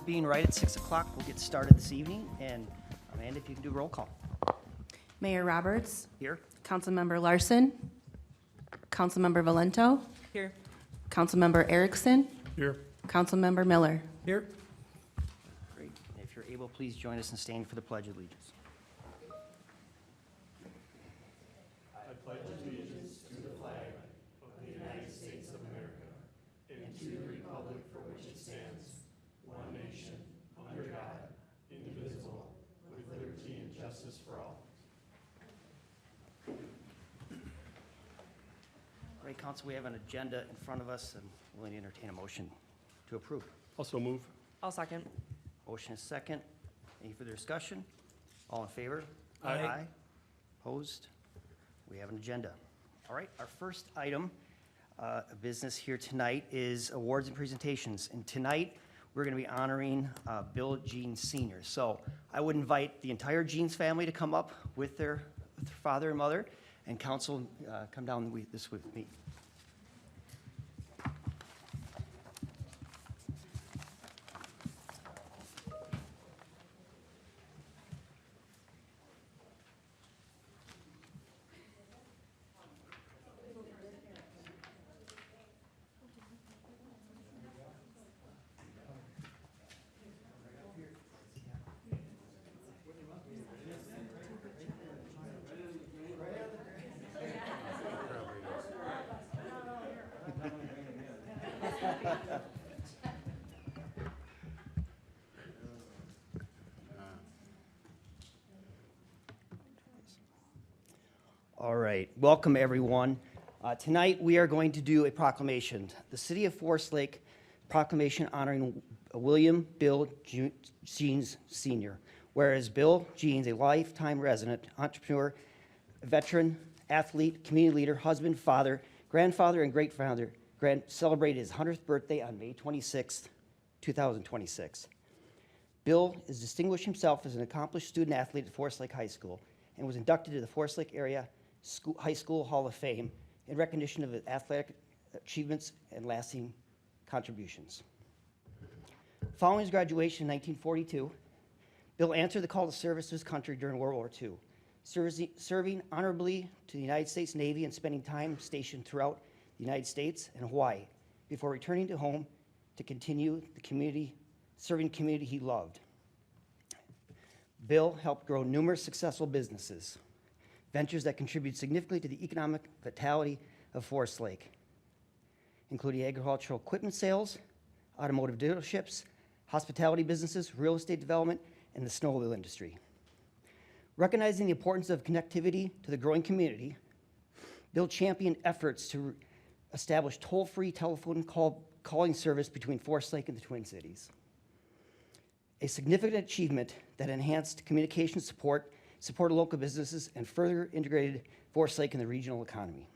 it being right at 6 o'clock, we'll get started this evening. And Amanda, if you can do roll call. Mayor Roberts, Here. Councilmember Larson, Councilmember Valento, Here. Councilmember Erickson, Here. Councilmember Miller. Here. Great. If you're able, please join us in standing for the Pledge of Allegiance. Great, Council, we have an agenda in front of us, and we'll entertain a motion to approve. Also move. I'll second. Motion is second. Any further discussion? All in favor? Aye. Opposed? We have an agenda. All right, our first item of business here tonight is awards and presentations. And tonight, we're going to be honoring Bill Jeans Sr. So I would invite the entire Jeans family to come up with their father and mother, and council come down this with me. All right, welcome everyone. Tonight we are going to do a proclamation. The City of Forest Lake proclamation honoring William Bill Jeans Sr. Whereas Bill Jeans, a lifetime resident, entrepreneur, veteran, athlete, community leader, husband, father, grandfather, and great-grandfather, celebrated his 100th birthday on May 26, 2026. Bill has distinguished himself as an accomplished student athlete at Forest Lake High School and was inducted to the Forest Lake Area High School Hall of Fame in recognition of his athletic achievements and lasting contributions. Following his graduation in 1942, Bill answered the call to service to his country during World War II, serving honorably to the United States Navy and spending time stationed throughout the United States and Hawaii before returning to home to continue serving the community he loved. Bill helped grow numerous successful businesses, ventures that contribute significantly to the economic vitality of Forest Lake, including agricultural equipment sales, automotive dealerships, hospitality businesses, real estate development, and the snowmobile industry. Recognizing the importance of connectivity to the growing community, Bill championed efforts to establish toll-free telephone calling service between Forest Lake and the Twin Cities. A significant achievement that enhanced communication support, supported local businesses, and further integrated Forest Lake in the regional economy.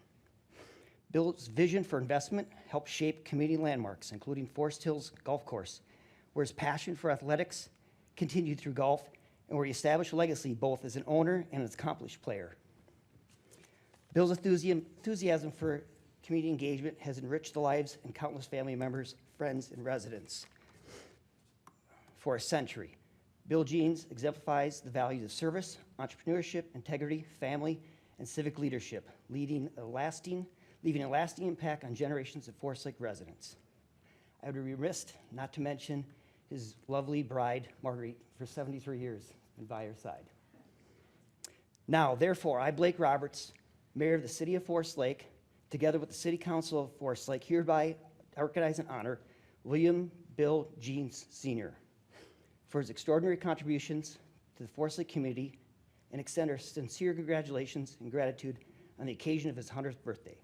Bill's vision for investment helped shape community landmarks, including Forest Hills Golf Course, where his passion for athletics continued through golf, and where he established a legacy both as an owner and an accomplished player. Bill's enthusiasm for community engagement has enriched the lives of countless family members, friends, and residents for a century. Bill Jeans exemplifies the values of service, entrepreneurship, integrity, family, and civic leadership, leaving a lasting impact on generations of Forest Lake residents. I would be remiss not to mention his lovely bride, Marguerite, for 73 years and by her side. Now, therefore, I, Blake Roberts, Mayor of the City of Forest Lake, together with the City Council of Forest Lake, hereby recognize and honor William Bill Jeans Sr. for his extraordinary contributions to the Forest Lake community and extend our sincere congratulations and gratitude on the occasion of his 100th birthday.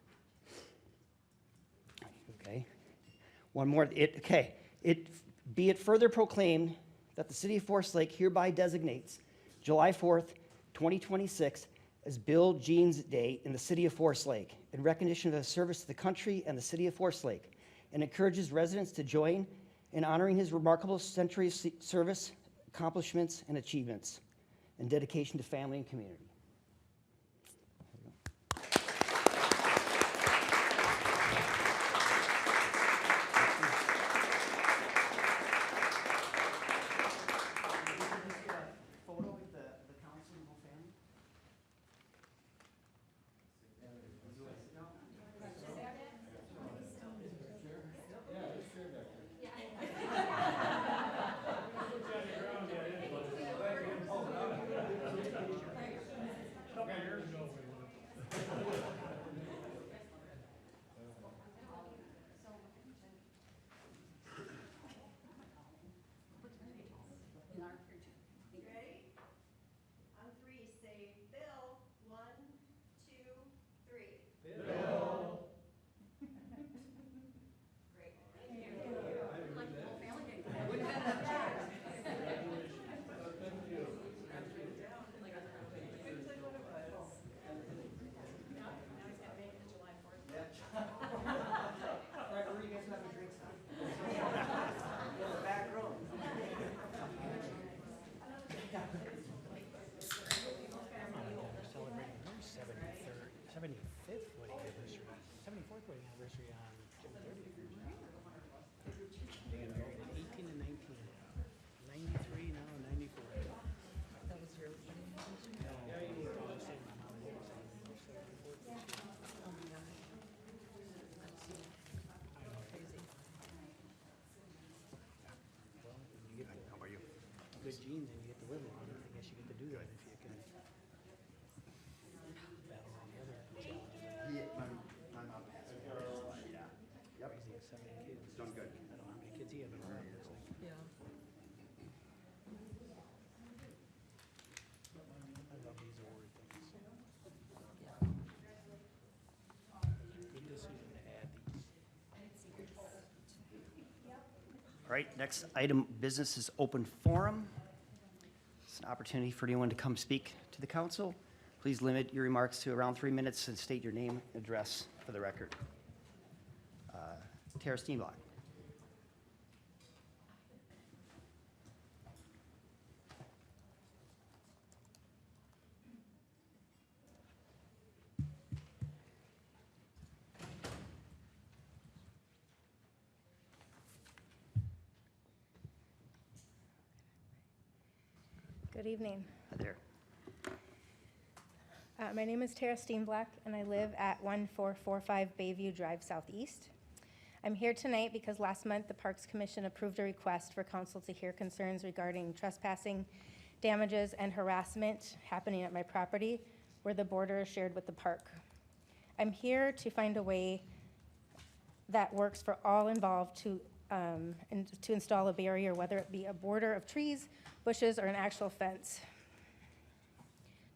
Okay. One more. Be it further proclaimed that the City of Forest Lake hereby designates July 4th, 2026 as Bill Jeans Day in the City of Forest Lake in recognition of his service to the country and the City of Forest Lake, and encourages residents to join in honoring his remarkable century of service, accomplishments, and achievements, and dedication to family and community. good genes and you get to live longer, I guess you get to do that if you can battle all the other challenges. Yeah, my mom passed away. Yeah. Yep. Raising 7 kids. Done good. I don't know how many kids he had, but a lot, it looks like. Yeah. I love these award things. Yeah. Good decision to add these. All right, next item of business is open forum. It's an opportunity for anyone to come speak to the council. Please limit your remarks to around 3 minutes and state your name and address for the record. Tara Steenblock. Good evening. Hi there. My name is Tara Steenblack, and I live at 1445 Bayview Drive Southeast. I'm here tonight because last month the Parks Commission approved a request for council to hear concerns regarding trespassing, damages, and harassment happening at my property where the border is shared with the park. I'm here to find a way that works for all involved to install a barrier, whether it be a border of trees, bushes, or an actual fence,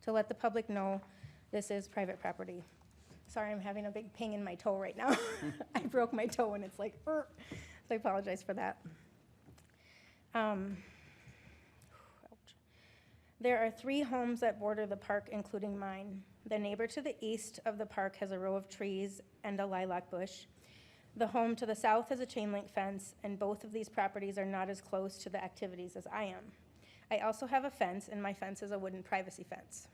to let the public know this is private property. Sorry, I'm having a big ping in my toe right now. I broke my toe and it's like, so I apologize for that. Ouch. There are 3 homes that border the park, including mine. The neighbor to the east of the park has a row of trees and a lilac bush. The home to the south has a chain link fence, and both of these properties are not as close to the activities as I am. I also have a fence, and my fence is a wooden privacy fence.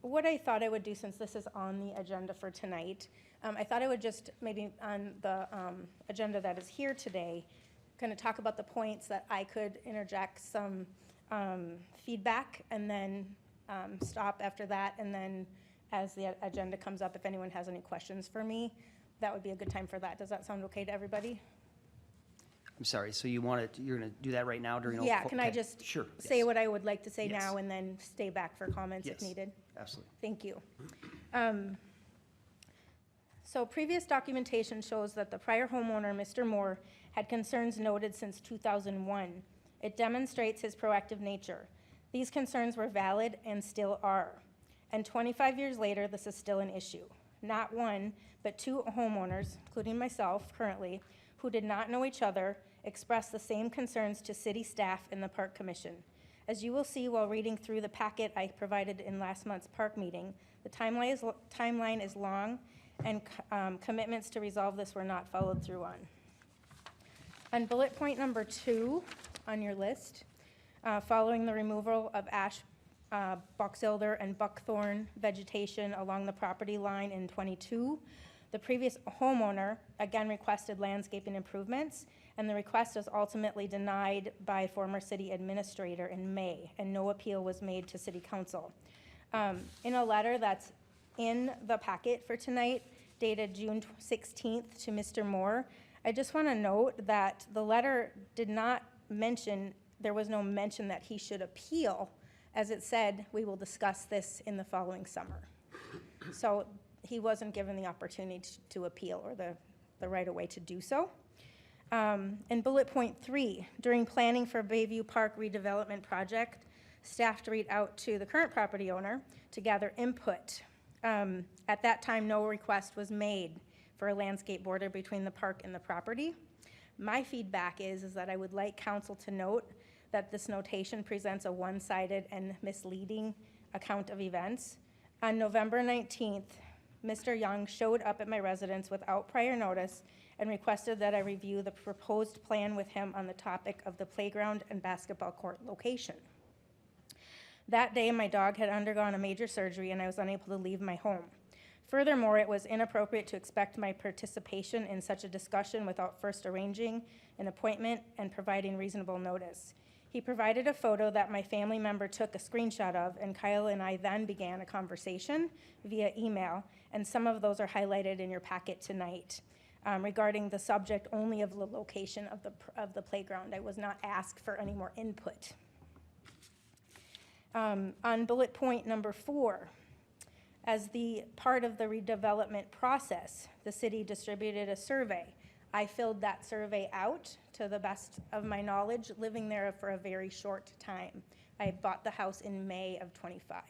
What I thought I would do, since this is on the agenda for tonight, I thought I would just maybe on the agenda that is here today, kind of talk about the points that I could interject some feedback, and then stop after that, and then as the agenda comes up, if anyone has any questions for me, that would be a good time for that. Does that sound okay to everybody? I'm sorry, so you're going to do that right now during? Yeah, can I okay. just Sure, say yes. what I would like to say Yes. now and then stay back for comments if Yes. needed? Absolutely. Thank you. So previous documentation shows that the prior homeowner, Mr. Moore, had concerns noted since 2001. It demonstrates his proactive nature. These concerns were valid and still are. And 25 years later, this is still an issue. Not one, but 2 homeowners, including myself currently, who did not know each other, expressed the same concerns to city staff and the Park Commission. As you will see while reading through the packet I provided in last month's park meeting, the timeline is long, and commitments to resolve this were not followed through on. On bullet point number 2 on your list, following the removal of ash, boxelder, and buckthorn vegetation along the property line in 22, the previous homeowner again requested landscaping improvements, and the request was ultimately denied by former city administrator in May, and no appeal was made to city council. In a letter that's in the packet for tonight, dated June 16th to Mr. Moore, I just want to note that the letter did not mention, there was no mention that he should appeal. As it said, we will discuss this in the following summer. So he wasn't given the opportunity to appeal or the right of way to do so. And bullet point 3, during planning for Bayview Park redevelopment project, staff reached out to the current property owner to gather input. At that time, no request was made for a landscape border between the park and the property. My feedback is that I would like council to note that this notation presents a one-sided and misleading account of events. On November 19th, Mr. Young showed up at my residence without prior notice and requested that I review the proposed plan with him on the topic of the playground and basketball court location. That day, my dog had undergone a major surgery and I was unable to leave my home. Furthermore, it was inappropriate to expect my participation in such a discussion without first arranging an appointment and providing reasonable notice. He provided a photo that my family member took a screenshot of, and Kyle and I then began a conversation via email, and some of those are highlighted in your packet tonight. regarding the subject only of the location of the playground. I was not asked for any more input. On bullet point number 4, as the part of the redevelopment process, the city distributed a survey. I filled that survey out to the best of my knowledge, living there for a very short time. I bought the house in May of '25.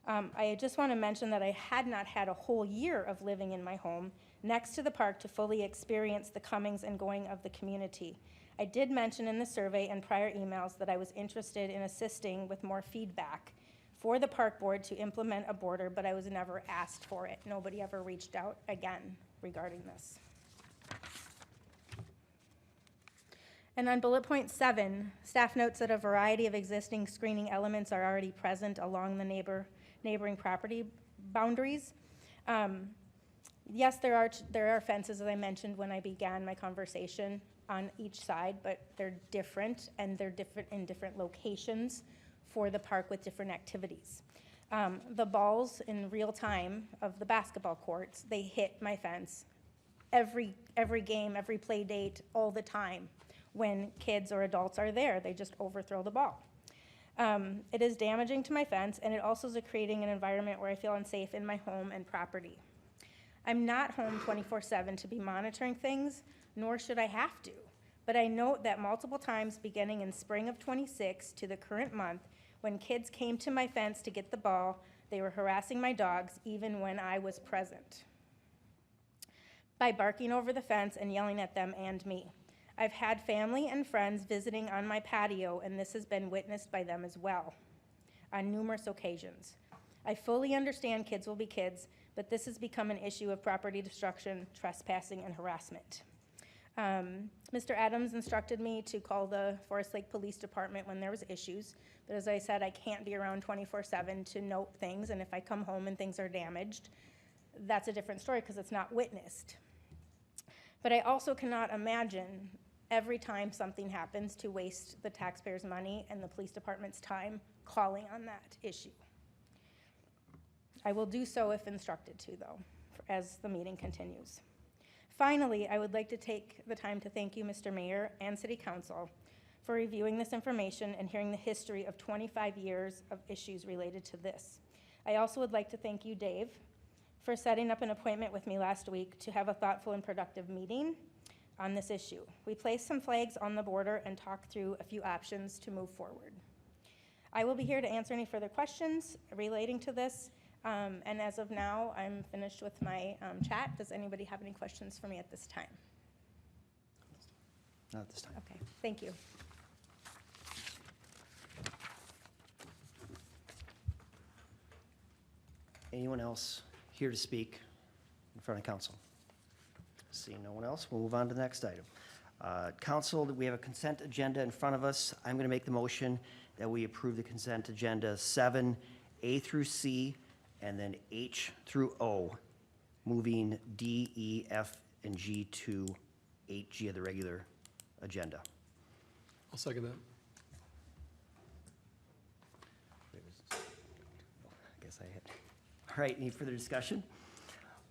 I just want to mention that I had not had a whole year of living in my home next to the park to fully experience the comings and going of the community. I did mention in the survey and prior emails that I was interested in assisting with more feedback for the park board to implement a border, but I was never asked for it. Nobody ever reached out again regarding this. And on bullet point 7, staff notes that a variety of existing screening elements are already present along the neighboring property boundaries. Yes, there are fences, as I mentioned when I began my conversation, on each side, but they're different, and they're different in different locations for the park with different activities. The balls in real time of the basketball courts, they hit my fence every game, every play date, all the time. When kids or adults are there, they just overthrow the ball. It is damaging to my fence, and it also is creating an environment where I feel unsafe in my home and property. I'm not home 24/7 to be monitoring things, nor should I have to. But I note that multiple times beginning in spring of '26 to the current month, when kids came to my fence to get the ball, they were harassing my dogs even when I was present by barking over the fence and yelling at them and me. I've had family and friends visiting on my patio, and this has been witnessed by them as well on numerous occasions. I fully understand kids will be kids, but this has become an issue of property destruction, trespassing, and harassment. Mr. Adams instructed me to call the Forest Lake Police Department when there was issues, but as I said, I can't be around 24/7 to note things, and if I come home and things are damaged, that's a different story because it's not witnessed. But I also cannot imagine every time something happens to waste the taxpayers' money and the police department's time calling on that issue. I will do so if instructed to, though, as the meeting continues. Finally, I would like to take the time to thank you, Mr. Mayor and City Council, for reviewing this information and hearing the history of 25 years of issues related to this. I also would like to thank you, Dave, for setting up an appointment with me last week to have a thoughtful and productive meeting on this issue. We placed some flags on the border and talked through a few options to move forward. I will be here to answer any further questions relating to this. And as of now, I'm finished with my chat. Does anybody have any questions for me at this time? Not at this time. Okay, thank you. Anyone else here to speak in front of council? Seeing no one else, we'll move on to the next item. Council, we have a consent agenda in front of us. I'm going to make the motion that we approve the consent agenda 7A through C, and then H through O, moving D, E, F, and G to 8G of the regular agenda. I'll second that. I guess I hit. All right, any further discussion?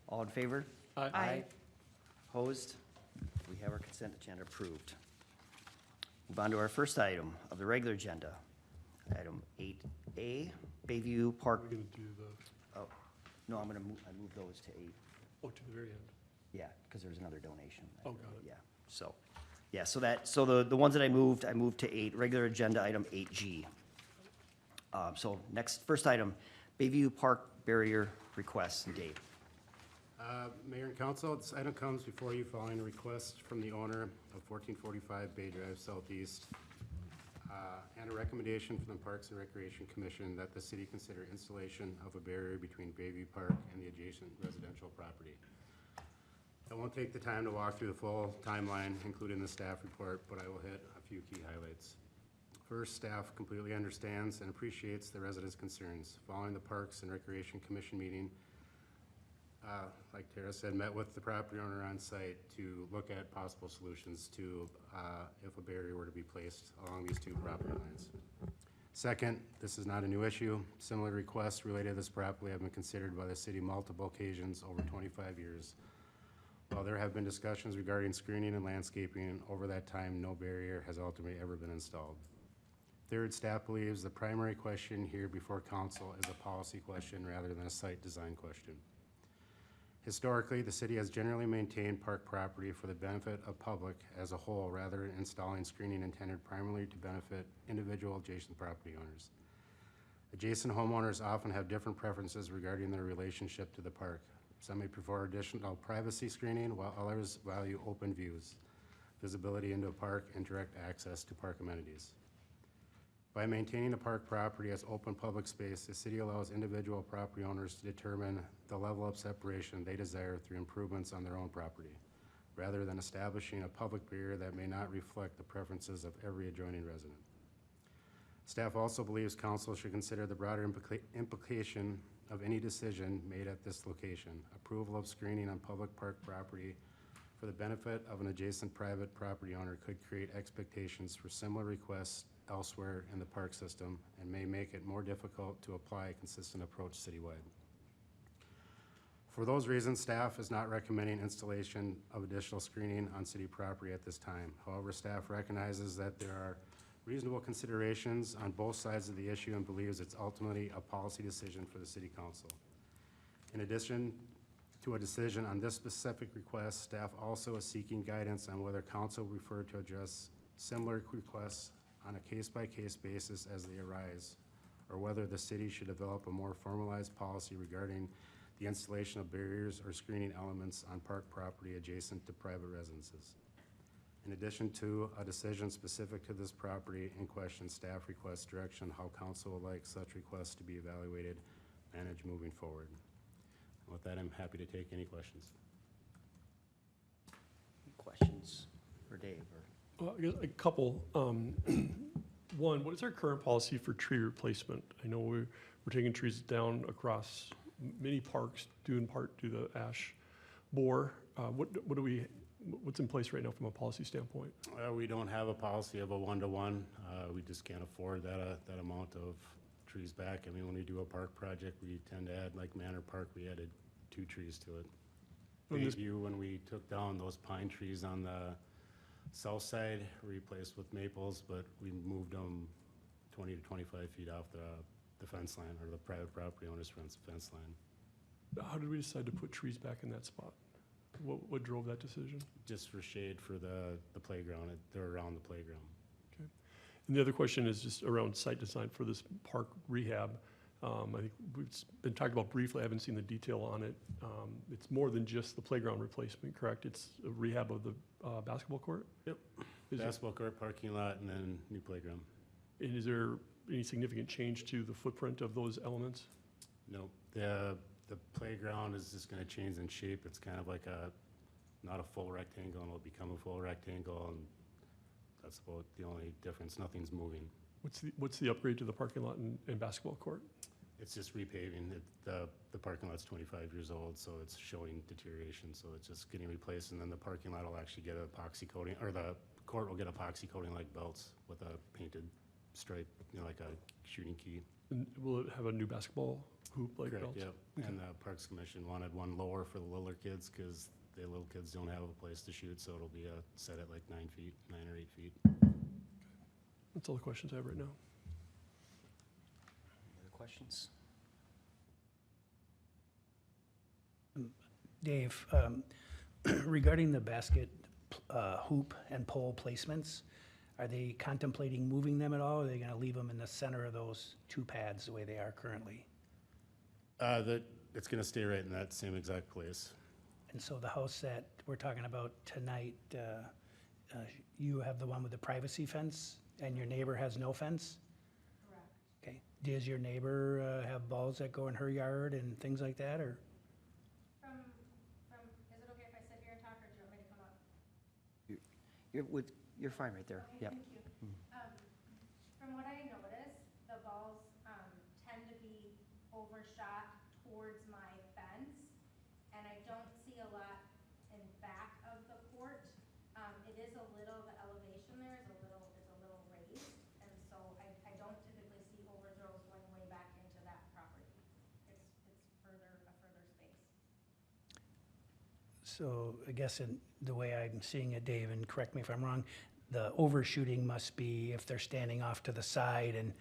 All in favor? Aye. Opposed? We have our consent agenda approved. Move on to our first item of the regular agenda. Item 8A, Bayview Park. We're going to do the, Oh, no, I move those to 8. oh, to the very end. Yeah, because there's another donation. Oh, got it. Yeah, so the ones that I moved to 8, regular agenda item 8G. So first item, Bayview Park barrier requests, and Dave. Mayor and council, this item comes before you following a request from the owner of 1445 Bay Drive Southeast and a recommendation from the Parks and Recreation Commission that the city consider installation of a barrier between Bayview Park and the adjacent residential property. I won't take the time to walk through the full timeline, including the staff report, but I will hit a few key highlights. First, staff completely understands and appreciates the residents' concerns. Following the Parks and Recreation Commission meeting, like Tara said, met with the property owner on site to look at possible solutions to if a barrier were to be placed along these two property lines. Second, this is not a new issue. Similar requests related to this property have been considered by the city multiple occasions over 25 years. While there have been discussions regarding screening and landscaping, over that time, no barrier has ultimately ever been installed. Third, staff believes the primary question here before council is a policy question rather than a site design question. Historically, the city has generally maintained park property for the benefit of public as a whole rather than installing screening intended primarily to benefit individual adjacent property owners. Adjacent homeowners often have different preferences regarding their relationship to the park. Some may prefer additional privacy screening, while others value open views, visibility into a park, and direct access to park amenities. By maintaining the park property as open public space, the city allows individual property owners to determine the level of separation they desire through improvements on their own property, rather than establishing a public barrier that may not reflect the preferences of every adjoining resident. Staff also believes council should consider the broader implication of any decision made at this location. Approval of screening on public park property for the benefit of an adjacent private property owner could create expectations for similar requests elsewhere in the park system and may make it more difficult to apply a consistent approach citywide. For those reasons, staff is not recommending installation of additional screening on city property at this time. However, staff recognizes that there are reasonable considerations on both sides of the issue and believes it's ultimately a policy decision for the city council. In addition to a decision on this specific request, staff also is seeking guidance on whether council will prefer to address similar requests on a case-by-case basis as they arise, or whether the city should develop a more formalized policy regarding the installation of barriers or screening elements on park property adjacent to private residences. In addition to a decision specific to this property in question, staff requests direction how council would like such requests to be evaluated, managed moving forward. With that, I'm happy to take any questions. Questions for Dave? Or Well, I guess a couple. One, what is our current policy for tree replacement? I know we're taking trees down across many parks, due in part to the ash borer. What's in place right now from a policy standpoint? We don't have a policy of a one-to-one. We just can't afford that amount of trees back. I mean, when we do a park project, we tend to add, like Manor Park, we added 2 trees to it. Bayview, when we took down those pine trees on the south side, replaced with maples, but we moved them 20 to 25 feet off the fence line, or the private property owner's fence line. How did we decide to put trees back in that spot? What drove that decision? Just for shade for the playground. They're around the playground. Okay. And the other question is just around site design for this park rehab. I think we've been talked about briefly. I haven't seen the detail on it. It's more than just the playground replacement, correct? It's a rehab of the basketball court? Yep. Basketball court, parking lot, and then new playground. And is there any significant change to the footprint of those elements? No, the playground is just gonna change in shape. It's kind of like not a full rectangle, and it'll become a full rectangle, and that's about the only difference. Nothing's moving. What's the upgrade to the parking lot and basketball court? It's just repaving. The parking lot's 25 years old, so it's showing deterioration, so it's just getting replaced, and then the parking lot will actually get epoxy coating, or the court will get epoxy coating like belts with a painted stripe, like a shooting key. And will it have a new basketball hoop like Correct, belts? yeah. Okay. And the Parks Commission wanted one lower for the littler kids, because the little kids don't have a place to shoot, so it'll be set at like 9 or 8 feet. That's all the questions I have right now. any other questions? Dave, regarding the basket hoop and pole placements, are they contemplating moving them at all? Or are they gonna leave them in the center of those 2 pads the way they are currently? It's gonna stay right in that same exact place. And so the house that we're talking about tonight, you have the one with the privacy fence, and your neighbor has no fence? Correct. Okay. Does your neighbor have balls that go in her yard and things like that, or? Is it okay if I sit here and talk, or do you want me to come up? You're fine right there. Okay, Yep. thank you. From what I noticed, the balls tend to be overshot towards my fence, and I don't see a lot in back of the court. It is a little, the elevation there is a little raised, and so I don't typically see overthrows going way back into that property. It's a further space. So I guess in the way I'm seeing it, Dave, and correct me if I'm wrong, the overshooting must be if they're standing off to the side and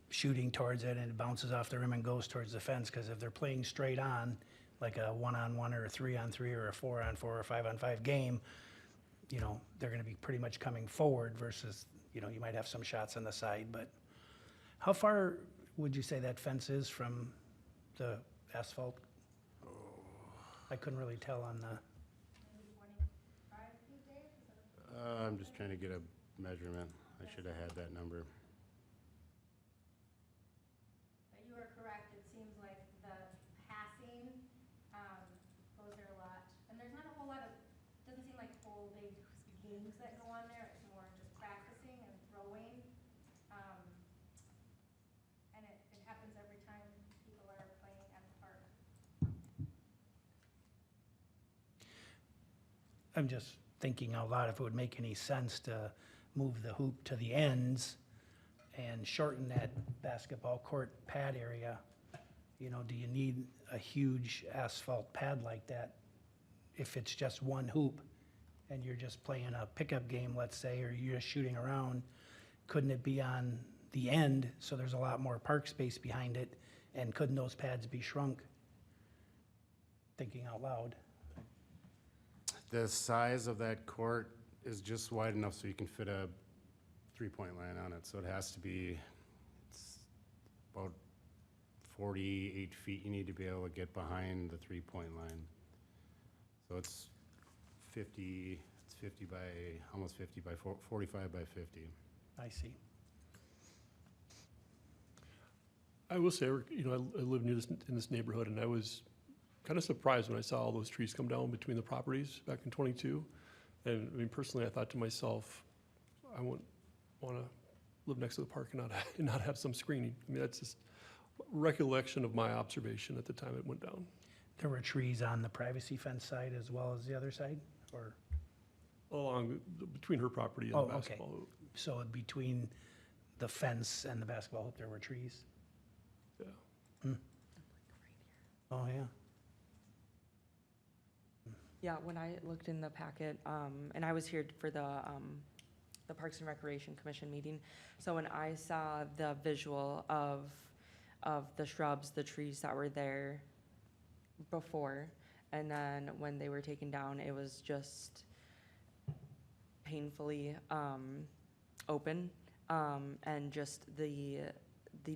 shooting towards it and it bounces off the rim and goes towards the fence, because if they're playing straight on, like a 1-on-1 or a 3-on-3 or a 4-on-4 or a 5-on-5 game, you know, they're gonna be pretty much coming forward versus, you know, you might have some shots on the side, but how far would you say that fence is from the asphalt? I couldn't really tell on the, I'm just trying to get a measurement. I should have had that number. You are correct, it seems like the passing, goes there a lot. And there's not a whole lot of, doesn't seem like whole big games that go on there, it's more just practicing and throwing. And it happens every time people are playing at the park. I'm just thinking out loud if it would make any sense to move the hoop to the ends and shorten that basketball court pad area. You know, do you need a huge asphalt pad like that if it's just one hoop and you're just playing a pickup game, let's say, or you're just shooting around? Couldn't it be on the end so there's a lot more park space behind it? And couldn't those pads be shrunk? Thinking out loud. The size of that court is just wide enough so you can fit a three-point line on it. So it has to be, it's about 48 feet you need to be able to get behind the three-point line. So it's 50 by, almost 50 by 45 by 50. I see. I will say, you know, I live near this, in this neighborhood, and I was kind of surprised when I saw all those trees come down between the properties back in '22. And I mean, personally, I thought to myself, I wouldn't want to live next to the park and not have some screening. I mean, that's just recollection of my observation at the time it went down. There were trees on the privacy fence side as well as the other side, or? Between her property and Oh, the okay. basketball hoop. So between the fence and the basketball hoop, there were trees? Yeah. Oh, yeah. Yeah, when I looked in the packet, and I was here for the Parks and Recreation Commission meeting, so when I saw the visual of the shrubs, the trees that were there before, and then when they were taken down, it was just painfully open, and just the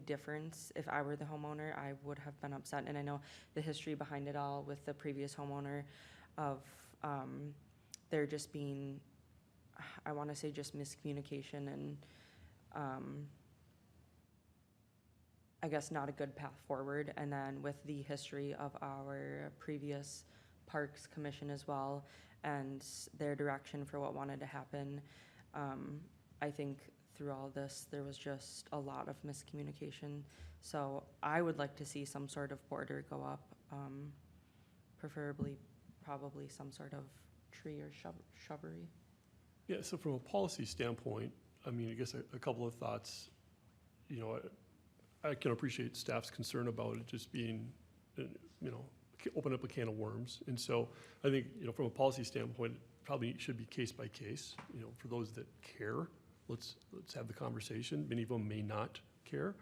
difference, if I were the homeowner, I would have been upset. And I know the history behind it all with the previous homeowner of there just being, I want to say just miscommunication and I guess not a good path forward. And then with the history of our previous Parks Commission as well and their direction for what wanted to happen, I think through all this, there was just a lot of miscommunication. So I would like to see some sort of border go up, preferably probably some sort of tree or shrubbery. Yeah, so from a policy standpoint, I mean, I guess a couple of thoughts. You know, I can appreciate staff's concern about it just being, you know, open up a can of worms. And so I think, you know, from a policy standpoint, it probably should be case by case. You know, for those that care, let's have the conversation. Many of them may not care.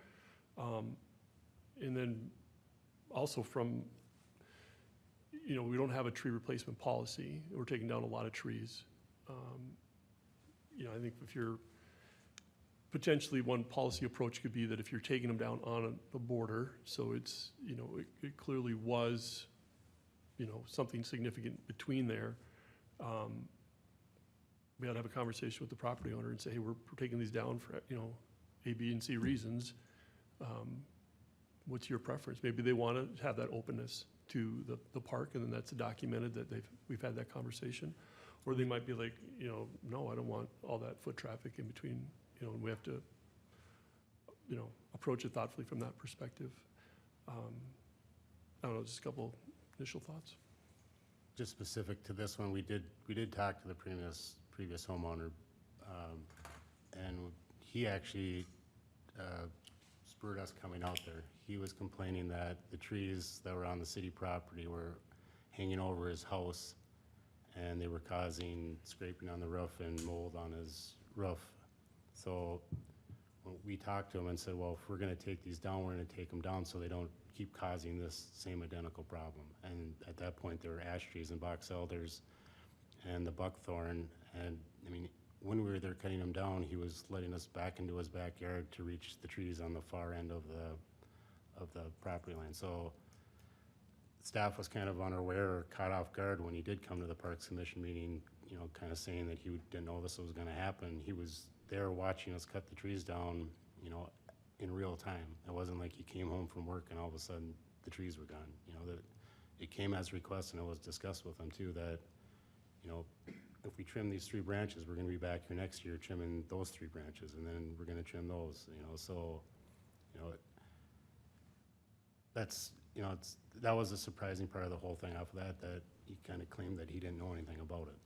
And then also from, you know, we don't have a tree replacement policy. We're taking down a lot of trees. You know, I think if you're, potentially one policy approach could be that if you're taking them down on a border, so it's, you know, it clearly was, you know, something significant between there, we ought to have a conversation with the property owner and say, hey, we're taking these down for, you know, A, B, and C reasons. What's your preference? Maybe they want to have that openness to the park, and then that's documented that we've had that conversation. Or they might be like, you know, no, I don't want all that foot traffic in between, you know, and we have to, you know, approach it thoughtfully from that perspective. I don't know, just a couple initial thoughts. Just specific to this one, we did talk to the previous homeowner, and he actually spurred us coming out there. He was complaining that the trees that were on the city property were hanging over his house, and they were causing scraping on the roof and mold on his roof. So we talked to him and said, well, if we're gonna take these down, we're gonna take them down so they don't keep causing this same identical problem. And at that point, there were ash trees and box elders and the buckthorn. And I mean, when we were there cutting them down, he was letting us back into his backyard to reach the trees on the far end of the property line. So staff was kind of unaware or caught off guard when he did come to the Parks Commission meeting, you know, kind of saying that he didn't know this was gonna happen. He was there watching us cut the trees down, you know, in real time. It wasn't like he came home from work and all of a sudden the trees were gone. You know, that it came as request, and it was discussed with him too, that, you know, if we trim these 3 branches, we're gonna be back here next year trimming those 3 branches, and then we're gonna trim those, you know, so, you know, that's, you know, that was a surprising part of the whole thing off of that he kind of claimed that he didn't know anything about it.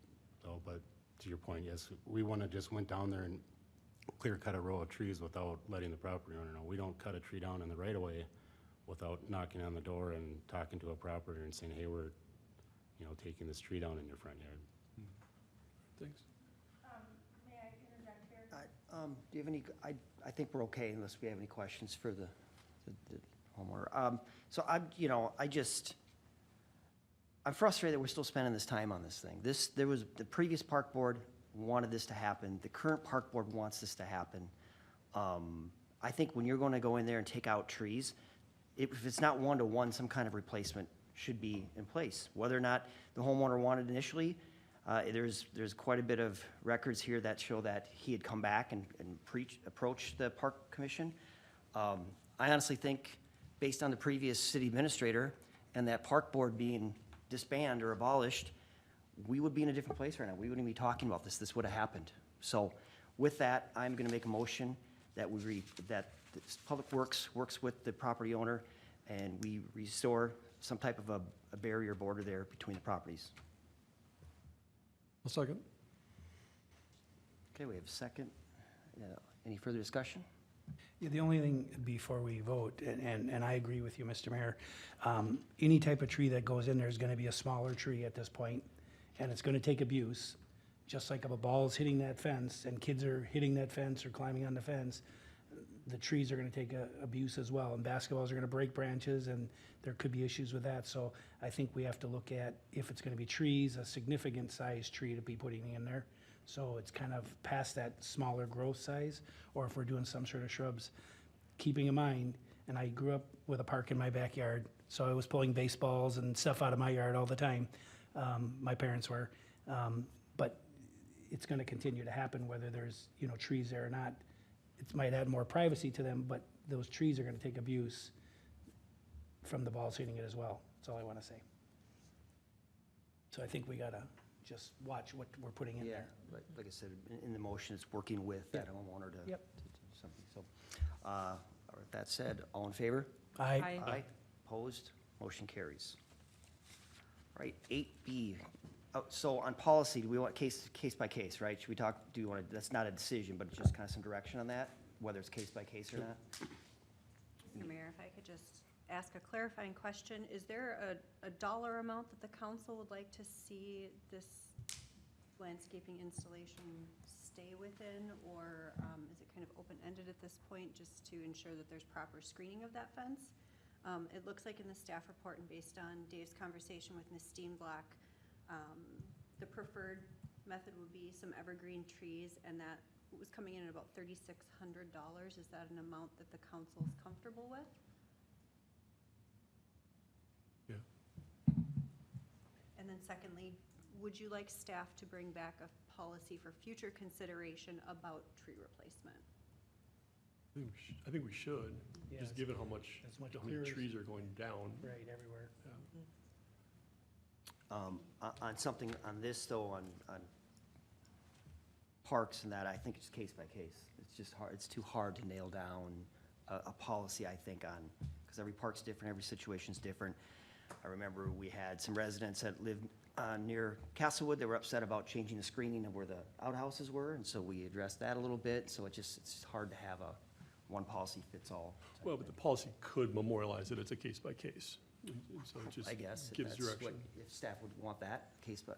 So, but to your point, yes, we wanna just went down there and clear cut a row of trees without letting the property owner know. We don't cut a tree down in the right of way without knocking on the door and talking to a property owner and saying, hey, we're, you know, taking this tree down in your front yard. Thanks. May I interject here? Do you have any, I think we're okay unless we have any questions for the homeowner. So I'm frustrated that we're still spending this time on this thing. The previous park board wanted this to happen. The current park board wants this to happen. I think when you're gonna go in there and take out trees, if it's not one-to-one, some kind of replacement should be in place. Whether or not the homeowner wanted initially, there's quite a bit of records here that show that he had come back and approached the park commission. I honestly think, based on the previous city administrator and that park board being disbanded or abolished, we would be in a different place right now. We wouldn't be talking about this. This would have happened. So with that, I'm gonna make a motion that that Public Works works with the property owner and we restore some type of a barrier border there between the properties. A second. Okay, we have a second. Any further discussion? Yeah, the only thing before we vote, and I agree with you, Mr. Mayor, any type of tree that goes in there is gonna be a smaller tree at this point, and it's gonna take abuse. Just like if a ball's hitting that fence and kids are hitting that fence or climbing on the fence, the trees are gonna take abuse as well, and basketballs are gonna break branches, and there could be issues with that. So I think we have to look at, if it's gonna be trees, a significant size tree to be putting in there. So it's kind of past that smaller growth size, or if we're doing some sort of shrubs. Keeping in mind, and I grew up with a park in my backyard, so I was pulling baseballs and stuff out of my yard all the time. My parents were, but it's gonna continue to happen whether there's, you know, trees there or not. It might add more privacy to them, but those trees are gonna take abuse from the balls hitting it as well. That's all I wanna say. So I think we gotta just watch what we're putting in there. Like I said, in the motion, it's working with that homeowner to Yep. to do something. So, with that said, all in favor? Aye. Aye. Opposed? Motion carries. All right, 8B. So on policy, do we want case by case, right? Should we talk, that's not a decision, but just kind of some direction on that, whether it's case by case or not? Mr. Mayor, if I could just ask a clarifying question. Is there a dollar amount that the council would like to see this landscaping installation stay within? Or is it kind of open-ended at this point, just to ensure that there's proper screening of that fence? It looks like in the staff report and based on Dave's conversation with Ms. Steenblack, the preferred method would be some evergreen trees, and that was coming in at about $3,600. Is that an amount that the council is comfortable with? Yeah. And then secondly, would you like staff to bring back a policy for future consideration about tree replacement? I think we should, Yeah, just given how much, that's much how many clearer. trees are going down. Right, everywhere. On something, on this though, on parks and that, I think it's case by case. It's just hard, it's too hard to nail down a policy, I think, on, because every park's different, every situation's different. I remember we had some residents that lived near Castlewood that were upset about changing the screening of where the outhouses were, and so we addressed that a little bit. So it's hard to have a one policy fits all. Well, but the policy could memorialize it as a case by case. And so it just I guess, if gives that's what, direction. if staff would want that, case by,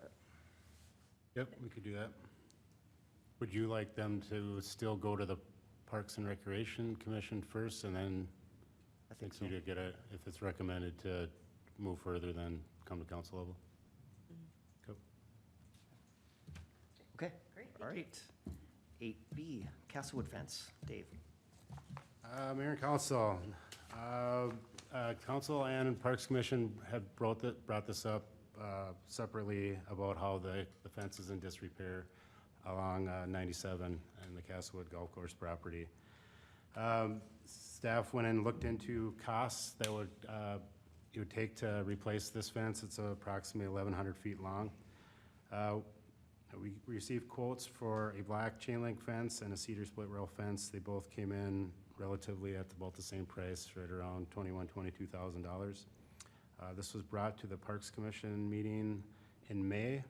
Yep, we could do that. Would you like them to still go to the Parks and Recreation Commission first and then I think so. you to get a, if it's recommended to move further, then come to council level? Go. Okay. Great. All right. 8B, Castlewood fence. Dave. Mayor and council, council and Parks Commission had brought this up separately about how the fence is in disrepair along 97 and the Castlewood Golf Course property. Staff went and looked into costs that it would take to replace this fence. It's approximately 1,100 feet long. We received quotes for a black chain link fence and a cedar split rail fence. They both came in relatively at about the same price, right around $22,000. This was brought to the Parks Commission meeting in May,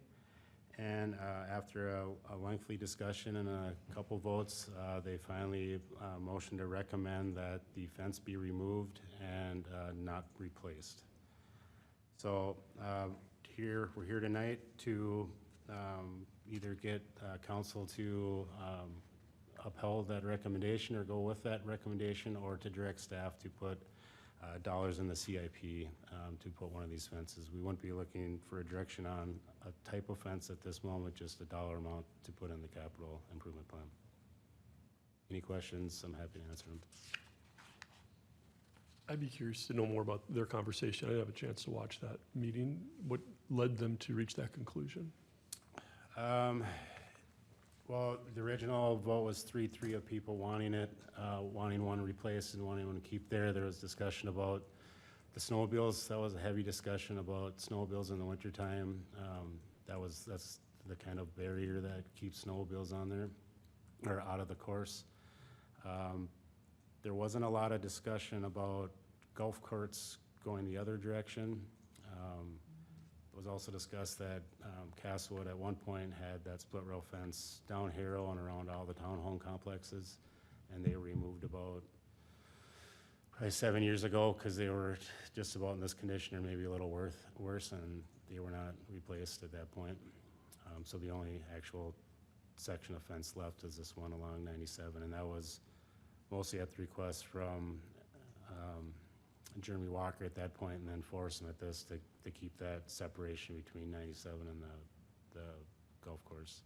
and after a lengthy discussion and a couple votes, they finally motioned to recommend that the fence be removed and not replaced. So we're here tonight to either get council to uphold that recommendation or go with that recommendation, or to direct staff to put dollars in the CIP to put one of these fences. We wouldn't be looking for a direction on a type of fence at this moment, just a dollar amount to put in the capital improvement plan. Any questions? I'm happy to answer them. I'd be curious to know more about their conversation. I didn't have a chance to watch that meeting. What led them to reach that conclusion? Well, the original vote was 3-3 of people wanting it, wanting one replaced and wanting one to keep there. There was discussion about the snowmobiles. That was a heavy discussion about snowmobiles in the wintertime. That's the kind of barrier that keeps snowmobiles on there, or out of the course. There wasn't a lot of discussion about golf carts going the other direction. It was also discussed that Castlewood at one point had that split rail fence down Harrow and around all the townhome complexes, and they were removed about probably 7 years ago because they were just about in this condition or maybe a little worse, and they were not replaced at that point. So the only actual section of fence left is this one along 97, and that was mostly at the request from Jeremy Walker at that point, and then Forrest at this to keep that separation between 97 and the golf course.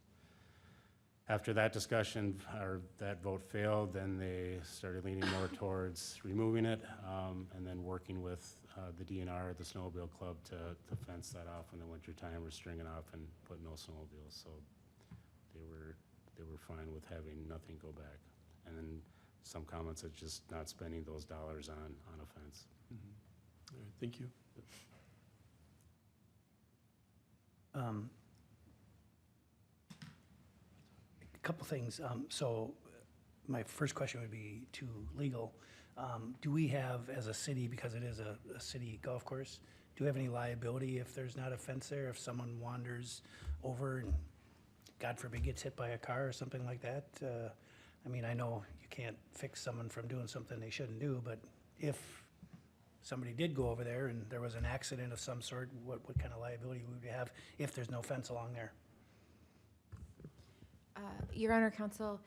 After that discussion, or that vote failed, then they started leaning more towards removing it, and then working with the DNR, the Snowmobile Club, to fence that off in the wintertime, or string it off and put no snowmobiles. So they were fine with having nothing go back. And then some comments of just not spending those dollars on a fence. All right, thank you. A couple things. So my first question would be to legal. Do we have, as a city, because it is a city golf course, do we have any liability if there's not a fence there? If someone wanders over and, God forbid, gets hit by a car or something like that? I mean, I know you can't fix someone from doing something they shouldn't do, but if somebody did go over there and there was an accident of some sort, what kind of liability would we have if there's no fence along there? Your Honor, Counsel,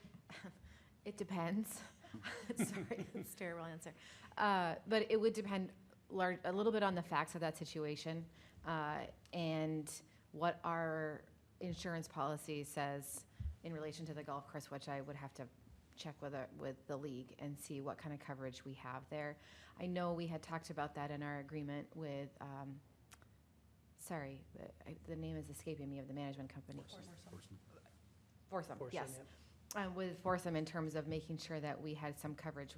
it depends. Sorry, it's a terrible answer. But it would depend a little bit on the facts of that situation and what our insurance policy says in relation to the golf course, which I would have to check with the league and see what kind of coverage we have there. I know we had talked about that in our agreement with, sorry, the name is escaping me, of the management company. Foursome, yes. With Foursome, in terms of making sure that we had some coverage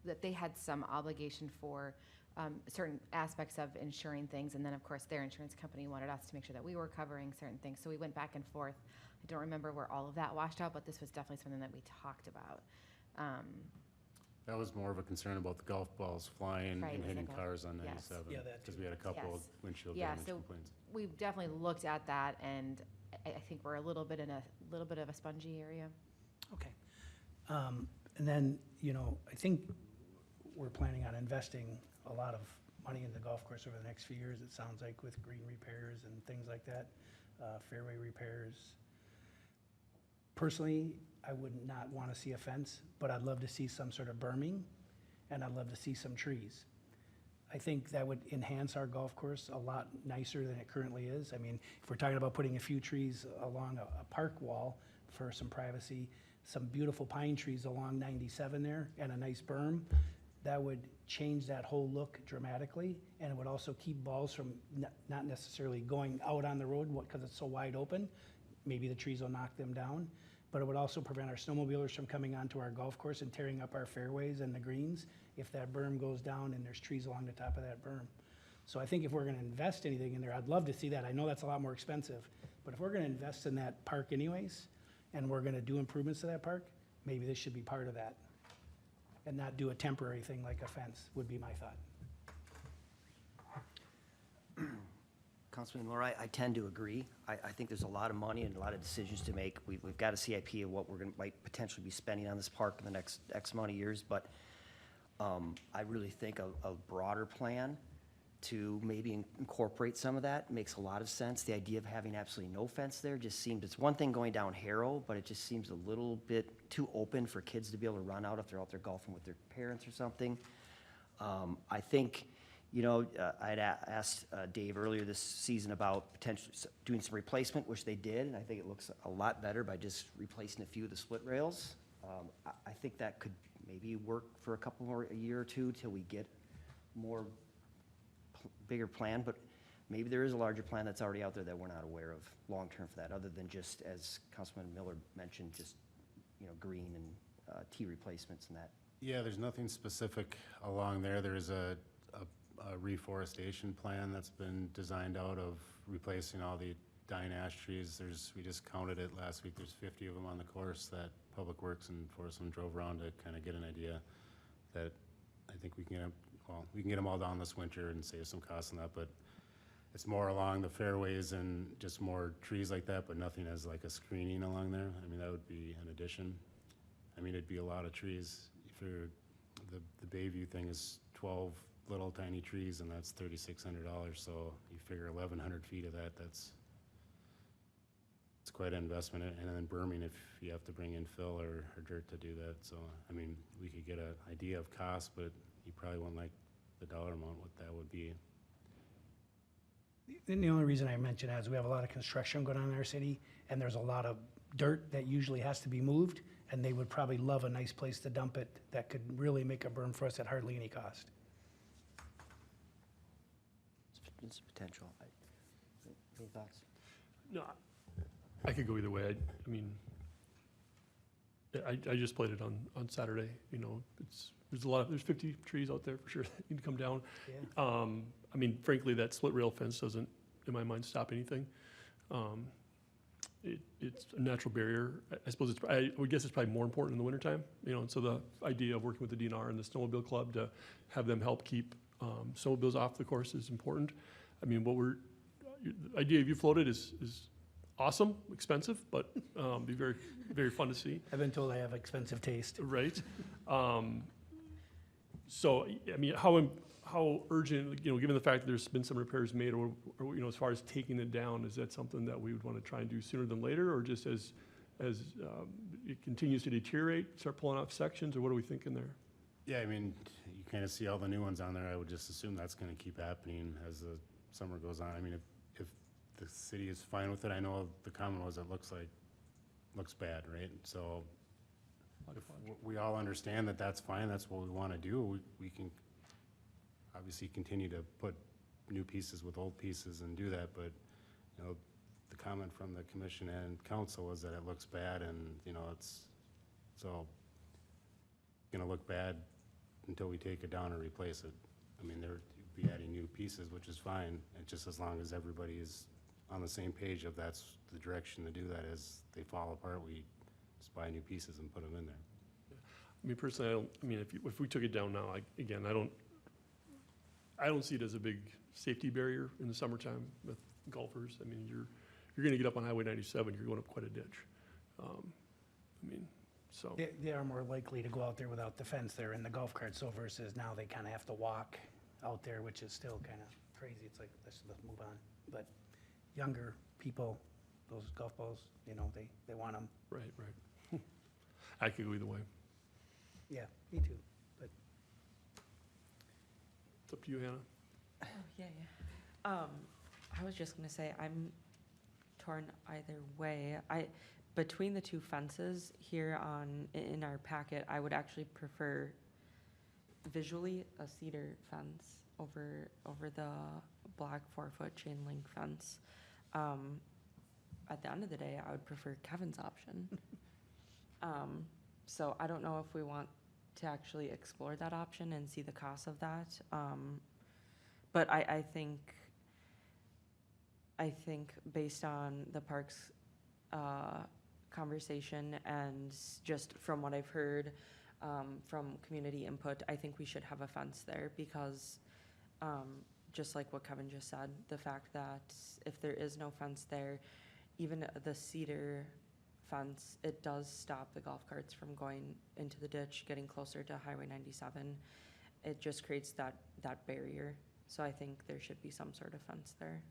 that they had some obligation for certain aspects of insuring things, and then of course their insurance company wanted us to make sure that we were covering certain things, so we went back and forth. I don't remember where all of that washed out, but this was definitely something that we talked about. That was more of a concern about the golf balls flying Right, and hitting exactly. cars on Yes. 97. Yeah, that Because too. we had a couple of Yes. windshield Yeah, damage so complaints. we've definitely looked at that, and I think we're a little bit of a spongy area. Okay. And then, I think we're planning on investing a lot of money in the golf course over the next few years, it sounds like, with green repairs and things like that. fairway repairs. Personally, I would not want to see a fence, but I'd love to see some sort of berming, and I'd love to see some trees. I think that would enhance our golf course a lot nicer than it currently is. I mean, if we're talking about putting a few trees along a park wall for some privacy, some beautiful pine trees along 97 there, and a nice berm, that would change that whole look dramatically, and it would also keep balls from not necessarily going out on the road because it's so wide open. Maybe the trees will knock them down, but it would also prevent our snowmobilers from coming onto our golf course and tearing up our fairways and the greens if that berm goes down and there's trees along the top of that berm. So I think if we're gonna invest anything in there, I'd love to see that. I know that's a lot more expensive, but if we're gonna invest in that park anyways, and we're gonna do improvements to that park, maybe this should be part of that. And not do a temporary thing like a fence, would be my thought. Councilman Miller, I tend to agree. I think there's a lot of money and a lot of decisions to make. We've got a CIP of what we're going to, might potentially be spending on this park in the next X amount of years, but I really think a broader plan to maybe incorporate some of that makes a lot of sense. The idea of having absolutely no fence there just seems, it's one thing going down Harrow, but it just seems a little bit too open for kids to be able to run out if they're out there golfing with their parents or something. I think, you know, I'd asked Dave earlier this season about potentially doing some replacement, which they did, and I think it looks a lot better by just replacing a few of the split rails. I think that could maybe work for a year or two till we get more bigger plan, but maybe there is a larger plan that's already out there that we're not aware of long-term for that, other than just, as Councilman Miller mentioned, just, you know, green and tee replacements and that. Yeah, there's nothing specific along there. There's a reforestation plan that's been designed out of replacing all the dying ash trees. We just counted it last week. There's 50 of them on the course that Public Works and Forest drove around to kind of get an idea that I think we can get them, well, we can get them all down this winter and save some costs on that, but it's more along the fairways and just more trees like that, but nothing as like a screening along there. I mean, that would be an addition. I mean, it'd be a lot of trees. If you're, the Bayview thing is 12 little tiny trees, and that's $3,600. So you figure 1,100 feet of that, it's quite an investment. And then berming if you have to bring in fill or dirt to do that. So, I mean, we could get an idea of cost, but you probably won't like the dollar amount, what that would be. And the only reason I mention that is we have a lot of construction going on in our city, and there's a lot of dirt that usually has to be moved, and they would probably love a nice place to dump it that could really make a berm for us at hardly any cost. It's potential. Any thoughts? No, I could go either way. I mean, I just played it on Saturday, you know, there's 50 trees out there for sure that need to come down. Yeah. I mean, frankly, that split rail fence doesn't, in my mind, stop anything. It's a natural barrier. I suppose I would guess it's probably more important in the wintertime, you know, and so the idea of working with the DNR and the Snowmobile Club to have them help keep snowmobiles off the course is important. I mean, the idea of you floated is awesome, expensive, but be very, very fun to see. I've been told I have expensive taste. Right. So, I mean, how urgent, you know, given the fact that there's been some repairs made, or you know, as far as taking it down, is that something that we would want to try and do sooner than later, or just as it continues to deteriorate, start pulling off sections, or what are we thinking there? Yeah, I mean, you kind of see all the new ones on there. I would just assume that's going to keep happening as the summer goes on. I mean, if the city is fine with it, I know the comment was it looks bad, right? So if we all understand that that's fine, that's what we want to do. We can obviously continue to put new pieces with old pieces and do that, but, you know, the comment from the commission and council is that it looks bad, and, you know, it's gonna look bad until we take it down and replace it. I mean, they're be adding new pieces, which is fine, and just as long as everybody is on the same page of that's the direction to do that. As they fall apart, we just buy new pieces and put them in there. I mean, personally, if we took it down now, I don't see it as a big safety barrier in the summertime with golfers. I mean, you're going to get up on Highway 97, you're going up quite a ditch. So. They are more likely to go out there without the fence there in the golf cart, so versus now they kind of have to walk out there, which is still kind of crazy. It's like, let's move on. But younger people, those golf balls, you know, they want them. Right. I could go either way. Yeah, me too. But It's up to you, Hannah. Oh, yeah. I was just gonna say, I'm torn either way. Between the two fences here in our packet, I would actually prefer visually a cedar fence over the black 4-foot chain link fence. At the end of the day, I would prefer Kevin's option. So I don't know if we want to actually explore that option and see the cost of that. But I think based on the parks conversation and just from what I've heard from community input, I think we should have a fence there because just like what Kevin just said, the fact that if there is no fence there, even the cedar fence, it does stop the golf carts from going into the ditch, getting closer to Highway 97. It just creates that barrier. So I think there should be some sort of fence there.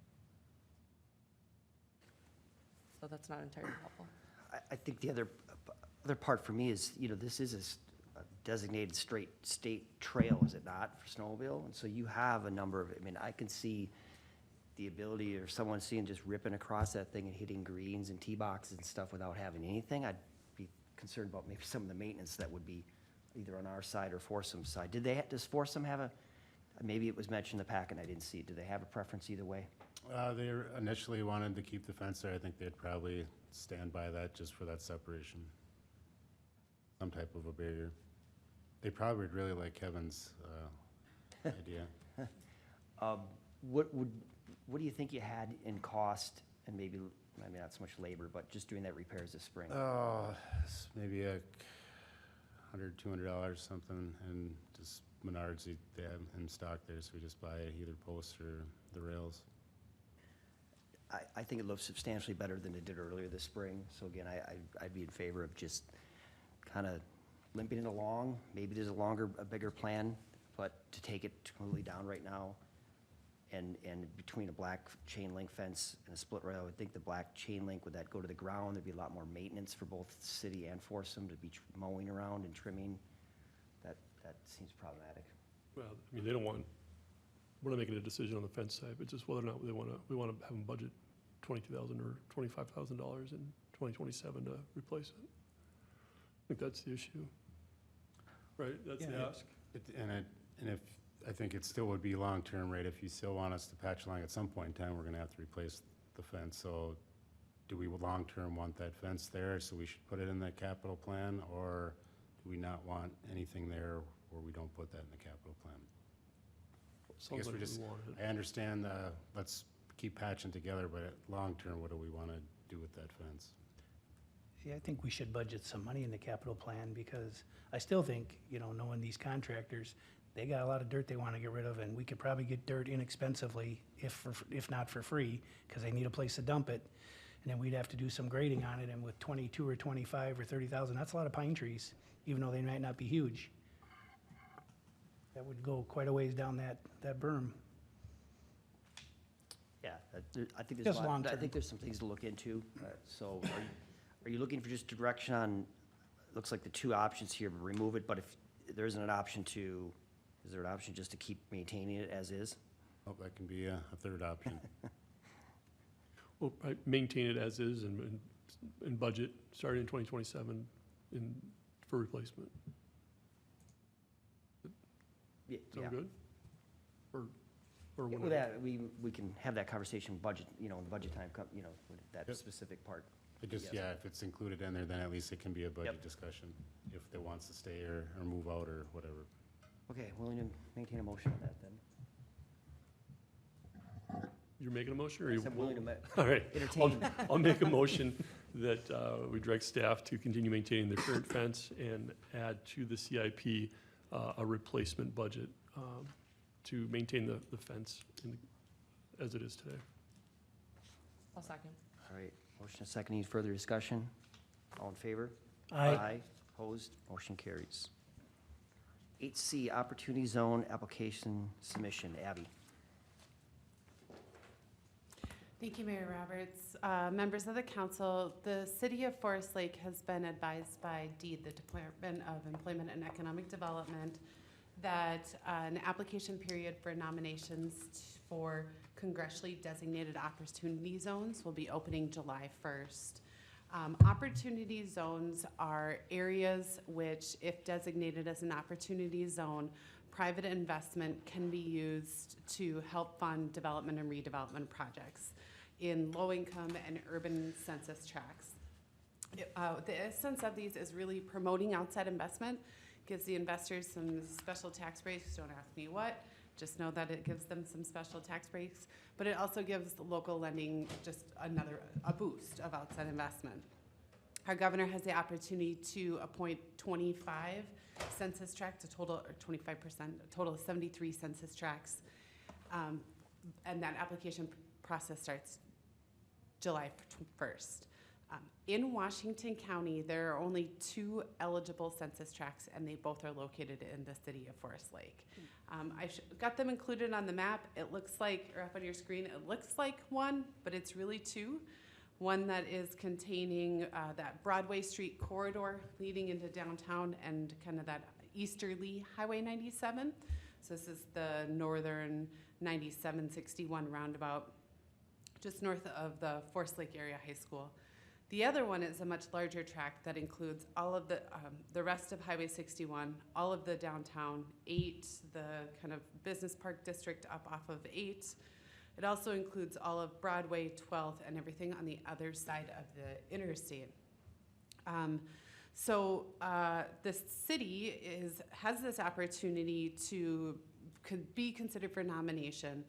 So that's not entirely helpful. I think the other part for me is, you know, this is a designated straight state trail, is it not, for snowmobile? And so you have a number of, I mean, I can see the ability or someone seeing just ripping across that thing and hitting greens and tee boxes and stuff without having anything. I'd be concerned about maybe some of the maintenance that would be either on our side or Foursome's side. Does Foursome have a, maybe it was mentioned in the packet, I didn't see it. Do they have a preference either way? They initially wanted to keep the fence there. I think they'd probably stand by that just for that separation. Some type of a barrier. They probably would really like Kevin's idea. What do you think you had in cost and maybe, I mean, not so much labor, but just doing that repairs this spring? Oh, maybe $100, $200 something, and just Menards, they have in stock there, so we just buy either posts or the rails. I think it looks substantially better than it did earlier this spring. So again, I'd be in favor of just kind of limping it along. Maybe there's a bigger plan, but to take it completely down right now, and between a black chain link fence and a split rail, I would think the black chain link, would that go to the ground? There'd be a lot more maintenance for both city and Foursome to be mowing around and trimming. That seems problematic. Well, I mean, we're not making a decision on the fence side, but just whether or not we want to have them budget $22,000 or $25,000 in 2027 to replace it. I think that's the issue. Right, that's the ask. I think it still would be long-term, right? If you still want us to patch along at some point in time, we're gonna have to replace the fence. So do we long-term want that fence there, so we should put it in the capital plan? Or do we not want anything there where we don't put that in the capital plan? I guess we just, I understand, let's keep patching together, but long-term, what do we wanna do with that fence? yeah, I think we should budget some money in the capital plan because I still think, you know, knowing these contractors, they got a lot of dirt they want to get rid of, and we could probably get dirt inexpensively, if not for free, because they need a place to dump it. And then we'd have to do some grading on it, and with 22 or 25 or 30,000, that's a lot of pine trees, even though they might not be huge. That would go quite a ways down that berm. Yeah, I think Just I long-term. think there's some things to look into. So are you looking for just direction on, looks like the two options here, remove it, but if there isn't an option to, is there an option just to keep maintaining it as is? Oh, that can be a third option. Well, maintain it as is and budget, starting in 2027 for replacement. Yeah. Sound good? Or With whenever? that, we can have that conversation budget, you know, in the budget time, you know, with that Yep. specific part. It just, Yes. yeah, if it's included in there, then at least it can be a budget Yep. discussion, if it wants to stay or move out or whatever. Okay, willing to maintain a motion on that then? You're making a motion, or Yes, you? I'm willing to All right. entertain. I'll make a motion that we direct staff to continue maintaining the current fence and add to the CIP a replacement budget to maintain the fence as it is today. I'll second. All right, motion and second. Any further discussion? All in favor? Aye. Opposed? Motion carries. 8C, Opportunity Zone Application Submission. Abby. Thank you, Mayor Roberts. Members of the council, the city of Forest Lake has been advised by DEED, the Department of Employment and Economic Development, that an application period for nominations for congressionally designated opportunity zones will be opening July 1st. Opportunity zones are areas which, if designated as an opportunity zone, private investment can be used to help fund development and redevelopment projects in low-income and urban census tracts. The essence of these is really promoting outside investment, gives the investors some special tax breaks. Don't ask me what, just know that it gives them some special tax breaks, but it also gives the local lending just a boost of outside investment. Our governor has the opportunity to appoint 25 census tracts, a total, or 25%, a total of 73 census tracts. And that application process starts July 1st. In Washington County, there are only 2 eligible census tracts, and they both are located in the city of Forest Lake. I got them included on the map. It looks like, or up on your screen, it looks like 1, but it's really 2. One that is containing that Broadway Street corridor leading into downtown and kind of that easterly Highway 97. So this is the northern 9761 roundabout, just north of the Forest Lake Area High School. The other one is a much larger tract that includes all of the rest of Highway 61, all of the downtown, 8, the kind of business park district up off of 8. It also includes all of Broadway, 12th, and everything on the other side of the interstate. The city has this opportunity to be considered for nomination.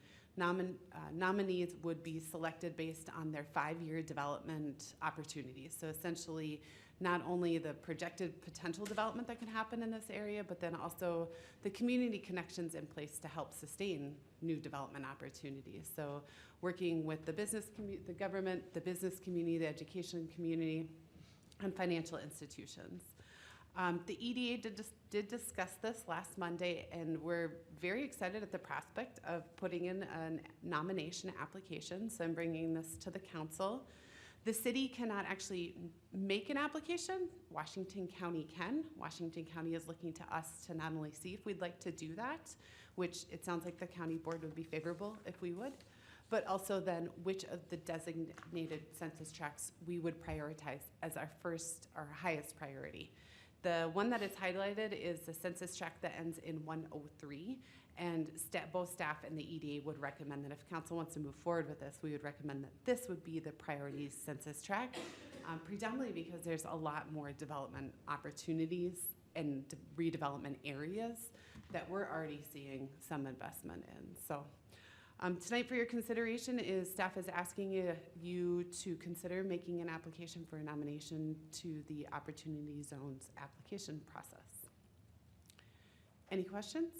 Nominees would be selected based on their 5-year development opportunities. So essentially, not only the projected potential development that can happen in this area, but then also the community connections in place to help sustain new development opportunities. So working with the the government, the business community, the education community, and financial institutions. The EDA did discuss this last Monday, and we're very excited at the prospect of putting in a nomination application. So I'm bringing this to the council. The city cannot actually make an application. Washington County can. Washington County is looking to us to not only see if we'd like to do that, which it sounds like the county board would be favorable if we would, but also then which of the designated census tracts we would prioritize as our first or highest priority. The one that is highlighted is the census tract that ends in 103, and both staff and the EDA would recommend that if council wants to move forward with this, we would recommend that this would be the priority census tract, predominantly because there's a lot more development opportunities and redevelopment areas that we're already seeing some investment in. So tonight for your consideration is staff is asking you to consider making an application for a nomination to the Opportunity Zones application process. Any questions?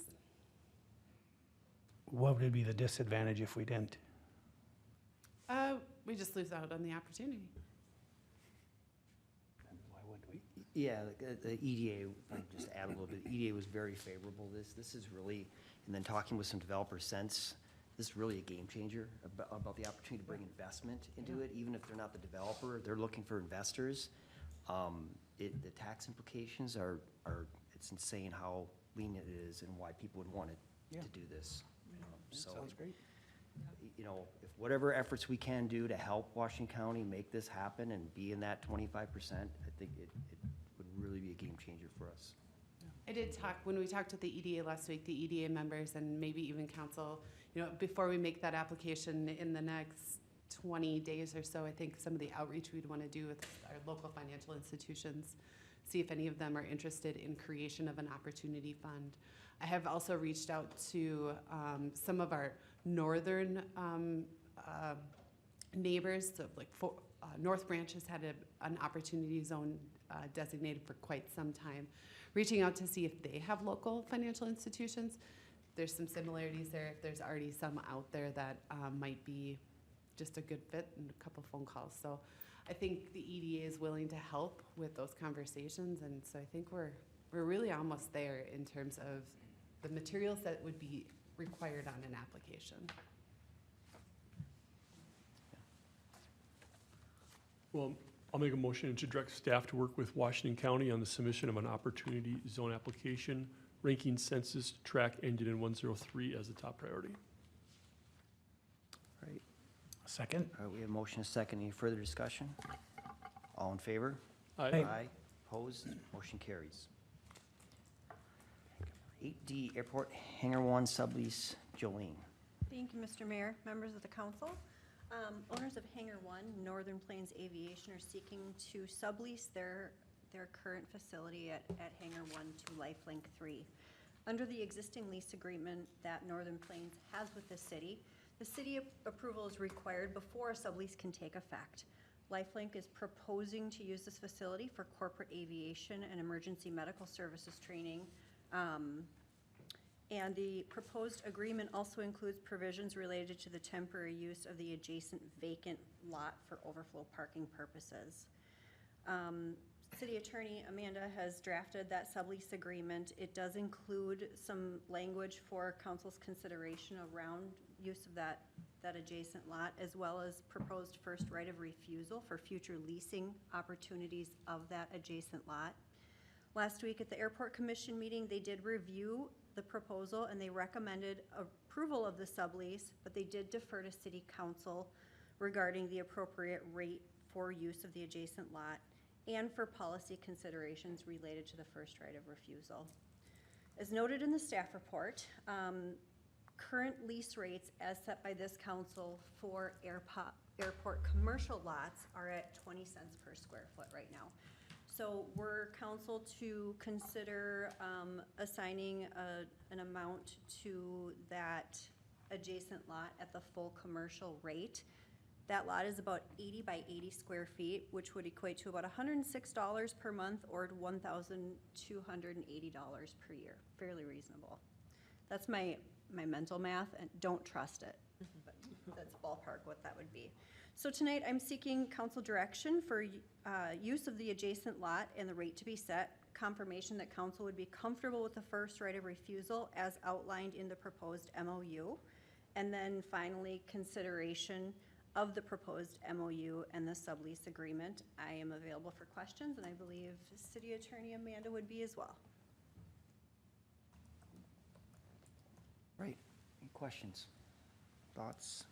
What would be the disadvantage if we didn't? We just lose out on the opportunity. Why wouldn't we? Yeah, the EDA, I'll just add a little bit, the EDA was very favorable. This is really, and then talking with some developers since, this is really a game changer about the opportunity to bring investment into it, even if they're not the developer, they're looking for investors. The tax implications are, it's insane how lean it is and why people would want it to do this. So, Sounds great. you know, if whatever efforts we can do to help Washington County make this happen and be in that 25%, I think it would really be a game changer for us. I did talk, when we talked with the EDA last week, the EDA members and maybe even council, you know, before we make that application in the next 20 days or so, I think some of the outreach we'd want to do with our local financial institutions, see if any of them are interested in creation of an opportunity fund. I have also reached out to some of our northern neighbors, so like North Branch has had an opportunity zone designated for quite some time. Reaching out to see if they have local financial institutions. There's some similarities there. If there's already some out there that might be just a good fit, and a couple phone calls. So I think the EDA is willing to help with those conversations, and so I think we're really almost there in terms of the materials that would be required on an application. Well, I'll make a motion to direct staff to work with Washington County on the submission of an opportunity zone application, ranking census tract ended in 103 as the top priority. All right, Second? we have a motion, a second. Any further discussion? All in favor? Aye. Opposed? Motion carries. 8D, Airport Hangar 1 Sublease, Jolene. Thank you, Mr. Mayor, members of the council. Owners of Hangar 1, Northern Plains Aviation, are seeking to sublease their current facility at Hangar 1 to Lifelink 3. Under the existing lease agreement that Northern Plains has with the city approval is required before a sublease can take effect. Lifelink is proposing to use this facility for corporate aviation and emergency medical services training. And the proposed agreement also includes provisions related to the temporary use of the adjacent vacant lot for overflow parking purposes. City Attorney Amanda has drafted that sublease agreement. It does include some language for council's consideration around use of that adjacent lot, as well as proposed first right of refusal for future leasing opportunities of that adjacent lot. Last week at the Airport Commission meeting, they did review the proposal and they recommended approval of the sublease, but they did defer to City Council regarding the appropriate rate for use of the adjacent lot and for policy considerations related to the first right of refusal. As noted in the staff report, current lease rates as set by this council for airport commercial lots are at 20 cents per square foot right now. So we're council to consider assigning an amount to that adjacent lot at the full commercial rate. That lot is about 80 by 80 square feet, which would equate to about $106 per month or $1,280 per year. Fairly reasonable. That's my mental math, and don't trust it, but that's ballpark what that would be. So tonight, I'm seeking council direction for use of the adjacent lot and the rate to be set, confirmation that council would be comfortable with the first right of refusal as outlined in the proposed MOU, and then finally, consideration of the proposed MOU and the sublease agreement. I am available for questions, and I believe City Attorney Amanda would be as well. Right, any questions, thoughts?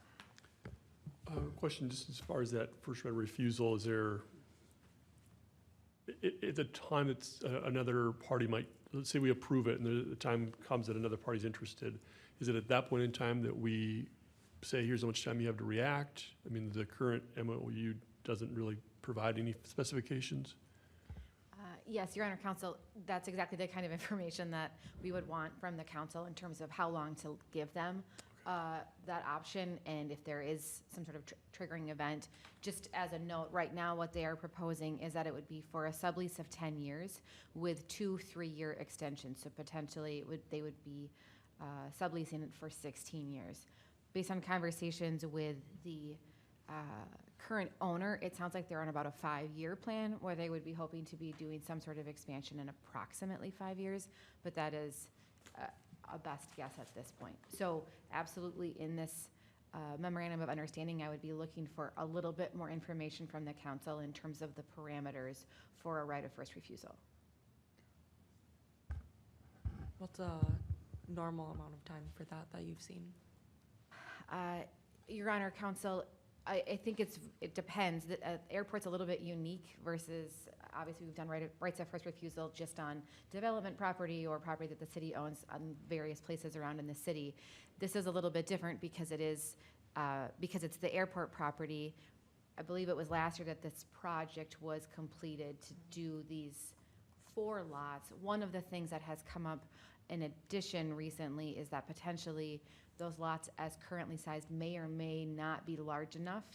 Question, just as far as that first right of refusal, is there, at the time it's another party might, let's say we approve it and the time comes that another party's interested, is it at that point in time that we say, here's how much time you have to react? I mean, the current MOU doesn't really provide any specifications. Yes, Your Honor, Counsel, that's exactly the kind of information that we would want from the council in terms of how long to give them that option, and if there is some sort of triggering event. Just as a note, right now what they are proposing is that it would be for a sublease of 10 years with 2 3-year extensions. So potentially they would be subleasing it for 16 years. Based on conversations with the current owner, it sounds like they're on about a 5-year plan where they would be hoping to be doing some sort of expansion in approximately 5 years, but that is a best guess at this point. So absolutely in this memorandum of understanding, I would be looking for a little bit more information from the council in terms of the parameters for a right of first refusal. What's a normal amount of time for that you've seen? Your Honor, Counsel, I think it depends. The airport's a little bit unique versus, obviously, we've done rights of first refusal just on development property or property that the city owns on various places around in the city. This is a little bit different because it is, because it's the airport property. I believe it was last year that this project was completed to do these 4 lots. One of the things that has come up in addition recently is that potentially those lots as currently sized may or may not be large enough,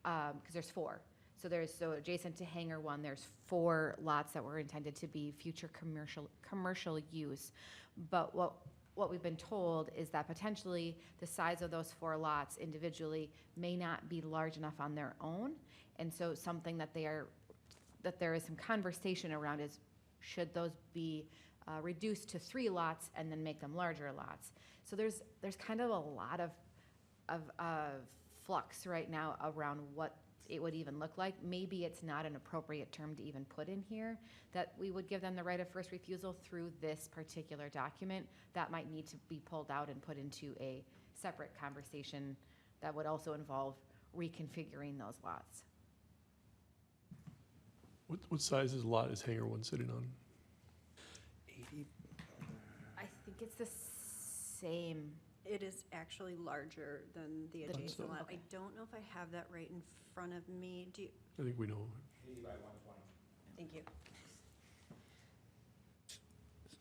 because there's 4. So adjacent to Hangar 1, there's 4 lots that were intended to be future commercial use. But what we've been told is that potentially the size of those 4 lots individually may not be large enough on their own. And so something that there is some conversation around is, should those be reduced to 3 lots and then make them larger lots? So there's kind of a lot of flux right now around what it would even look like. Maybe it's not an appropriate term to even put in here, that we would give them the right of first refusal through this particular document. That might need to be pulled out and put into a separate conversation that would also involve reconfiguring those lots. What size is lot is Hangar 1 sitting on? 80, I think it's the same. It is actually larger than the The adjacent adjacent. lot. Okay. I don't know if I have that right in front of me. Do you, I think we know. thank you.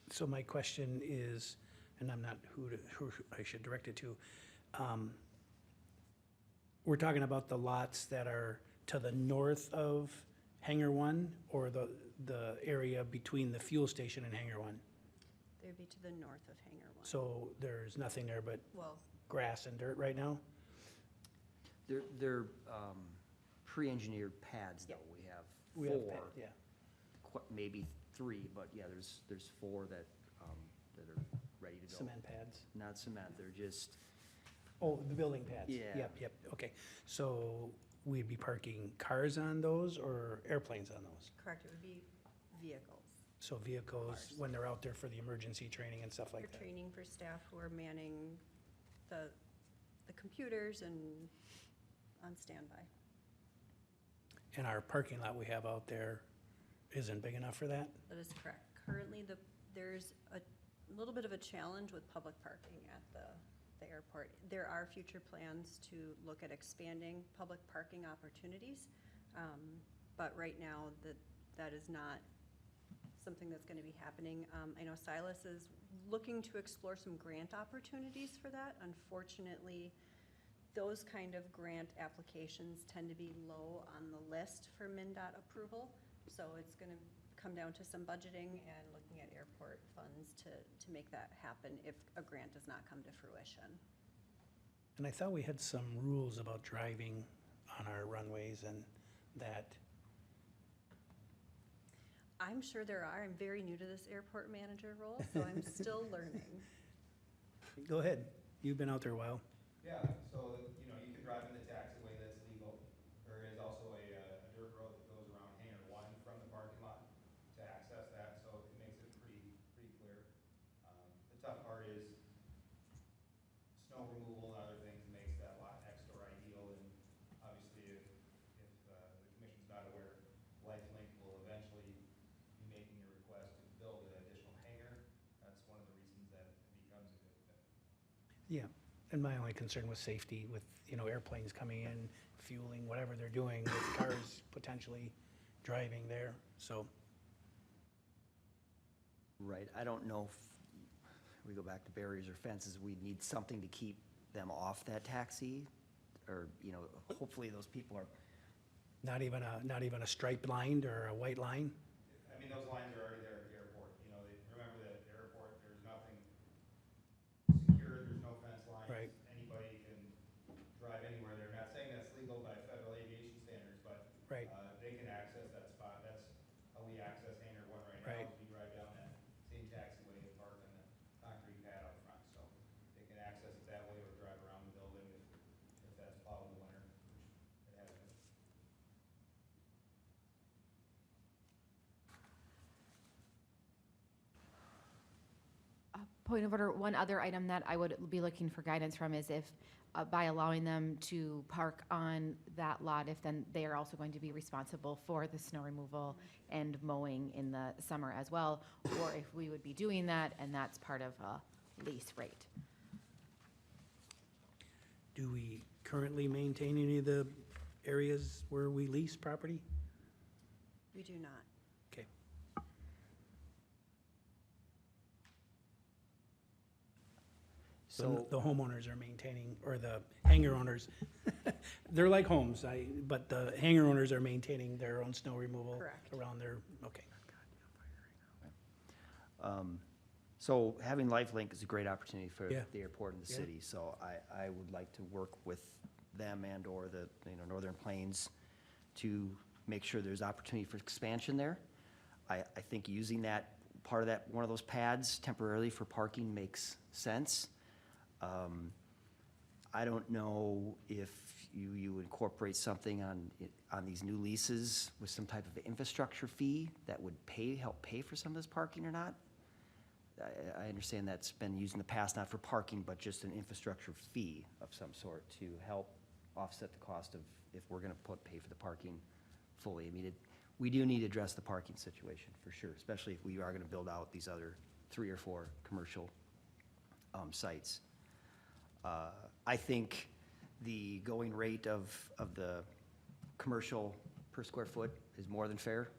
So my question is, and I'm not who I should direct it to, we're talking about the lots that are to the north of Hangar 1, or the area between the fuel station and Hangar 1? They'd be to the north of Hangar 1. So there's nothing there but Well, grass and dirt right now? They're pre-engineered pads, though. We have We have, four, yeah. maybe 3, but yeah, there's 4 that are ready to go. Cement pads? Not cement, they're just, Oh, the building pads? Yeah. Yep, okay. So we'd be parking cars on those or airplanes on those? correct, it would be vehicles. So vehicles, Cars. when they're out there for the emergency training and stuff like For that? training for staff who are manning the computers and on standby. And our parking lot we have out there isn't big enough for that? That is correct. Currently, there's a little bit of a challenge with public parking at the airport. There are future plans to look at expanding public parking opportunities, but right now, that is not something that's gonna be happening. I know Silas is looking to explore some grant opportunities for that. Unfortunately, those kind of grant applications tend to be low on the list for MnDOT approval. So it's gonna come down to some budgeting and looking at airport funds to make that happen if a grant does not come to fruition. And I thought we had some rules about driving on our runways and that. I'm sure there are. I'm very new to this airport manager role, so I'm still learning. Go ahead, you've been out there a while. Yeah, so, you know, you can drive in the taxiway, that's legal. There is also a dirt road that goes around Hangar 1 from the parking lot to access that, so it makes it pretty clear. The tough part is snow removal and other things makes that lot next door ideal, and obviously if the commission's not aware, LifeLink will eventually be making a request to build an additional hangar. That's one of the reasons that it becomes a good fit. Yeah, and my only concern was safety with, airplanes coming in, fueling, whatever they're doing, with cars potentially driving there, so. right, I don't know if we go back to barriers or fences, we need something to keep them off that taxi, or, hopefully those people are, Not even a striped line or a white line? I mean, those lines are already there at the airport, remember that at the airport, there's nothing secure, there's no fence lines. Right. Anybody can drive anywhere, they're not saying that's legal by federal aviation standards, but Right. they can access that spot, that's how we access Hangar 1 right now. Right. is We drive down that same taxiway and park on the concrete pad out front, so they can access it that way or drive around the building if that's plowed in the winter, which it has been. Point of order, one other item that I would be looking for guidance from is if, by allowing them to park on that lot, if then they are also going to be responsible for the snow removal and mowing in the summer as well, or if we would be doing that and that's part of a lease rate. Do we currently maintain any of the areas where we lease property? We do not. Okay. so, The homeowners are maintaining, or the hangar owners, they're like homes, but the hangar owners are maintaining their own snow removal Correct. around their, okay. so having LifeLink is a great opportunity for Yeah. the airport and the Yeah. city, so I would like to work with them and/or the, Northern Plains to make sure there's opportunity for expansion there. I think using that, part of that, one of those pads temporarily for parking makes sense. I don't know if you incorporate something on these new leases with some type of infrastructure fee that would help pay for some of this parking or not. I understand that's been used in the past, not for parking, but just an infrastructure fee of some sort to help offset the cost of, if we're gonna pay for the parking fully. I mean, we do need to address the parking situation for sure, especially if we are gonna build out these other 3 or 4 commercial sites. I think the going rate of the commercial per square foot is more than fair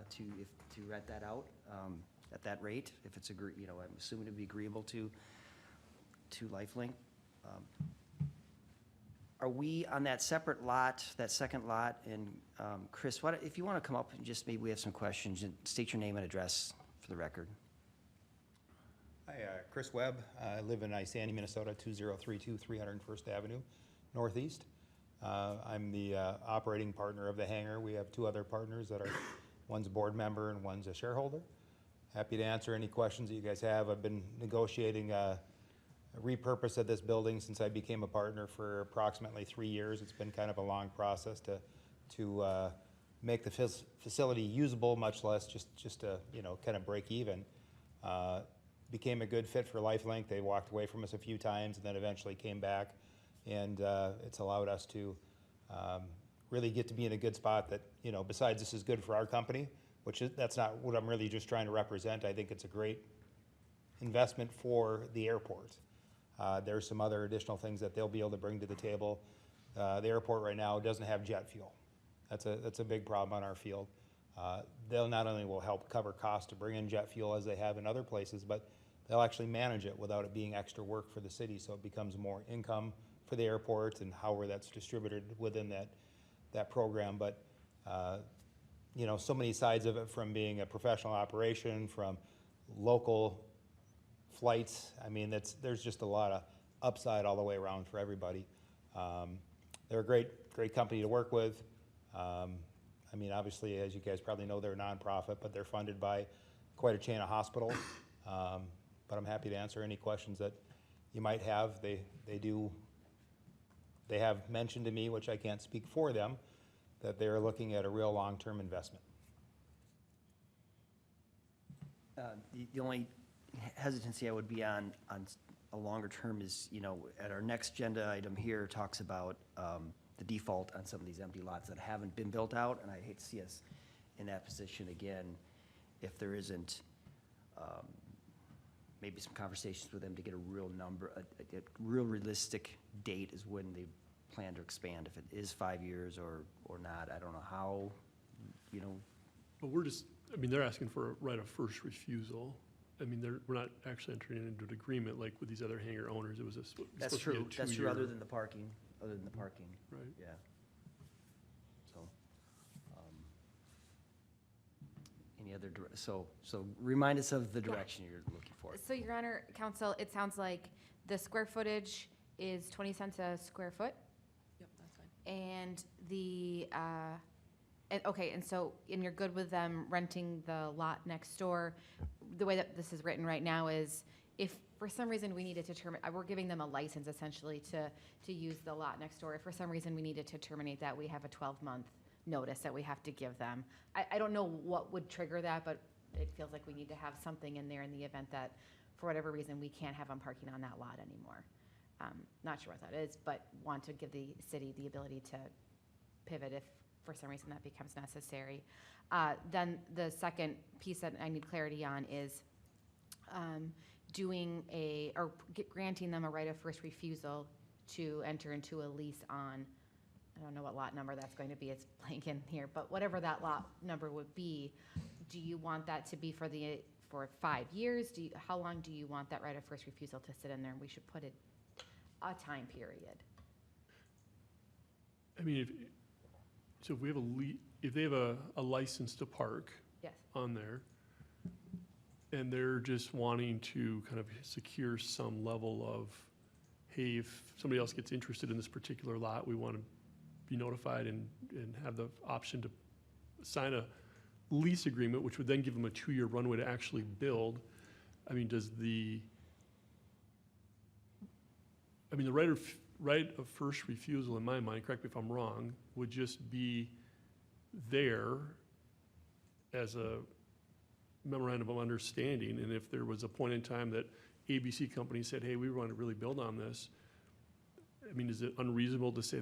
to rent that out at that rate, if it's I'm assuming it'd be agreeable to LifeLink. Are we on that separate lot, that second lot? And Chris, if you want to come up and just maybe we have some questions and state your name and address for the record. Hi, Chris Webb. I live in Isani, Minnesota, 2032 301st Avenue, Northeast. I'm the operating partner of the Hangar. We have 2 other partners that are, one's a board member and one's a shareholder. Happy to answer any questions that you guys have. I've been negotiating a repurpose of this building since I became a partner for approximately 3 years. It's been kind of a long process to make the facility usable, much less just to kind of break even. Became a good fit for LifeLink. They walked away from us a few times and then eventually came back, and it's allowed us to really get to be in a good spot that, besides this is good for our company, that's not what I'm really just trying to represent. I think it's a great investment for the airport. There's some other additional things that they'll be able to bring to the table. The airport right now doesn't have jet fuel. That's a big problem on our field. They'll not only will help cover costs to bring in jet fuel as they have in other places, but they'll actually manage it without it being extra work for the city, so it becomes more income for the airport and however that's distributed within that program. But so many sides of it, from being a professional operation, from local flights. I mean, there's just a lot of upside all the way around for everybody. They're a great company to work with. I mean, obviously, as you guys probably know, they're a nonprofit, but they're funded by quite a chain of hospitals. But I'm happy to answer any questions that you might have. They have mentioned to me, which I can't speak for them, that they're looking at a real long-term investment. The only hesitancy I would be on a longer term is, at our next agenda item here talks about the default on some of these empty lots that haven't been built out, and I hate to see us in that position again if there isn't maybe some conversations with them to get a real number, a real realistic date is when they plan to expand, if it is 5 years or not. I don't know how, But they're asking for a right of first refusal. I mean, we're not actually entering into an agreement like with these other hangar owners. It was That's true, other than the parking, Right. yeah. So, any other, so remind us of the direction you're looking for. So, Your Honor, Council, it sounds like the square footage is 20 cents a square foot? Yep, that's fine. And and you're good with them renting the lot next door? The way that this is written right now is, if for some reason we needed to terminate, we're giving them a license essentially to use the lot next door. If for some reason we needed to terminate that, we have a 12-month notice that we have to give them. I don't know what would trigger that, but it feels like we need to have something in there in the event that, for whatever reason, we can't have them parking on that lot anymore. Not sure what that is, but want to give the city the ability to pivot if for some reason that becomes necessary. Then the second piece that I need clarity on is granting them a right of first refusal to enter into a lease on, I don't know what lot number that's going to be, it's blank in here, but whatever that lot number would be, do you want that to be for 5 years? How long do you want that right of first refusal to sit in there? And we should put a time period. I mean, if we have if they have a license to park Yes. on there, and they're just wanting to kind of secure some level of, hey, if somebody else gets interested in this particular lot, we want to be notified and have the option to sign a lease agreement, which would then give them a 2-year runway to actually build. I mean, the right of first refusal, in my mind, correct me if I'm wrong, would just be there as a memorandum of understanding, and if there was a point in time that ABC company said, hey, we want to really build on this, I mean, is it unreasonable to say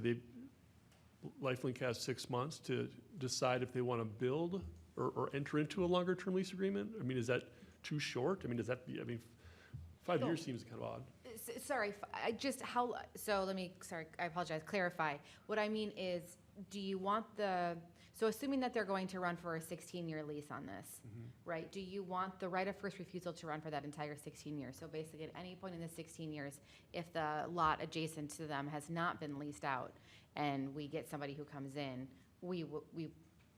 Lifelink has 6 months to decide if they want to build or enter into a longer term lease agreement? I mean, is that too short? I mean, 5 years seems kind of odd. Sorry, so let me, sorry, I apologize, clarify. What I mean is, do you want so assuming that they're going to run for a 16-year lease on this, right? Do you want the right of first refusal to run for that entire 16 years? So basically, at any point in the 16 years, if the lot adjacent to them has not been leased out and we get somebody who comes in, we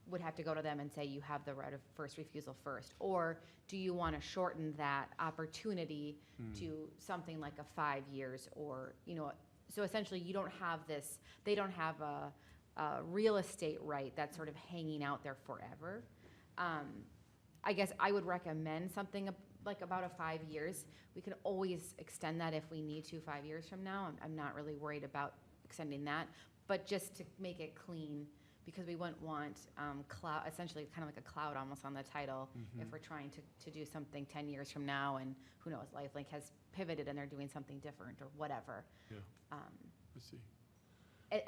would have to go to them and say, you have the right of first refusal first? Or do you want to shorten that opportunity to something like a 5 years, or, so essentially you don't have this, they don't have a real estate right that's sort of hanging out there forever. I guess I would recommend something like about a 5 years. We can always extend that if we need to 5 years from now. I'm not really worried about extending that, but just to make it clean, because we wouldn't want essentially kind of like a cloud almost on the title if we're trying to do something 10 years from now, and who knows, Lifelink has pivoted and they're doing something different or whatever. Yeah, let's see.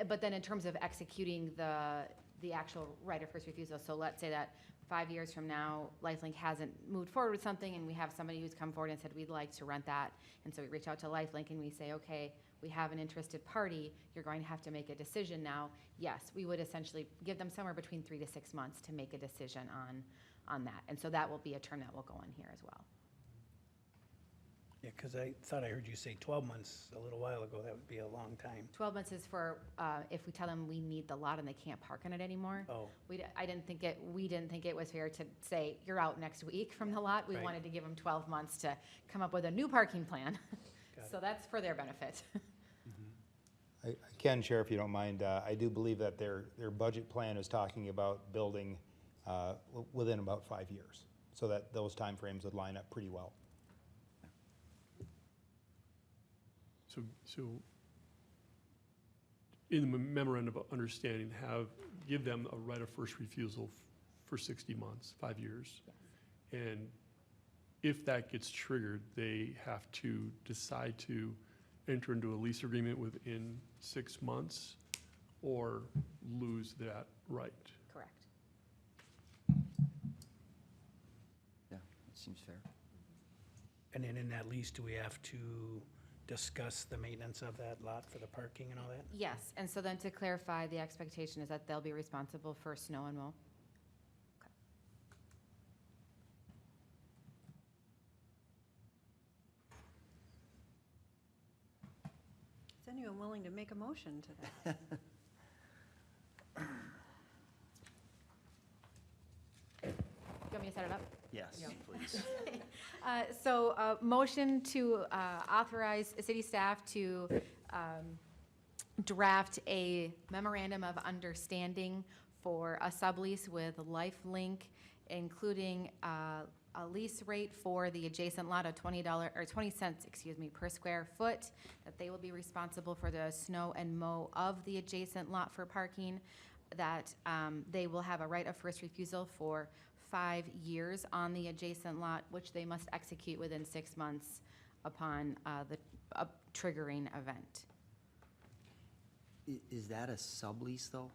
But then in terms of executing the actual right of first refusal, so let's say that 5 years from now, Lifelink hasn't moved forward with something, and we have somebody who's come forward and said, we'd like to rent that. And so we reach out to Lifelink and we say, okay, we have an interested party, you're going to have to make a decision now. Yes, we would essentially give them somewhere between 3 to 6 months to make a decision on that. And so that will be a term that will go in here as well. Yeah, because I thought I heard you say 12 months a little while ago. That would be a long time. 12 months is for if we tell them we need the lot and they can't park in it anymore. Oh, We didn't think it was fair to say, you're out next week from the lot. We Right. wanted to give them 12 months to come up with a new parking plan. Got So that's for their benefit. I can, Chair, if you don't mind, I do believe that their budget plan is talking about building within about 5 years, so that those timeframes would line up pretty well. So in the memorandum of understanding, give them a right of first refusal for 60 months, 5 years. And if that gets triggered, they have to decide to enter into a lease agreement within 6 months or lose that right. Correct. Yeah, that seems fair. and then in that lease, do we have to discuss the maintenance of that lot for the parking and all that? Yes, and so then to clarify, the expectation is that they'll be responsible for snow and mow. Is anyone willing to make a motion to that? Do you want me to set it up? Yes, Yeah. please. So, motion to authorize city staff to draft a memorandum of understanding for a sublease with Lifelink, including a lease rate for the adjacent lot of $20 or 20 cents, per square foot, that they will be responsible for the snow and mow of the adjacent lot for parking, that they will have a right of first refusal for 5 years on the adjacent lot, which they must execute within 6 months upon the triggering event. Is that a sublease, though?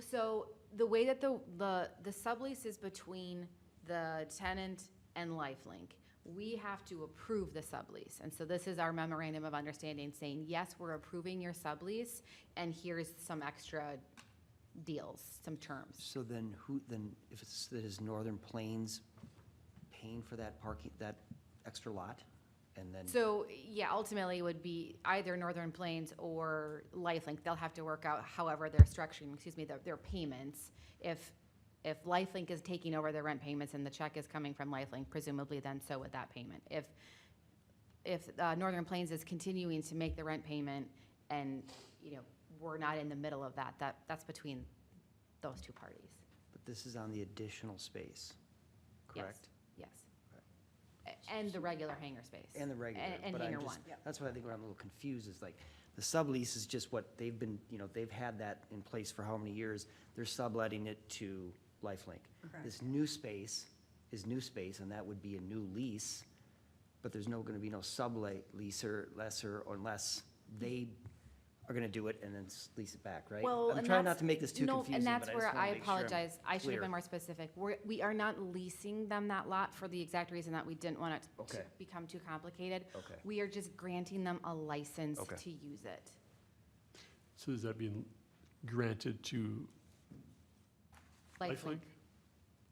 So the way that the sublease is between the tenant and Lifelink, we have to approve the sublease. And so this is our memorandum of understanding saying, yes, we're approving your sublease, and here's some extra deals, some terms. So then if it is Northern Plains paying for that parking, that extra lot? And then, So, yeah, ultimately it would be either Northern Plains or Lifelink. They'll have to work out however they're structuring, their payments. If Lifelink is taking over their rent payments and the check is coming from Lifelink, presumably then so would that payment. If Northern Plains is continuing to make the rent payment and, we're not in the middle of that's between those two parties. but this is on the additional space, correct? Yes. And the regular hangar space. And the regular. And but I'm hangar just- one. That's what I think where I'm a little confused is like, the sublease is just what they've been, they've had that in place for how many years? They're subletting it to Lifelink. Correct. This new space is new space, and that would be a new lease, but there's gonna be no subleaser, lesser, unless they are gonna do it and then lease it back, right? Well, I'm and trying not that's- to make this too no, confusing, and but that's I where just wanna I make sure I'm apologize. I should have clear. been more specific. We are not leasing them that lot for the exact reason that we didn't want it to Okay. become too complicated. Okay. We are just granting them a license Okay. to use it. So is that being granted to Lifelink It's being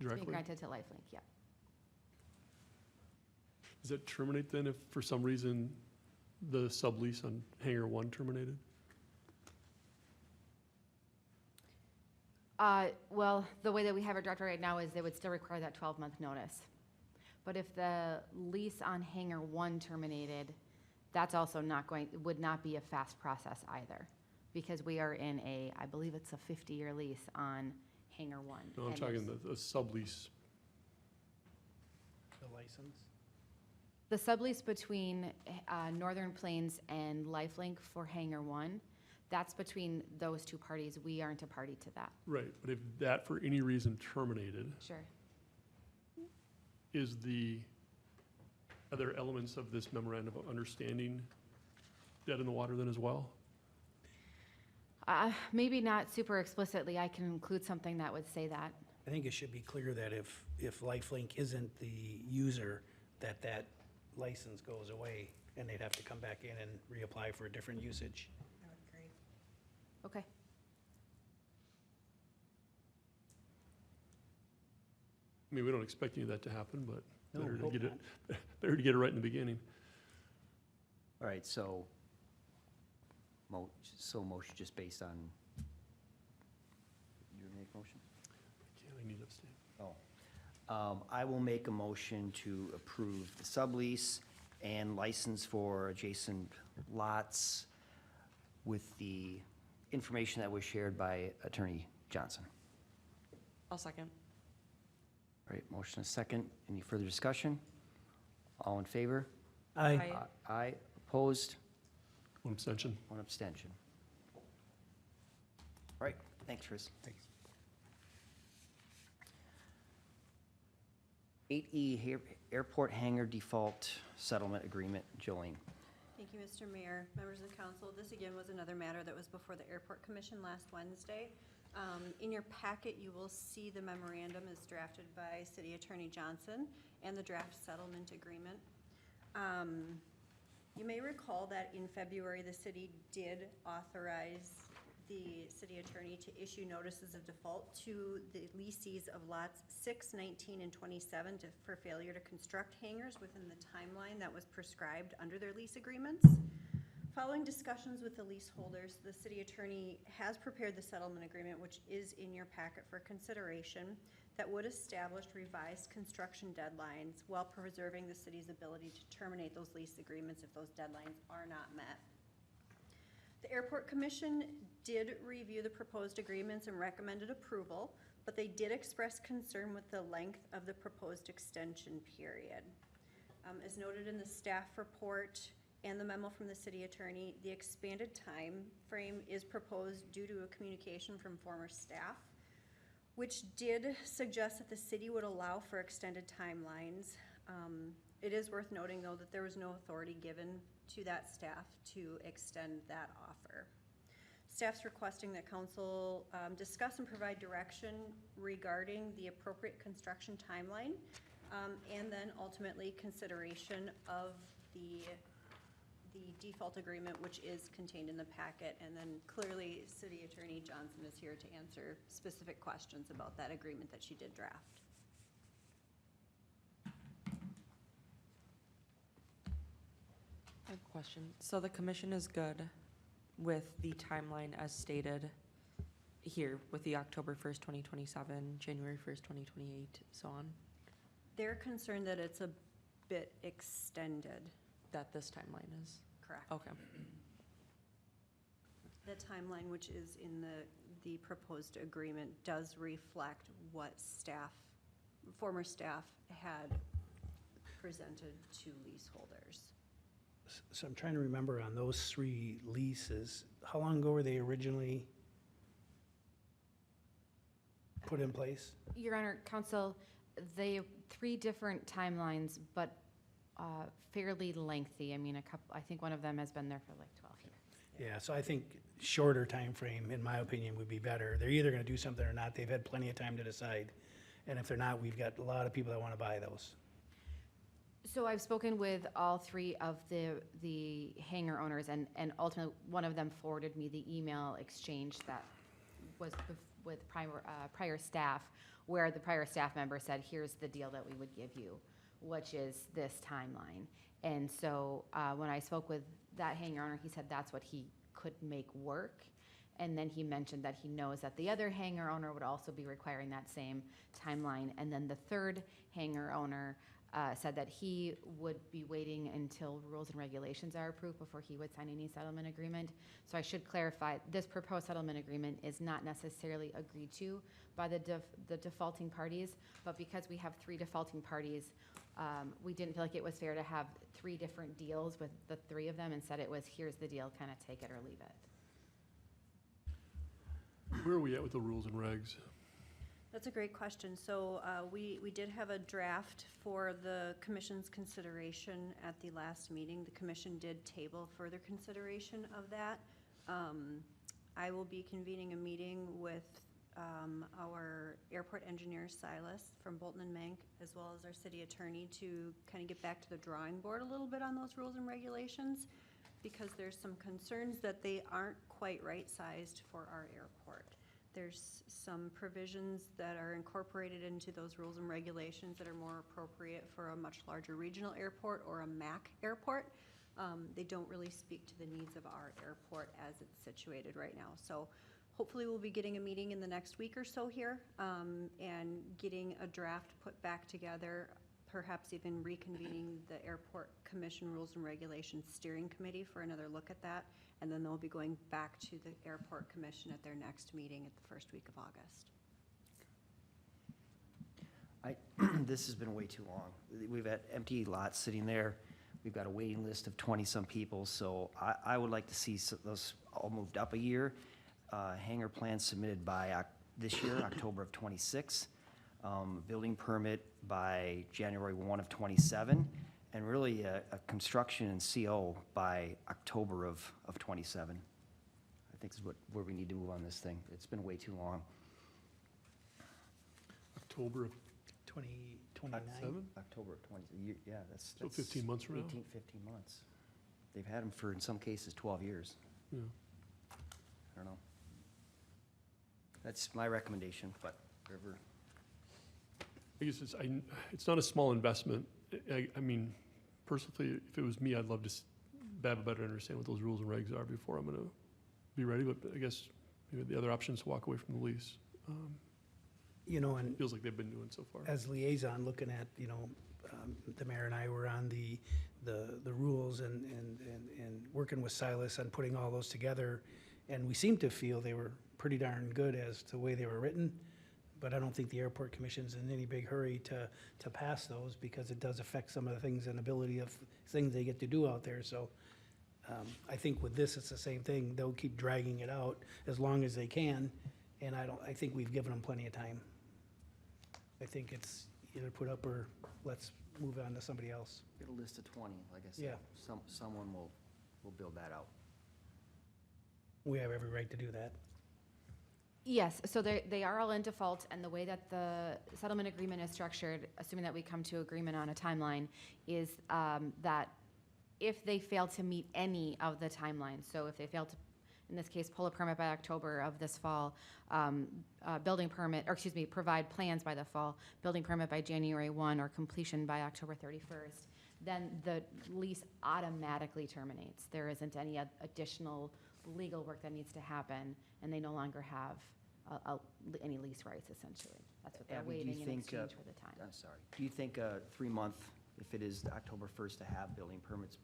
directly? granted to Lifelink, yeah. Does that terminate then if for some reason the sublease on Hangar 1 terminated? Well, the way that we have it drafted right now is they would still require that 12-month notice. But if the lease on Hangar 1 terminated, that's also would not be a fast process either. Because we are in I believe it's a 50-year lease on Hangar 1. No, I'm and talking there's- the sublease. The license? The sublease between Northern Plains and Lifelink for Hangar 1, that's between those two parties. We aren't a party to that. Right, but if that for any reason terminated, Sure. is the other elements of this memorandum of understanding dead in the water then as well? Maybe not super explicitly. I can include something that would say that. I think it should be clear that if Lifelink isn't the user, that license goes away, and they'd have to come back in and reapply for a different usage. I would agree. Okay. I mean, we don't expect any of that to happen, but No, better we to hope get it, better to get it right in the beginning. All right, so motion just based on, you make a motion? I need to abstain. I will make a motion to approve the sublease and license for adjacent lots with the information that was shared by Attorney Johnson. I'll second. All right, motion is second. Any further discussion? All in favor? Aye. Aye, opposed, One abstention. one abstention. All right, thanks, Chris. Thanks. 8E, Airport Hangar Default Settlement Agreement, Jolene. Thank you, Mr. Mayor, members of the council. This again was another matter that was before the Airport Commission last Wednesday. In your packet, you will see the memorandum is drafted by City Attorney Johnson and the draft settlement agreement. You may recall that in February, the city did authorize the city attorney to issue notices of default to the lessees of lots 6, 19, and 27 for failure to construct hangars within the timeline that was prescribed under their lease agreements. Following discussions with the leaseholders, the city attorney has prepared the settlement agreement, which is in your packet for consideration, that would establish revised construction deadlines while preserving the city's ability to terminate those lease agreements if those deadlines are not met. The Airport Commission did review the proposed agreements and recommended approval, but they did express concern with the length of the proposed extension period. As noted in the staff report and the memo from the city attorney, the expanded time frame is proposed due to a communication from former staff, which did suggest that the city would allow for extended timelines. It is worth noting, though, that there was no authority given to that staff to extend that offer. Staff's requesting that council discuss and provide direction regarding the appropriate construction timeline, and then ultimately consideration of the default agreement, which is contained in the packet. And then clearly, City Attorney Johnson is here to answer specific questions about that agreement that she did draft. I have a question. So the commission is good with the timeline as stated here with the October 1st, 2027, January 1st, 2028, so on, They're concerned that it's a bit extended. that this timeline is? Correct. Okay. The timeline, which is in the proposed agreement, does reflect what staff, former staff had presented to leaseholders. So I'm trying to remember on those 3 leases, how long ago were they originally put in place? Your Honor, Counsel, they 3 different timelines, but fairly lengthy. I mean, I think one of them has been there for like 12 years. Yeah, so I think shorter time frame, in my opinion, would be better. They're either gonna do something or not. They've had plenty of time to decide. And if they're not, we've got a lot of people that wanna buy those. So I've spoken with all 3 of the hangar owners, and ultimately, one of them forwarded me the email exchange that was with prior staff, where the prior staff member said, here's the deal that we would give you, which is this timeline. And so when I spoke with that hangar owner, he said that's what he could make work. And then he mentioned that he knows that the other hangar owner would also be requiring that same timeline. And then the third hangar owner said that he would be waiting until rules and regulations are approved before he would sign any settlement agreement. So I should clarify, this proposed settlement agreement is not necessarily agreed to by the defaulting parties, but because we have 3 defaulting parties, we didn't feel like it was fair to have 3 different deals with the 3 of them. Instead, it was, here's the deal, kind of take it or leave it. Where are we at with the rules and regs? That's a great question. So we did have a draft for the commission's consideration at the last meeting. The commission did table further consideration of that. I will be convening a meeting with our airport engineer, Silas, from Bolton and Mank, as well as our city attorney, to kind of get back to the drawing board a little bit on those rules and regulations, because there's some concerns that they aren't quite right-sized for our airport. There's some provisions that are incorporated into those rules and regulations that are more appropriate for a much larger regional airport or a MAC airport. They don't really speak to the needs of our airport as it's situated right now. So hopefully we'll be getting a meeting in the next week or so here, and getting a draft put back together, perhaps even reconvening the Airport Commission Rules and Regulations Steering Committee for another look at that. And then they'll be going back to the Airport Commission at their next meeting at the first week of August. This has been way too long. We've had empty lots sitting there. We've got a waiting list of 20-some people, so I would like to see those all moved up a year. Hangar plans submitted by this year, October of '26. Building permit by January 1 of '27, and really a construction and CO by October of '27. I think is where we need to move on this thing. It's been way too long. October of 2029? 7? October of 20, yeah, that's. So 15 months from now? 15 months. They've had them for, in some cases, 12 years. Yeah. I don't know. That's my recommendation, but whatever. I guess it's not a small investment. I mean, personally, if it was me, I'd love to have a better understand what those rules and regs are before I'm gonna be ready, but I guess maybe the other option is to walk away from the lease. You know, and Feels like they've been doing so far. as liaison, looking at, the mayor and I were on the rules and working with Silas on putting all those together. And we seemed to feel they were pretty darn good as to the way they were written. But I don't think the airport commission's in any big hurry to pass those, because it does affect some of the things and ability of things they get to do out there. So I think with this, it's the same thing. They'll keep dragging it out as long as they can. And I think we've given them plenty of time. I think it's either put up or let's move on to somebody else. Get a list of 20, like I said. Yeah. Someone will build that out. We have every right to do that. Yes, so they are all in default, and the way that the settlement agreement is structured, assuming that we come to agreement on a timeline, is that if they fail to meet any of the timelines, so if they fail to, in this case, pull a permit by October of this fall, building permit, or excuse me, provide plans by the fall, building permit by January 1, or completion by October 31st, then the lease automatically terminates. There isn't any additional legal work that needs to happen, and they no longer have any lease rights, essentially. That's what they're Abby, do you waiving in think, exchange for the time. I'm sorry. Do you think 3 month, if it is October 1st to have building permits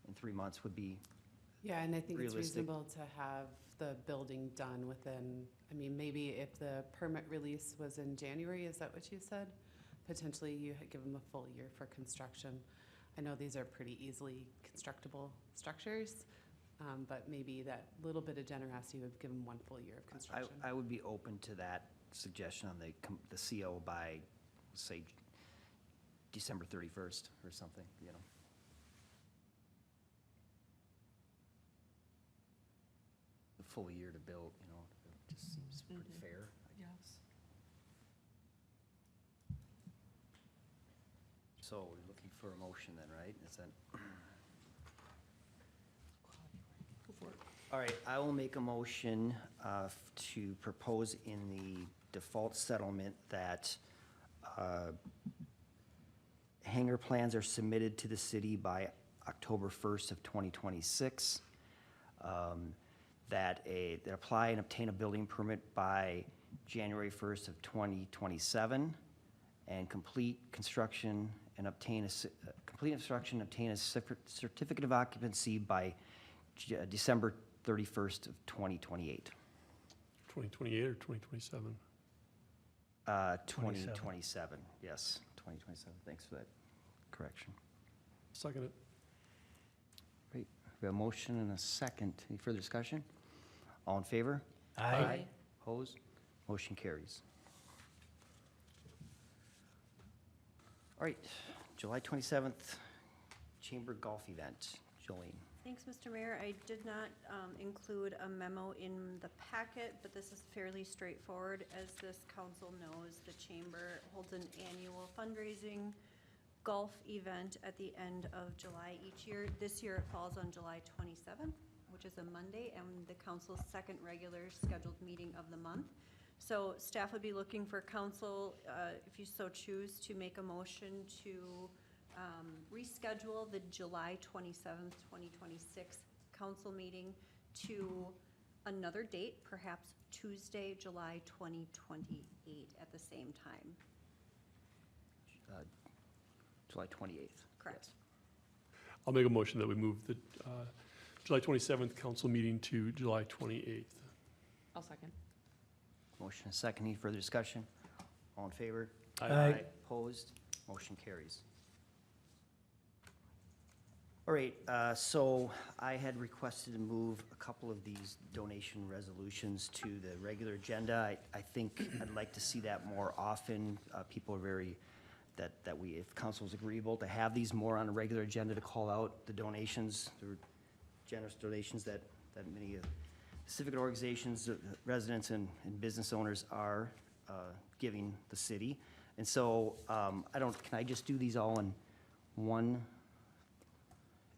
in 3 months would be? Yeah, and I think it's Realistic. reasonable to have the building done within, maybe if the permit release was in January, is that what you said? potentially you give them a full year for construction. I know these are pretty easily constructible structures, but maybe that little bit of generosity would give them 1 full year of construction. I would be open to that suggestion on the CO by, say, December 31st or something, you know. The full year to build, you know, it just seems pretty fair, I guess. So we're looking for a motion then, right? Is that? All right, I will make a motion to propose in the default settlement that hangar plans are submitted to the city by October 1st of 2026. That apply and obtain a building permit by January 1st of 2027, and complete construction and obtain a certificate of occupancy by December 31st of 2028. 2028 or 2027? 2027, yes, 2027. Thanks for that correction. Second it. Great. We have a motion and a second. Any further discussion? All in favor? Aye. Opposed? Motion carries. All right, July 27th, Chamber Golf Event. Jolene. Thanks, Mr. Mayor. I did not include a memo in the packet, but this is fairly straightforward. As this council knows, the chamber holds an annual fundraising golf event at the end of July each year. This year it falls on July 27th, which is a Monday, and the council's second regular scheduled meeting of the month. So staff would be looking for council, if you so choose, to make a motion to reschedule the July 27th, 2026 council meeting to another date, perhaps Tuesday, July 2028 at the same time. July 28th. Correct. I'll make a motion that we move the July 27th council meeting to July 28th. I'll second. Motion and second. Any further discussion? All in favor? Aye. Opposed? Motion carries. All right, so I had requested to move a couple of these donation resolutions to the regular agenda. I think I'd like to see that more often. People are very, that we, if council is agreeable to have these more on a regular agenda to call out the donations, the generous donations that many civic organizations, residents and business owners are giving the city. And so, can I just do these all in one,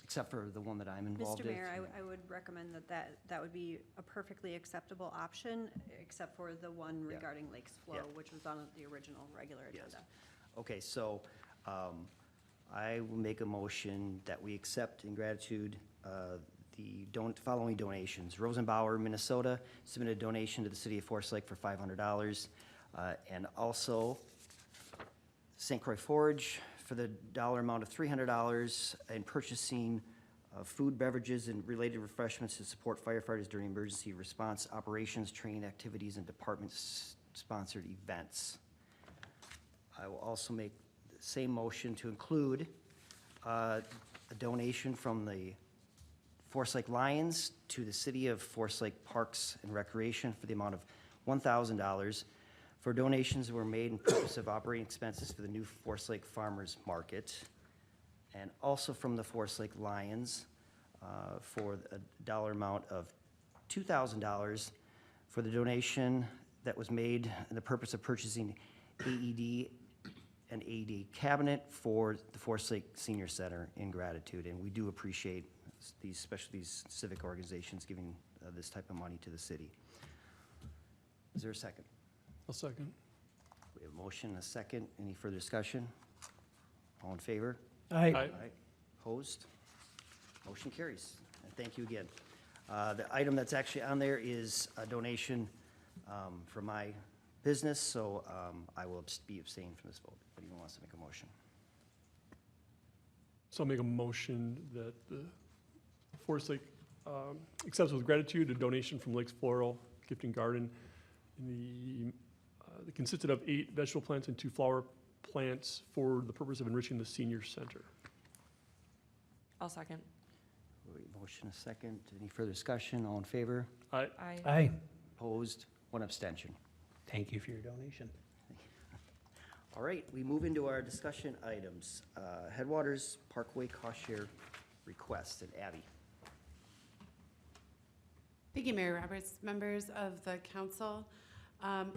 except for the one that I'm involved in? Mr. Mayor, I would recommend that would be a perfectly acceptable option, except for the one Yeah. regarding Lakes Flow, Yeah. which was on the original regular Yes. agenda. Okay, so I will make a motion that we accept in gratitude the following donations. Rosenbauer, Minnesota, submitted a donation to the city of Forest Lake for $500. And also St. Croix Forge for the dollar amount of $300 in purchasing food, beverages, and related refreshments to support firefighters during emergency response operations, training activities, and department-sponsored events. I will also make the same motion to include a donation from the Forest Lake Lions to the City of Forest Lake Parks and Recreation for the amount of $1,000 for donations that were made in purpose of operating expenses for the new Forest Lake Farmers Market. And also from the Forest Lake Lions for a dollar amount of $2,000 for the donation that was made in the purpose of purchasing AED and AED cabinet for the Forest Lake Senior Center in gratitude. And we do appreciate these, especially these civic organizations giving this type of money to the city. Is there a second? I'll second. We have a motion and a second. Any further discussion? All in favor? Aye. Opposed? Motion carries. And thank you again. The item that's actually on there is a donation from my business, so I will be abstaining from this vote. If anyone wants to make a motion. So I'll make a motion that the Forest Lake accepts with gratitude a donation from Lakes Floral Gifting Garden in that consisted of 8 vegetable plants and 2 flower plants for the purpose of enriching the senior center. I'll second. Motion a second. Any further discussion? All in favor? Aye. Aye. Opposed? One abstention. Thank you for your donation. All right, we move into our discussion items. Headwaters Parkway Costshare request, and Abby. Thank you, Mayor Roberts, members of the council.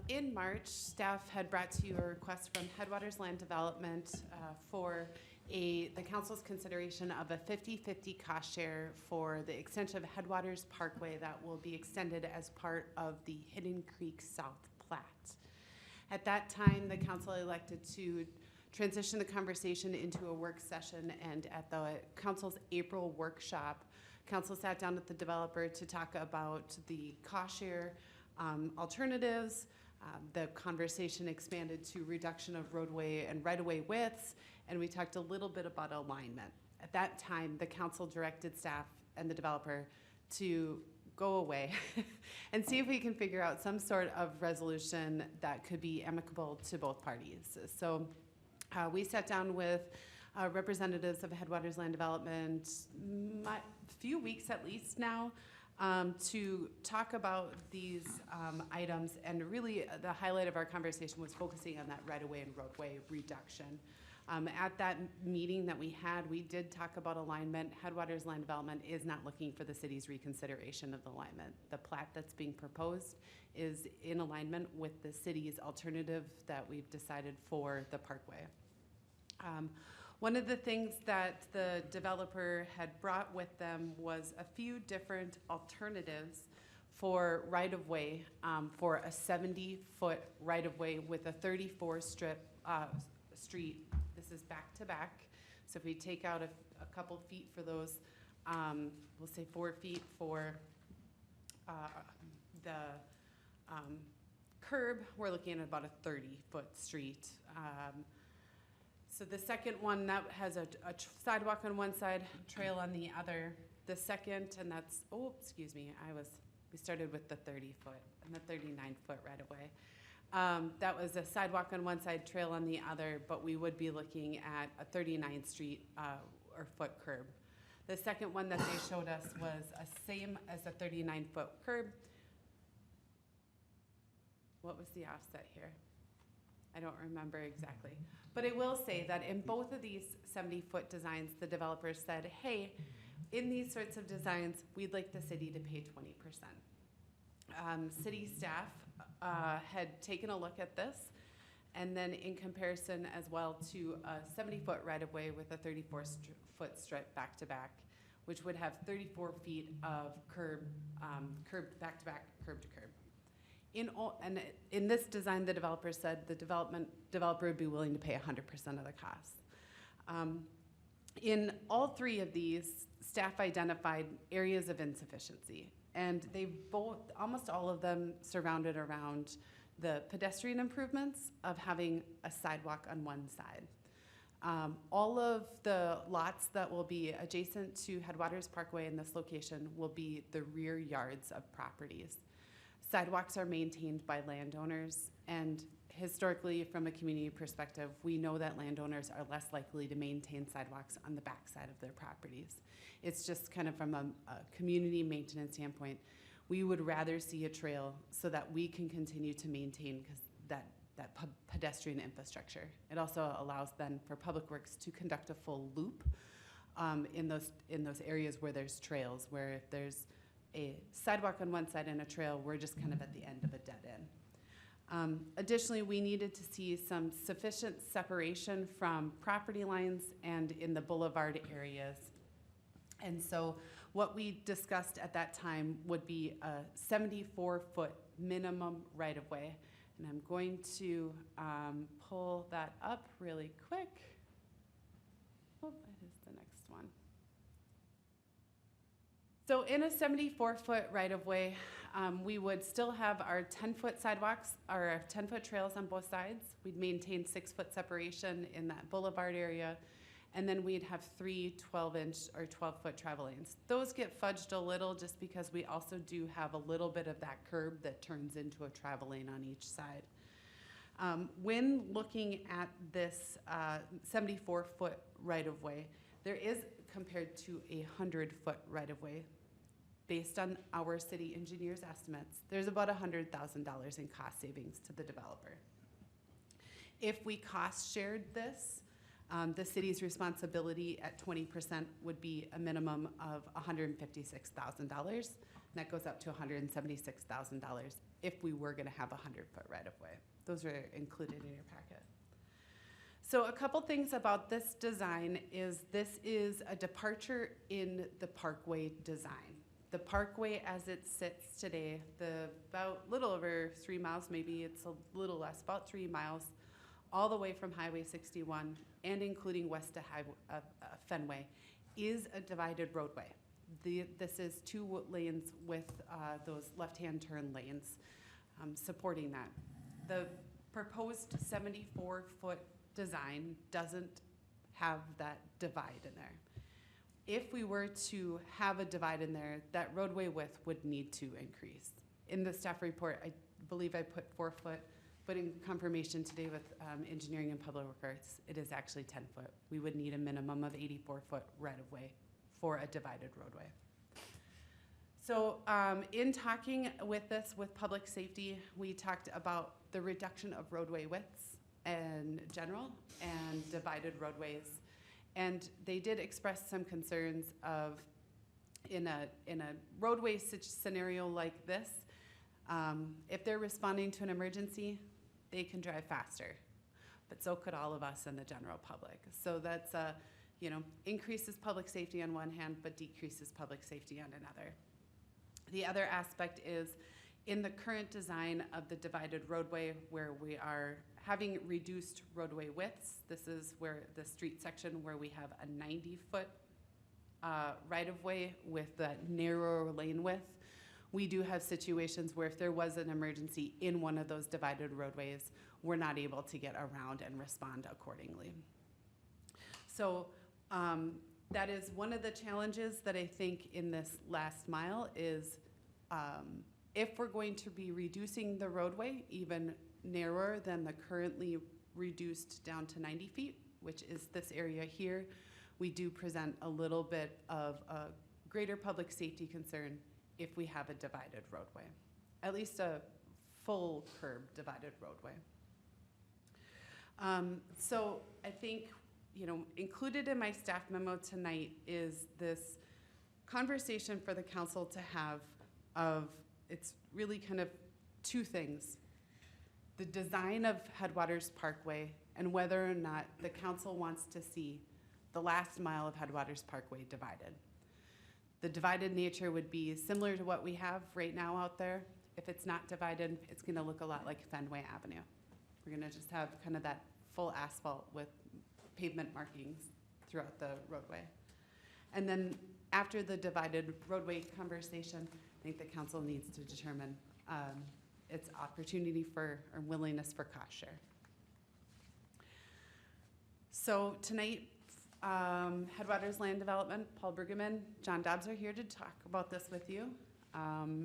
In March, staff had brought to you a request from Headwaters Land Development for the council's consideration of a 50-50 cost share for the extension of Headwaters Parkway that will be extended as part of the Hidden Creek South Plat. At that time, the council elected to transition the conversation into a work session, and at the council's April workshop, council sat down with the developer to talk about the cost share alternatives. The conversation expanded to reduction of roadway and right-of-way widths, and we talked a little bit about alignment. At that time, the council directed staff and the developer to go away and see if we can figure out some sort of resolution that could be amicable to both parties. So we sat down with representatives of Headwaters Land Development a few weeks at least now to talk about these items, and really the highlight of our conversation was focusing on that right-of-way and roadway reduction. At that meeting that we had, we did talk about alignment. Headwaters Land Development is not looking for the city's reconsideration of the alignment. The plat that's being proposed is in alignment with the city's alternative that we've decided for the Parkway. One of the things that the developer had brought with them was a few different alternatives for right-of-way, for a 70-foot right-of-way with a 34 strip street. This is back-to-back. So if we take out a couple feet for those, we'll say 4 feet for the curb, we're looking at about a 30-foot street. So the second one, that has a sidewalk on one side, trail on the other. The second, and that's, oh, excuse me, we started with the 30-foot and the 39-foot right away. That was a sidewalk on one side, trail on the other, but we would be looking at a 39th Street or foot curb. The second one that they showed us was a same as a 39-foot curb. What was the offset here? I don't remember exactly. But I will say that in both of these 70-foot designs, the developers said, hey, in these sorts of designs, we'd like the city to pay 20%. City staff had taken a look at this, and then in comparison as well to a 70-foot right-of-way with a 34-foot strip back-to-back, which would have 34 feet of curb back-to-back, curb-to-curb. In this design, the developer said the developer would be willing to pay 100% of the cost. In all three of these, staff identified areas of insufficiency, and they almost all of them surrounded around the pedestrian improvements of having a sidewalk on one side. All of the lots that will be adjacent to Headwaters Parkway in this location will be the rear yards of properties. Sidewalks are maintained by landowners, and historically, from a community perspective, we know that landowners are less likely to maintain sidewalks on the backside of their properties. It's just kind of from a community maintenance standpoint, we would rather see a trail so that we can continue to maintain that pedestrian infrastructure. It also allows then for Public Works to conduct a full loop in those areas where there's trails, where if there's a sidewalk on one side and a trail, we're just kind of at the end of a dead end. Additionally, we needed to see some sufficient separation from property lines and in the boulevard areas. And so what we discussed at that time would be a 74-foot minimum right-of-way. And I'm going to pull that up really quick. Oh, it is the next one. So in a 74-foot right-of-way, we would still have our 10-foot sidewalks, our 10-foot trails on both sides. We'd maintain 6-foot separation in that boulevard area, and then we'd have 3 12-inch or 12-foot travel lanes. Those get fudged a little just because we also do have a little bit of that curb that turns into a travel lane on each side. When looking at this 74-foot right-of-way, there is compared to a 100-foot right-of-way. Based on our city engineer's estimates, there's about $100,000 in cost savings to the developer. If we cost shared this, the city's responsibility at 20% would be a minimum of $156,000. And that goes up to $176,000 if we were gonna have a 100-foot right-of-way. Those are included in your packet. So a couple things about this design is this is a departure in the Parkway design. The Parkway as it sits today, the about little over 3 miles, maybe it's a little less, about 3 miles, all the way from Highway 61 and including west to Fenway, is a divided roadway. This is 2 lanes with those left-hand turn lanes supporting that. The proposed 74-foot design doesn't have that divide in there. If we were to have a divide in there, that roadway width would need to increase. In the staff report, I believe I put 4 foot, but in confirmation today with engineering and public works, it is actually 10 foot. We would need a minimum of 84-foot right-of-way for a divided roadway. So in talking with this with public safety, we talked about the reduction of roadway widths in general and divided roadways. And they did express some concerns of in a roadway scenario like this, if they're responding to an emergency, they can drive faster, but so could all of us in the general public. So that's increases public safety on one hand, but decreases public safety on another. The other aspect is in the current design of the divided roadway where we are having reduced roadway widths. This is where the street section where we have a 90-foot right-of-way with that narrower lane width. We do have situations where if there was an emergency in one of those divided roadways, we're not able to get around and respond accordingly. So that is one of the challenges that I think in this last mile is if we're going to be reducing the roadway even narrower than the currently reduced down to 90 feet, which is this area here, we do present a little bit of a greater public safety concern if we have a divided roadway, at least a full curb divided roadway. So I think, included in my staff memo tonight is this conversation for the council to have of, it's really kind of 2 things. The design of Headwaters Parkway and whether or not the council wants to see the last mile of Headwaters Parkway divided. The divided nature would be similar to what we have right now out there. If it's not divided, it's gonna look a lot like Fenway Avenue. We're gonna just have kind of that full asphalt with pavement markings throughout the roadway. And then after the divided roadway conversation, I think the council needs to determine its opportunity for or willingness for cost share. So tonight, Headwaters Land Development, Paul Brueggemann, John Dobbs are here to talk about this with you.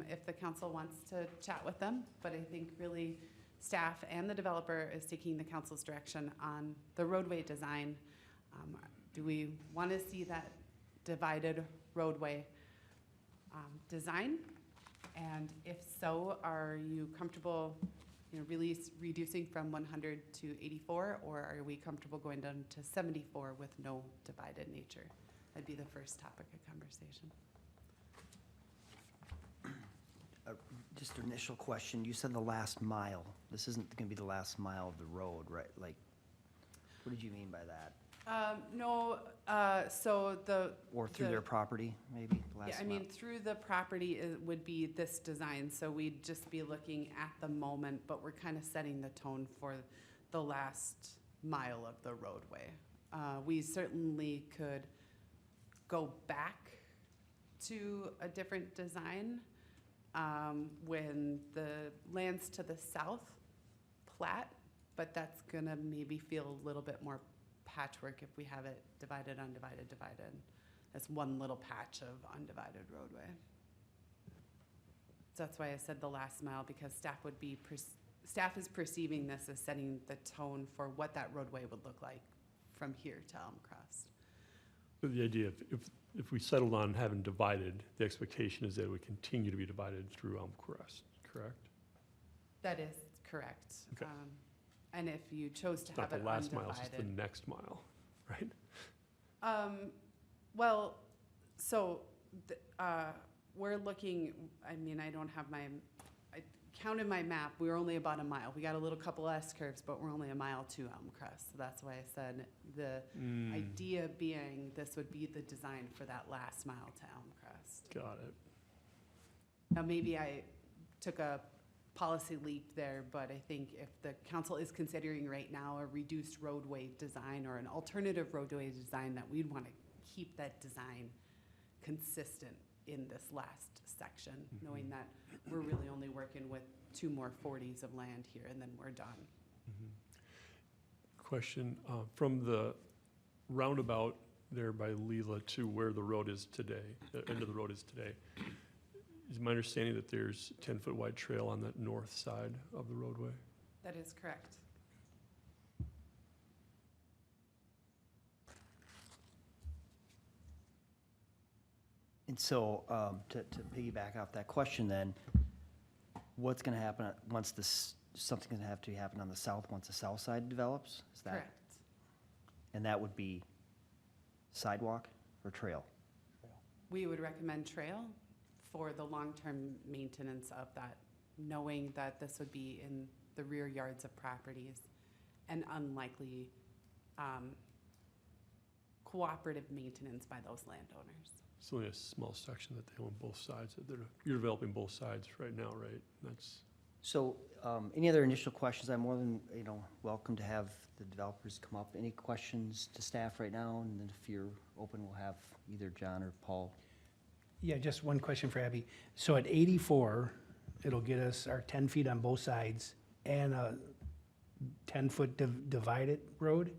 If the council wants to chat with them, but I think really staff and the developer is taking the council's direction on the roadway design. Do we want to see that divided roadway design? And if so, are you comfortable really reducing from 100 to 84, or are we comfortable going down to 74 with no divided nature? That'd be the first topic of conversation. Just an initial question, you said the last mile. This isn't gonna be the last mile of the road, right? Like, what did you mean by that? No, so Or through their property, maybe, the last yeah, I mile? mean, through the property would be this design, so we'd just be looking at the moment, but we're kind of setting the tone for the last mile of the roadway. We certainly could go back to a different design when the lands to the south plat, but that's gonna maybe feel a little bit more patchwork if we have it divided, undivided, divided. That's one little patch of undivided roadway. So that's why I said the last mile, because staff would be staff is perceiving this as setting the tone for what that roadway would look like from here to Elm Crest. But the idea, if we settled on having divided, the expectation is that it would continue to be divided through Elm Crest, correct? That is correct. Okay. And if you chose to It's not have the it last mile, it's just the undivided. next mile, right? Well, so, we're looking, I mean, I don't have I counted my map, we were only about a mile. We got a little couple S curves, but we're only a mile to Elm Crest. So that's why I said the idea being this would be the design for that last mile to Elm Crest. Got it. Now, maybe I took a policy leap there, but I think if the council is considering right now a reduced roadway design or an alternative roadway design, that we'd want to keep that design consistent in this last section, knowing that we're really only working with 2 more 40s of land here, and then we're done. Question, from the roundabout there by Leela to where the road is today, the end of the road is today, is my understanding that there's 10-foot wide trail on that north side of the roadway? That is correct. And so, to piggyback off that question then, what's gonna happen once something's gonna have to happen on the south, once the south side develops? Is that? Correct. And that would be sidewalk or trail? We would recommend trail for the long-term maintenance of that, knowing that this would be in the rear yards of properties and unlikely cooperative maintenance by those landowners. It's only a small section that they own both sides. You're developing both sides right now, right? That's, So, any other initial questions? I'm more than, welcome to have the developers come up. Any questions to staff right now? And then if you're open, we'll have either John or Paul. Yeah, just one question for Abby. So at 84, it'll get us our 10 feet on both sides and a 10-foot divided road?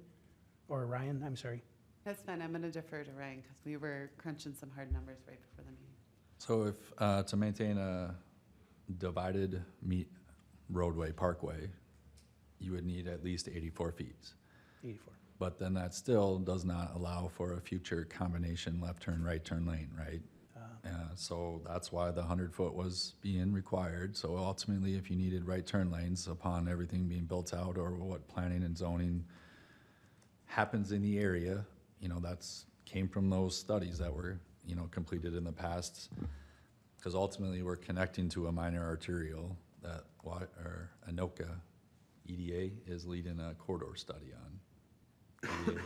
Or Ryan, I'm sorry. That's fine, I'm gonna defer to Ryan, because we were crunching some hard numbers right before the meeting. So if, to maintain a divided roadway, parkway, you would need at least 84 feet. 84. But then that still does not allow for a future combination left turn, right turn lane, right? So that's why the 100-foot was being required. So ultimately, if you needed right turn lanes upon everything being built out, or what planning and zoning happens in the area, that's came from those studies that were, completed in the past. Because ultimately, we're connecting to a minor arterial that, or Anoka EDA is leading a corridor study on. EDA.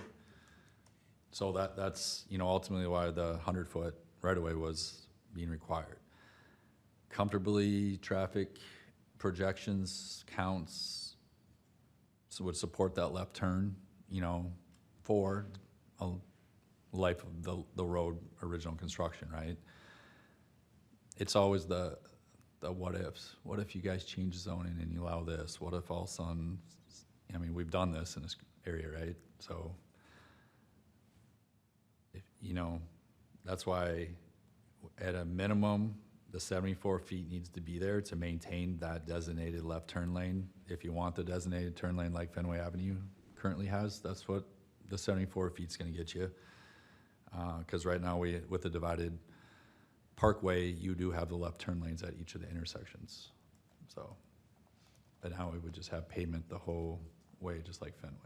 So that's, ultimately why the 100-foot right-of-way was being required. Comfortably, traffic projections, counts, so would support that left turn, for a life of the road original construction, right? It's always the what ifs. What if you guys change zoning and you allow this? What if all of a sudden, we've done this in this area, right? So, if, that's why at a minimum, the 74 feet needs to be there to maintain that designated left turn lane. If you want the designated turn lane like Fenway Avenue currently has, that's what the 74 feet's gonna get you. Because right now, with the divided parkway, you do have the left turn lanes at each of the intersections. So, but now we would just have pavement the whole way, just like Fenway.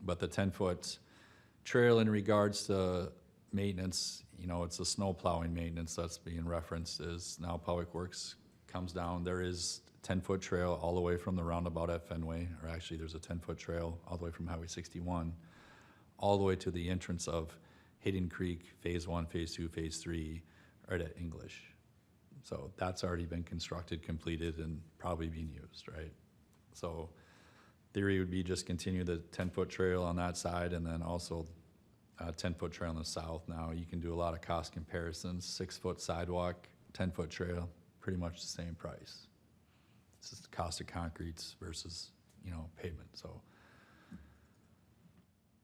But the 10-foot trail in regards to maintenance, it's the snow plowing maintenance that's being referenced, is now Public Works comes down. There is 10-foot trail all the way from the roundabout at Fenway, or actually there's a 10-foot trail all the way from Highway 61, all the way to the entrance of Hayden Creek, Phase 1, Phase 2, Phase 3, right at English. So that's already been constructed, completed, and probably being used, right? So theory would be just continue the 10-foot trail on that side, and then also 10-foot trail on the south. Now you can do a lot of cost comparisons. 6-foot sidewalk, 10-foot trail, pretty much the same price. It's just the cost of concretes versus, pavement. So,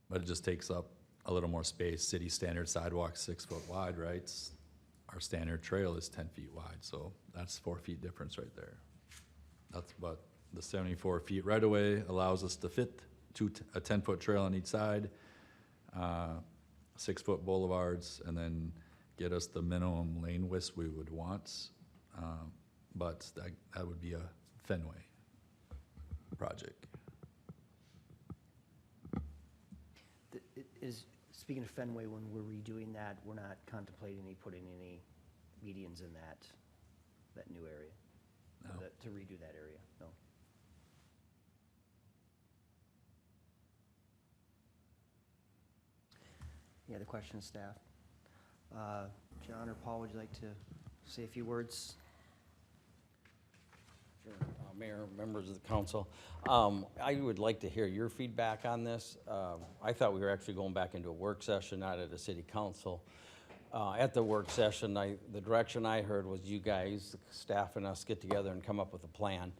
but it just takes up a little more space. City standard sidewalk 6 foot wide, right? Our standard trail is 10 feet wide, so that's 4 feet difference right there. That's, but The 74 feet right away allows us to fit a 10-foot trail on each side, 6-foot boulevards, and then get us the minimum lane width we would want. But that would be a Fenway project. Speaking of Fenway, when we're redoing that, we're not contemplating putting any medians in that new area? No. To redo that area, no? Any other questions, staff? John or Paul, would you like to say a few words? Sure. Mayor, members of the council, I would like to hear your feedback on this. I thought we were actually going back into a work session, not at a city council. At the work session, the direction I heard was you guys, staff and us, get together and come up with a plan.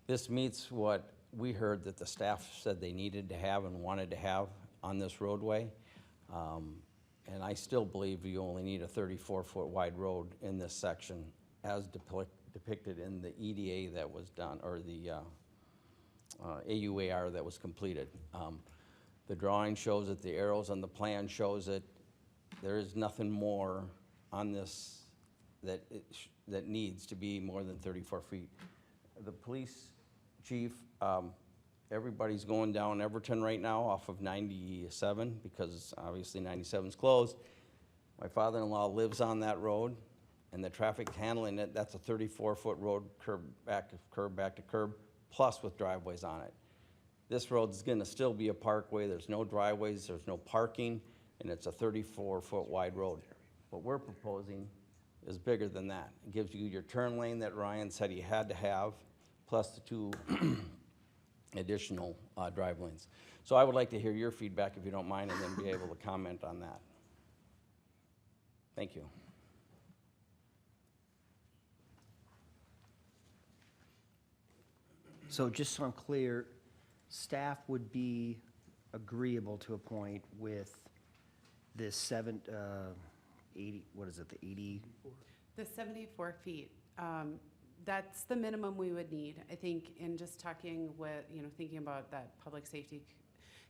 This meets what we heard that the staff said they needed to have and wanted to have on this roadway. And I still believe you only need a 34-foot wide road in this section as depicted in the EDA that was done, or the AUAR that was completed. The drawing shows it, the arrows on the plan shows it. There is nothing more on this that needs to be more than 34 feet. The police chief, everybody's going down Everton right now off of 97 because obviously 97's closed. My father-in-law lives on that road, and the traffic handling it, that's a 34-foot road, curb back to curb, plus with driveways on it. This road's gonna still be a parkway. There's no driveways, there's no parking, and it's a 34-foot wide road. What we're proposing is bigger than that. It gives you your turn lane that Ryan said he had to have, plus the 2 additional drive lanes. So I would like to hear your feedback, if you don't mind, and then be able to comment on that. Thank you. So just so I'm clear, staff would be agreeable to a point with this 80, what is it, the 80? The 74 feet, that's the minimum we would need. I think in just talking with, thinking about that public safety,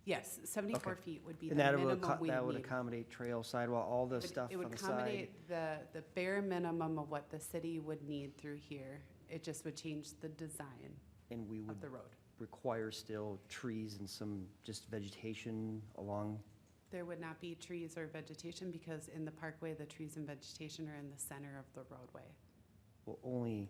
yes, 74 Okay. feet would be the And that minimum would, we that would need. accommodate trail, sidewalk, all the stuff It on would the side? accommodate the bare minimum of what the city would need through here. It just would change the design And we of would the road. require still trees and some just vegetation along? There would not be trees or vegetation because in the parkway, the trees and vegetation are in the center of the roadway. Well, only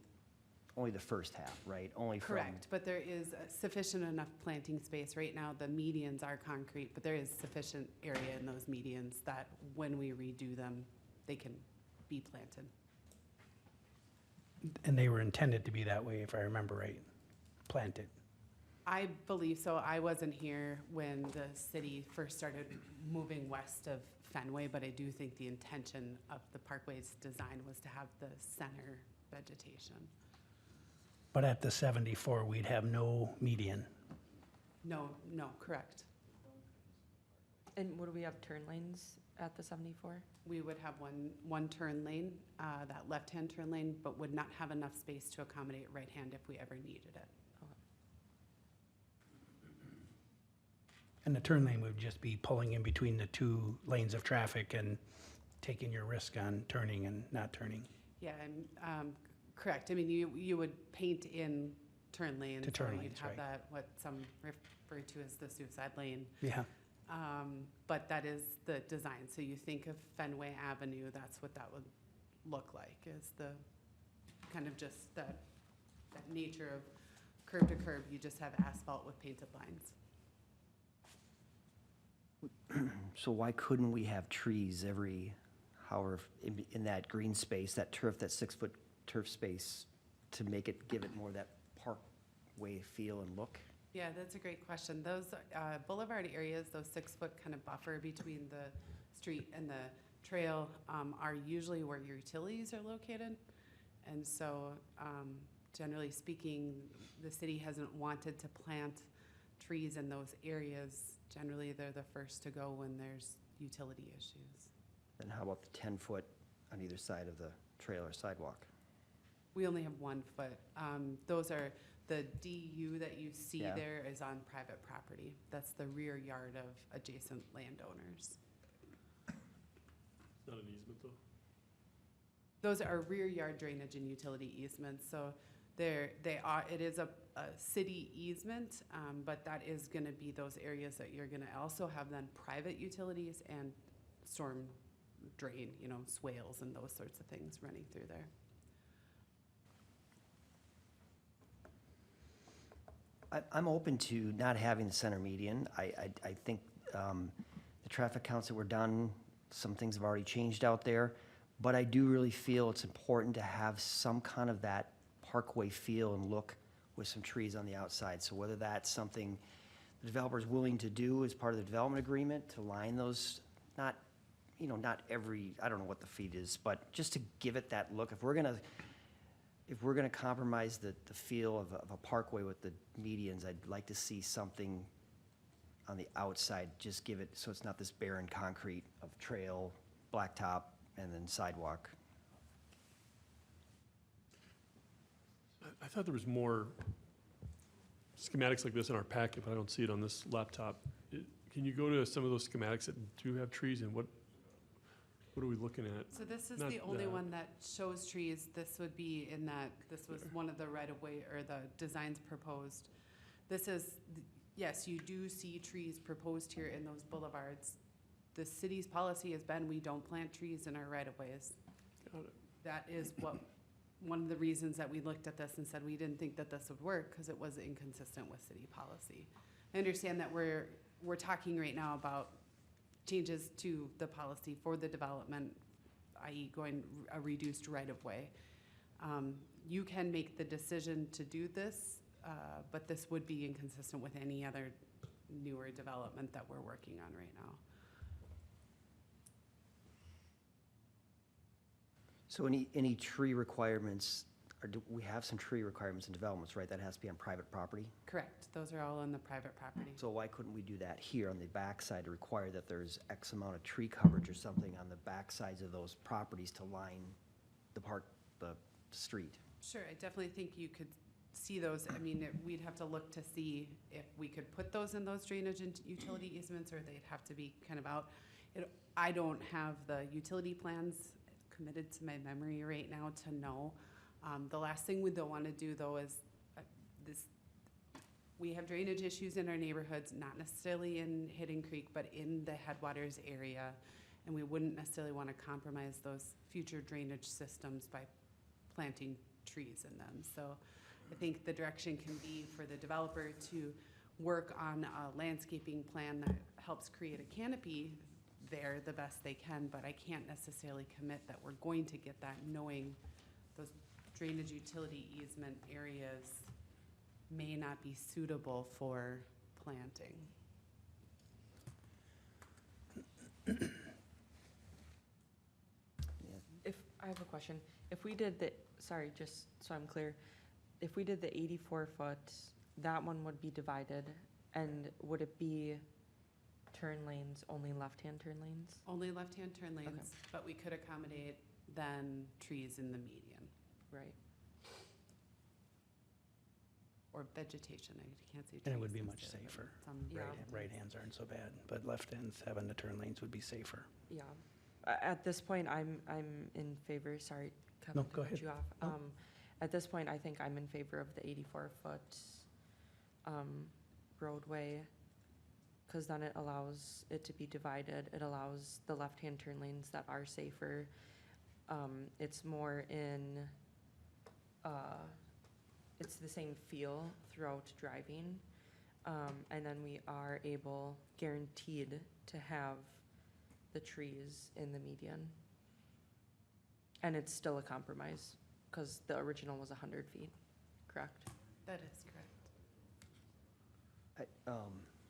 the first half, right? Only from. Correct, but there is sufficient enough planting space. Right now, the medians are concrete, but there is sufficient area in those medians that when we redo them, they can be planted. And they were intended to be that way, if I remember right, planted. I believe so. I wasn't here when the city first started moving west of Fenway, but I do think the intention of the Parkway's design was to have the center vegetation. But at the 74, we'd have no median. No, correct. And would we have turn lanes at the 74? We would have one turn lane, that left-hand turn lane, but would not have enough space to accommodate right-hand if we ever needed it. And the turn lane would just be pulling in between the 2 lanes of traffic and taking your risk on turning and not turning. Yeah, correct. I mean, you would paint in turn lanes. To turn so lanes, you'd have right. that, what some refer to as the suicide lane. Yeah. But that is the design. So you think of Fenway Avenue, that's what that would look like, is the kind of just that nature of curb to curb. You just have asphalt with painted lines. So why couldn't we have trees in that green space, that 6-foot turf space, to give it more of that parkway feel and look? Yeah, that's a great question. Those boulevard areas, those 6-foot kind of buffer between the street and the trail are usually where your utilities are located. And so generally speaking, the city hasn't wanted to plant trees in those areas. Generally, they're the first to go when there's utility issues. Then how about the 10-foot on either side of the trail or sidewalk? We only have 1 foot. Those are, the DU that you see Yeah. there is on private property. That's the rear yard of adjacent landowners. It's not an easement, though. Those are rear yard drainage and utility easements, so it is a city easement, but that is gonna be those areas that you're gonna also have then private utilities and storm drain, swales and those sorts of things running through there. I'm open to not having the center median. I think the traffic counts that were done, some things have already changed out there, but I do really feel it's important to have some kind of that Parkway feel and look with some trees on the outside. So whether that's something the developer's willing to do as part of the development agreement, to line those, not every, I don't know what the feet is, but just to give it that look. If we're gonna compromise the feel of a parkway with the medians, I'd like to see something on the outside, just give it, so it's not this barren concrete of trail, blacktop, and then sidewalk. I thought there was more schematics like this in our packet, but I don't see it on this laptop. Can you go to some of those schematics that do have trees, and what are we looking at? So this is Not the only that. one that shows trees. This would be in that, this was one of the right-of-way, or the designs proposed. This is, yes, you do see trees proposed here in those boulevards. The city's policy has been, we don't plant trees in our right-of-ways. Got it. That is one of the reasons that we looked at this and said we didn't think that this would work, because it was inconsistent with city policy. I understand that we're talking right now about changes to the policy for the development, i.e. going a reduced right-of-way. You can make the decision to do this, but this would be inconsistent with any other newer development that we're working on right now. So any tree requirements, or do we have some tree requirements in developments, right? That has to be on private property? Correct, those are all on the private property. So why couldn't we do that here on the backside to require that there's X amount of tree coverage or something on the backsides of those properties to line the street? Sure, I definitely think you could see those. I mean, we'd have to look to see if we could put those in those drainage and utility easements, or they'd have to be kind of out. I don't have the utility plans committed to my memory right now to know. The last thing we don't want to do, though, is we have drainage issues in our neighborhoods, not necessarily in Hidden Creek, but in the Headwaters area, and we wouldn't necessarily want to compromise those future drainage systems by planting trees in them. So I think the direction can be for the developer to work on a landscaping plan that helps create a canopy there the best they can, but I can't necessarily commit that we're going to get that, knowing those drainage utility easement areas may not be suitable for planting. If, I have a question. If we did the, sorry, just so I'm clear, if we did the 84-foot, that one would be divided, and would it be turn lanes, only left-hand turn lanes? Only left-hand turn lanes, but we could accommodate then trees in the median, Right. or vegetation, I can't say trees. And it would be much necessarily, but safer. some Yeah. Right hands aren't so bad, but left hands having the turn lanes would be safer. Yeah. At this point, I'm in favor, sorry, Kevin, No, to go cut ahead. you off. No. At this point, I think I'm in favor of the 84-foot roadway, because then it allows it to be divided. It allows the left-hand turn lanes that are safer. It's more in, it's the same feel throughout driving. And then we are able, guaranteed, to have the trees in the median. And it's still a compromise, because the original was 100 feet, correct? That is correct.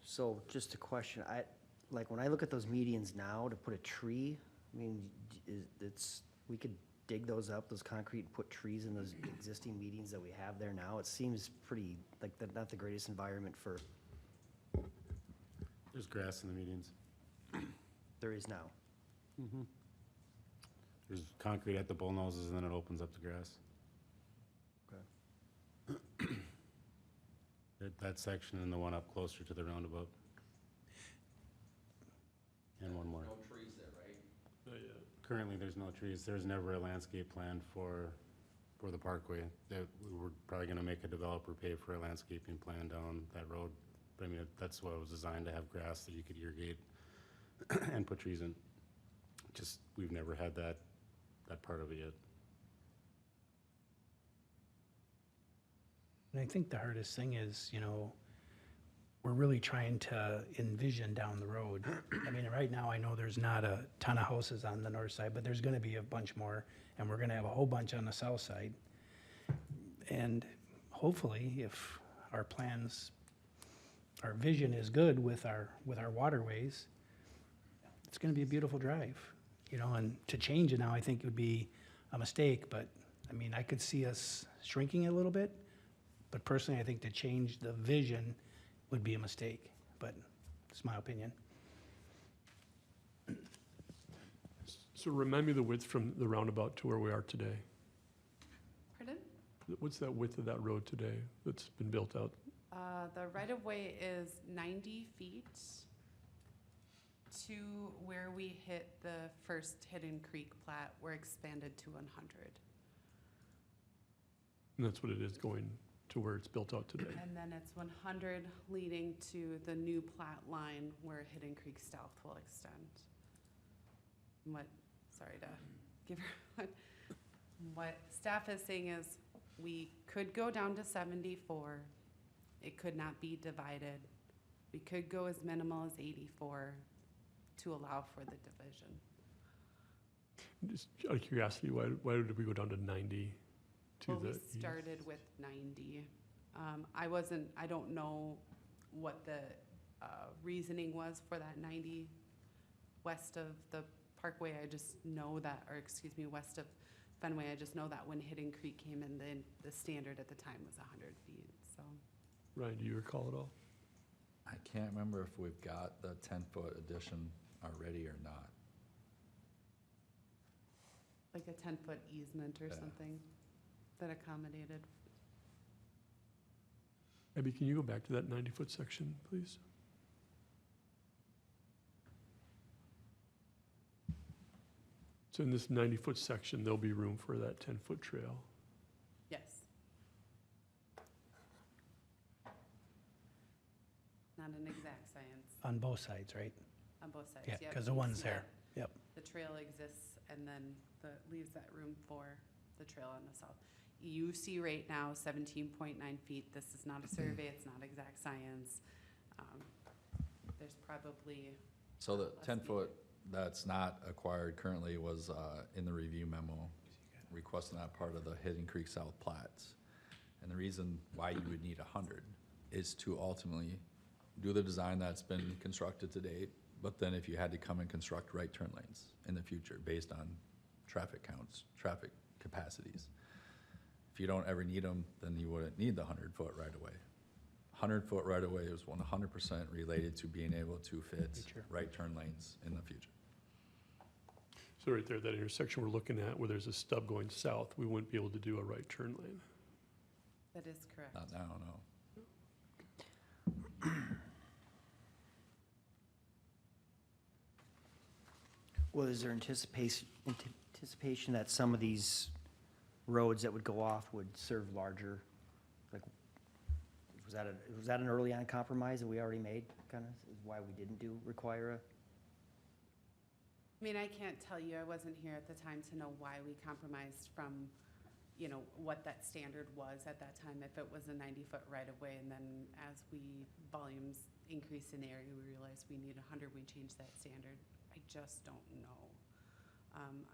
So just a question, like when I look at those medians now to put a tree, I mean, we could dig those up, those concrete, and put trees in those existing medians that we have there now. It seems pretty, like, not the greatest environment for, There's grass in the medians. there is now. There's concrete at the bull noses, and then it opens up to grass. That section and the one up closer to the roundabout. And one more. No trees there, right? Currently, there's no trees. There's never a landscape plan for the Parkway. That we were probably gonna make a developer pay for a landscaping plan down that road. But I mean, that's what it was designed to have grass that you could irrigate and put trees in. Just, we've never had that part of it yet. And I think the hardest thing is, we're really trying to envision down the road. I mean, right now, I know there's not a ton of houses on the north side, but there's gonna be a bunch more, and we're gonna have a whole bunch on the south side. And hopefully, if our plans, our vision is good with our waterways, it's gonna be a beautiful drive, and to change it now, I think would be a mistake, but, I mean, I could see us shrinking it a little bit, but personally, I think to change the vision would be a mistake, but it's my opinion. So remind me the width from the roundabout to where we are today. Pardon? What's that width of that road today that's been built out? The right-of-way is 90 feet to where we hit the first Hidden Creek plat, we're expanded to 100. And that's what it is going to where it's built out today. And then it's 100 leading to the new plat line where Hidden Creek South will extend. Sorry to give her, what staff is saying is we could go down to 74. It could not be divided. We could go as minimal as 84 to allow for the division. Just out of curiosity, why did we go down to 90 to Well, the we east? started with 90. I don't know what the reasoning was for that 90 west of the Parkway. I just know that, west of Fenway, I just know that when Hidden Creek came in, the standard at the time was 100 feet, so. Ryan, do you recall it all? I can't remember if we've got the 10-foot addition already or not. Like a 10-foot easement or Yeah. something that accommodated. Abby, can you go back to that 90-foot section, please? So in this 90-foot section, there'll be room for that 10-foot trail. Yes. Not an exact science On both sides, right? on both sides. Yeah, Yep, because the you one's see there. that Yep. The trail exists and then leaves that room for the trail on the south. You see right now 17.9 feet. This is not a survey, it's not exact science. There's probably, So the Less 10-foot that's not acquired currently was in the review memo, requesting that part of the Hidden Creek South plats. And the reason why you would need 100 is to ultimately do the design that's been constructed to date, but then if you had to come and construct right turn lanes in the future based on traffic counts, traffic capacities. If you don't ever need them, then you wouldn't need the 100-foot right-of-way. 100-foot right-of-way is 100% related to being able to fit Future. right turn lanes in the future. So right there, that intersection we're looking at where there's a stub going south, we wouldn't be able to do a right turn lane. that is correct. Not now, no. Well, is there anticipation that some of these roads that would go off would serve larger, like, was that an early on compromise that we already made, kind of, is why we didn't require a? I mean, I can't tell you, I wasn't here at the time to know why we compromised from, what that standard was at that time. If it was a 90-foot right-of-way, and then as volumes increase in area, we realized we need 100, we changed that standard. I just don't know.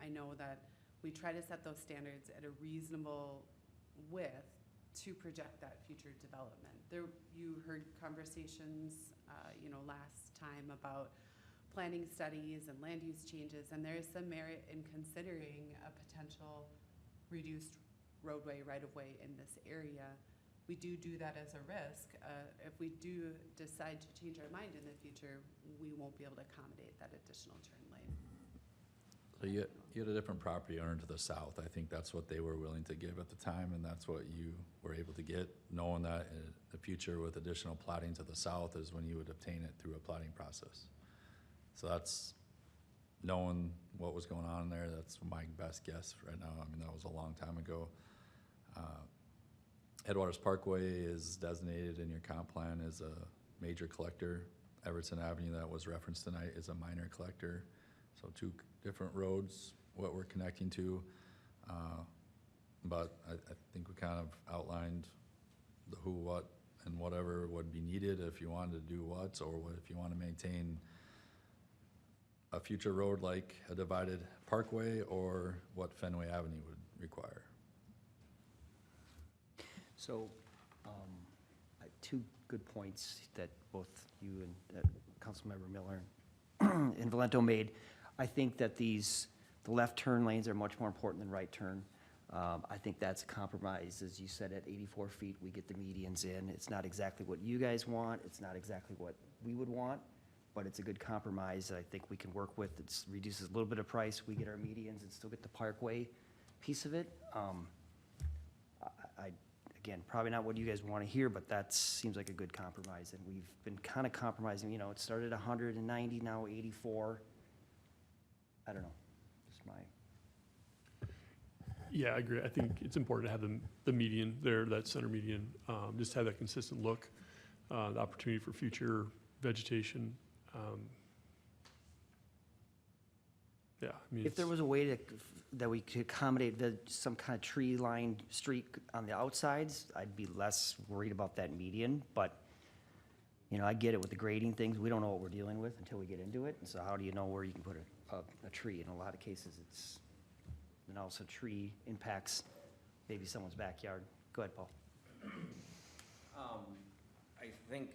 I know that we try to set those standards at a reasonable width to project that future development. You heard conversations, last time about planning studies and land use changes, and there is some merit in considering a potential reduced roadway right-of-way in this area. We do that as a risk. If we do decide to change our mind in the future, we won't be able to accommodate that additional turn lane. So you had a different property owner to the south. I think that's what they were willing to give at the time, and that's what you were able to get, knowing that in the future with additional platting to the south is when you would obtain it through a platting process. So that's, knowing what was going on there, that's my best guess right now. I mean, that was a long time ago. Headwaters Parkway is designated in your comp plan as a major collector. Everton Avenue that was referenced tonight is a minor collector. So two different roads, what we're connecting to. But I think we kind of outlined the who, what, and whatever would be needed if you wanted to do what, or what if you want to maintain a future road like a divided parkway, or what Fenway Avenue would require. So, two good points that both you and Councilmember Miller and Valento made. I think that the left turn lanes are much more important than right turn. I think that's a compromise. As you said, at 84 feet, we get the medians in. It's not exactly what you guys want. It's not exactly what we would want, but it's a good compromise that I think we can work with. It reduces a little bit of price. We get our medians and still get the Parkway piece of it. Again, probably not what you guys want to hear, but that seems like a good compromise. And we've been kind of compromising, you know, it started 190, now 84. I don't know, just my. Yeah, I agree. I think it's important to have the median there, that center median, just have that consistent look, the opportunity for future vegetation. Yeah, I mean, If there was a way that we could accommodate some kind of tree-lined street on the outsides, I'd be less worried about that median. But, you know, I get it with the grading things. We don't know what we're dealing with until we get into it. And so how do you know where you can put a tree? In a lot of cases, it's, and also tree impacts maybe someone's backyard. Go ahead, Paul. I think,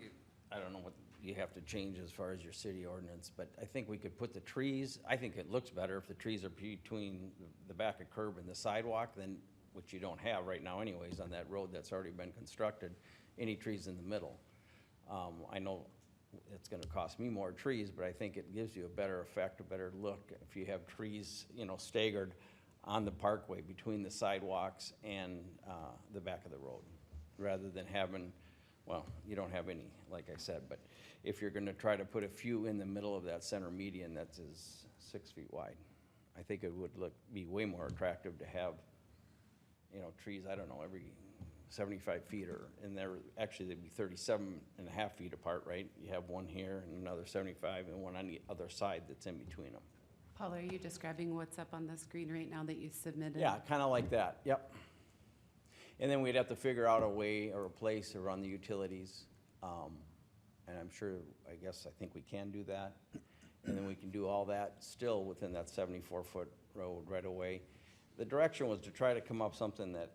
I don't know what you have to change as far as your city ordinance, but I think we could put the trees, I think it looks better if the trees are between the back of curb and the sidewalk, than, which you don't have right now anyways on that road that's already been constructed, any trees in the middle. I know it's gonna cost me more trees, but I think it gives you a better effect, a better look if you have trees, you know, staggered on the parkway between the sidewalks and the back of the road, rather than having, well, you don't have any, like I said, but if you're gonna try to put a few in the middle of that center median that is 6 feet wide, I think it would be way more attractive to have, you know, trees, I don't know, every 75 feet, or, and there, actually they'd be 37.5 feet apart, right? You have one here and another 75 and one on the other side that's in between them. Paul, are you describing what's up on the screen right now that you submitted? Yeah, kinda like that, yep. And then we'd have to figure out a way or a place to run the utilities. And I'm sure, I guess, I think we can do that. And then we can do all that still within that 74-foot road right away. The direction was to try to come up something that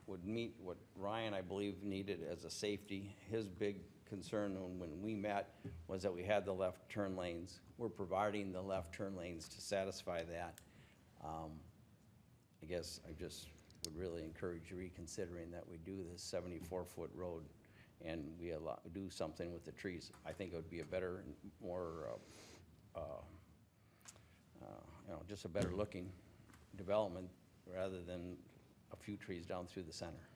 would meet what Ryan, I believe, needed as a safety. His big concern when we met was that we had the left turn lanes. We're providing the left turn lanes to satisfy that. I guess I just would really encourage you reconsidering that we do this 74-foot road and we do something with the trees. I think it would be a better, more, you know, just a better looking development rather than a few trees down through the center.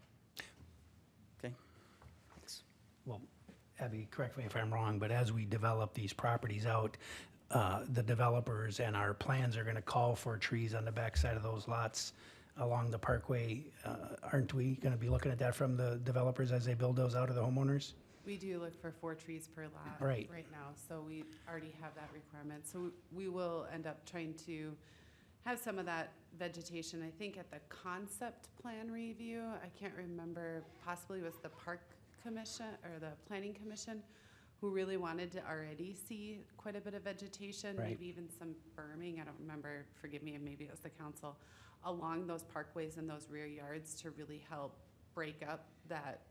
Okay? Well, Abby, correct me if I'm wrong, but as we develop these properties out, the developers and our plans are gonna call for trees on the backside of those lots along the parkway. Aren't we gonna be looking at that from the developers as they build those out of the homeowners? We do look for 4 trees per lot Right. right now, so we already have that requirement. So we will end up trying to have some of that vegetation, I think at the concept plan review. I can't remember, possibly it was the Park Commission or the Planning Commission who really wanted to already see quite a bit of vegetation, Right. maybe even some berming, I don't remember, forgive me, maybe it was the council, along those parkways and those rear yards to really help break up that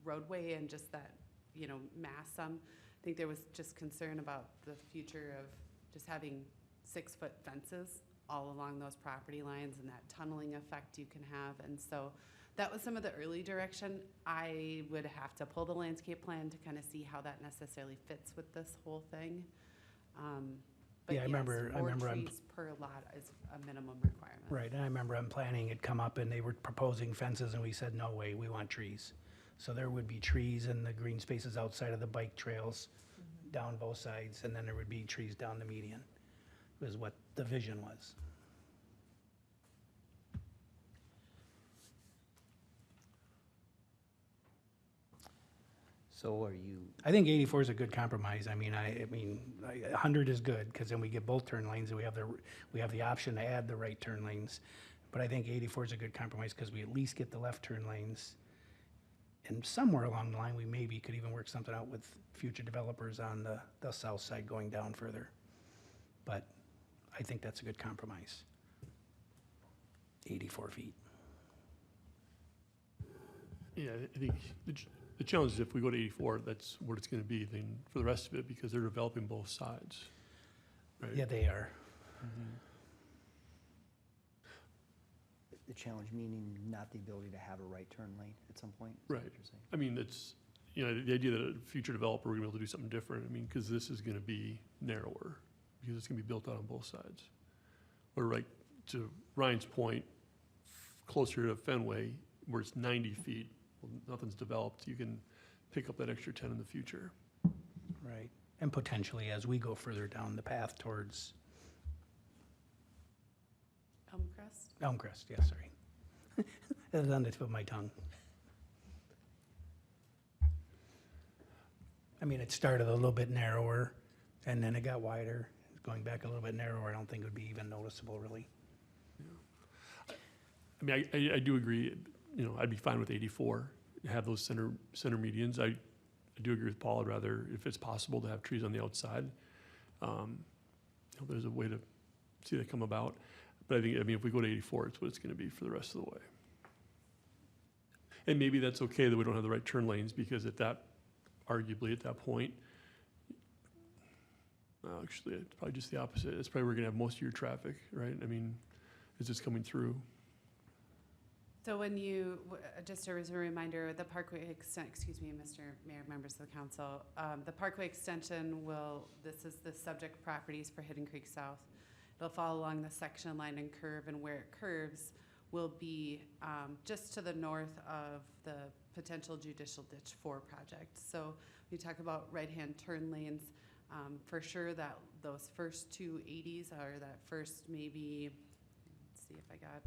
roadway and just that, you know, mass some. I think there was just concern about the future of just having 6-foot fences all along those property lines and that tunneling effect you can have. And so that was some of the early direction. I would have to pull the landscape plan to kind of see how that necessarily fits with this whole thing. But Yeah, I yes, remember- I 4 remember I'm- trees per lot is a minimum requirement. Right, and I remember on planning, it come up and they were proposing fences and we said, no way, we want trees. So there would be trees in the green spaces outside of the bike trails, down both sides, and then there would be trees down the median, was what the vision was. So are you, I think 84 is a good compromise. I mean, 100 is good, because then we get both turn lanes, and we have the option to add the right turn lanes. But I think 84 is a good compromise, because we at least get the left turn lanes. And somewhere along the line, we maybe could even work something out with future developers on the south side going down further. But I think that's a good compromise. 84 feet. Yeah, I think the challenge is if we go to 84, that's what it's gonna be then for the rest of it, because they're developing both sides, right? Yeah, they are. the challenge meaning not the ability to have a right turn lane at some point? Is that what Right. you're saying? I mean, it's, you know, the idea that a future developer, we're gonna be able to do something different, I mean, because this is gonna be narrower, because it's gonna be built out on both sides. Or right, to Ryan's point, closer to Fenway, where it's 90 feet, well, nothing's developed, you can pick up that extra 10 in the future. Right. And potentially, as we go further down the path towards Elmcrest? Elmcrest, yes, sorry. That was on the tip of my tongue. I mean, it started a little bit narrower, and then it got wider. Going back a little bit narrower, I don't think it would be even noticeable, really. I mean, I do agree, you know, I'd be fine with 84, have those center medians. I do agree with Paul, I'd rather, if it's possible, to have trees on the outside. You know, there's a way to see that come about. But I mean, if we go to 84, it's what it's gonna be for the rest of the way. And maybe that's okay that we don't have the right turn lanes, because arguably at that point, actually, it's probably just the opposite. It's probably where we're gonna have most of your traffic, right? I mean, it's just coming through. So when just as a reminder, the Parkway excuse me, Mr. Mayor, members of the council, the Parkway extension this is the subject properties for Hidden Creek South. It'll follow along the section line and curve, and where it curves will be just to the north of the potential Judicial Ditch 4 project. So we talk about right-hand turn lanes. For sure that those first two 80s or that first maybe, let's see if I got,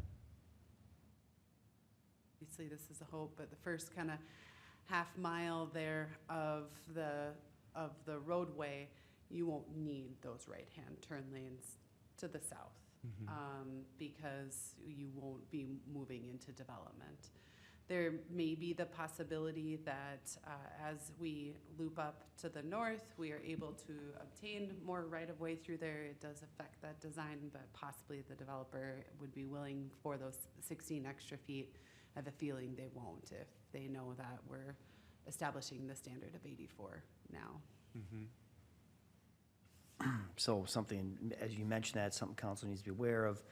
obviously this is a hope, but the first kind of half mile there of the roadway, you won't need those right-hand turn lanes to the south. Because you won't be moving into development. There may be the possibility that as we loop up to the north, we are able to obtain more right-of-way through there. It does affect that design, but possibly the developer would be willing for those 16 extra feet. I have a feeling they won't if they know that we're establishing the standard of 84 now. So something, as you mentioned that, something council needs to be aware of,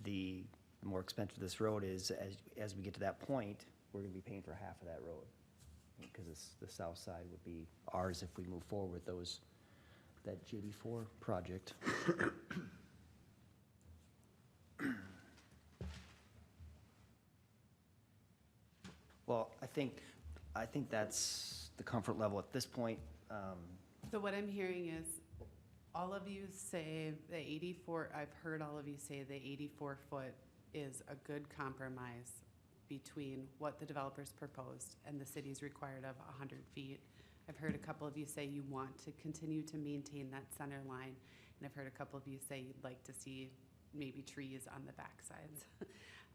the more expensive this road is, as we get to that point, we're gonna be paying for half of that road. Because the south side would be ours if we move forward with that JB4 project. Well, I think that's the comfort level at this point. So what I'm hearing is, all of you say the 84, I've heard all of you say the 84-foot is a good compromise between what the developers proposed and the city's required of 100 feet. I've heard a couple of you say you want to continue to maintain that center line, and I've heard a couple of you say you'd like to see maybe trees on the backsides.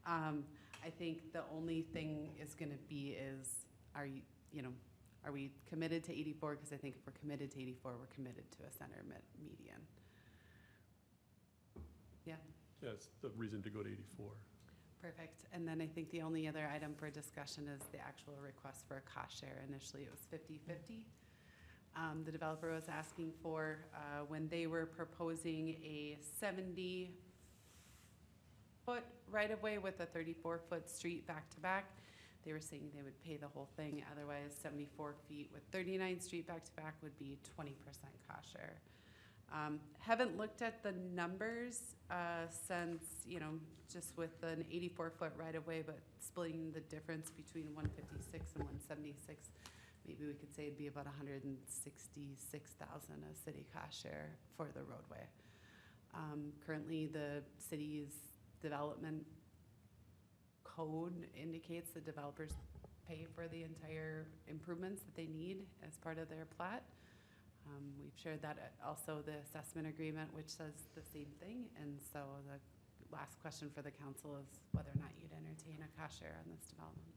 I think the only thing is gonna be are we committed to 84? Because I think if we're committed to 84, we're committed to a center median. Yeah, Yeah, it's the reason to go to 84. perfect. And then I think the only other item for discussion is the actual request for a cost share. Initially, it was 50-50. The developer was asking for, when they were proposing a 70-foot right-of-way with a 34-foot street back-to-back, they were saying they would pay the whole thing. Otherwise, 74 feet with 39 street back-to-back would be 20% cost share. Haven't looked at the numbers since, just with an 84-foot right-of-way, but splitting the difference between 156 and 176, maybe we could say it'd be about 166,000 a city cost share for the roadway. Currently, the city's development code indicates the developers pay for the entire improvements that they need as part of their plat. We've shared that also the assessment agreement, which says the same thing. And so the last question for the council is whether or not you'd entertain a cost share on this development.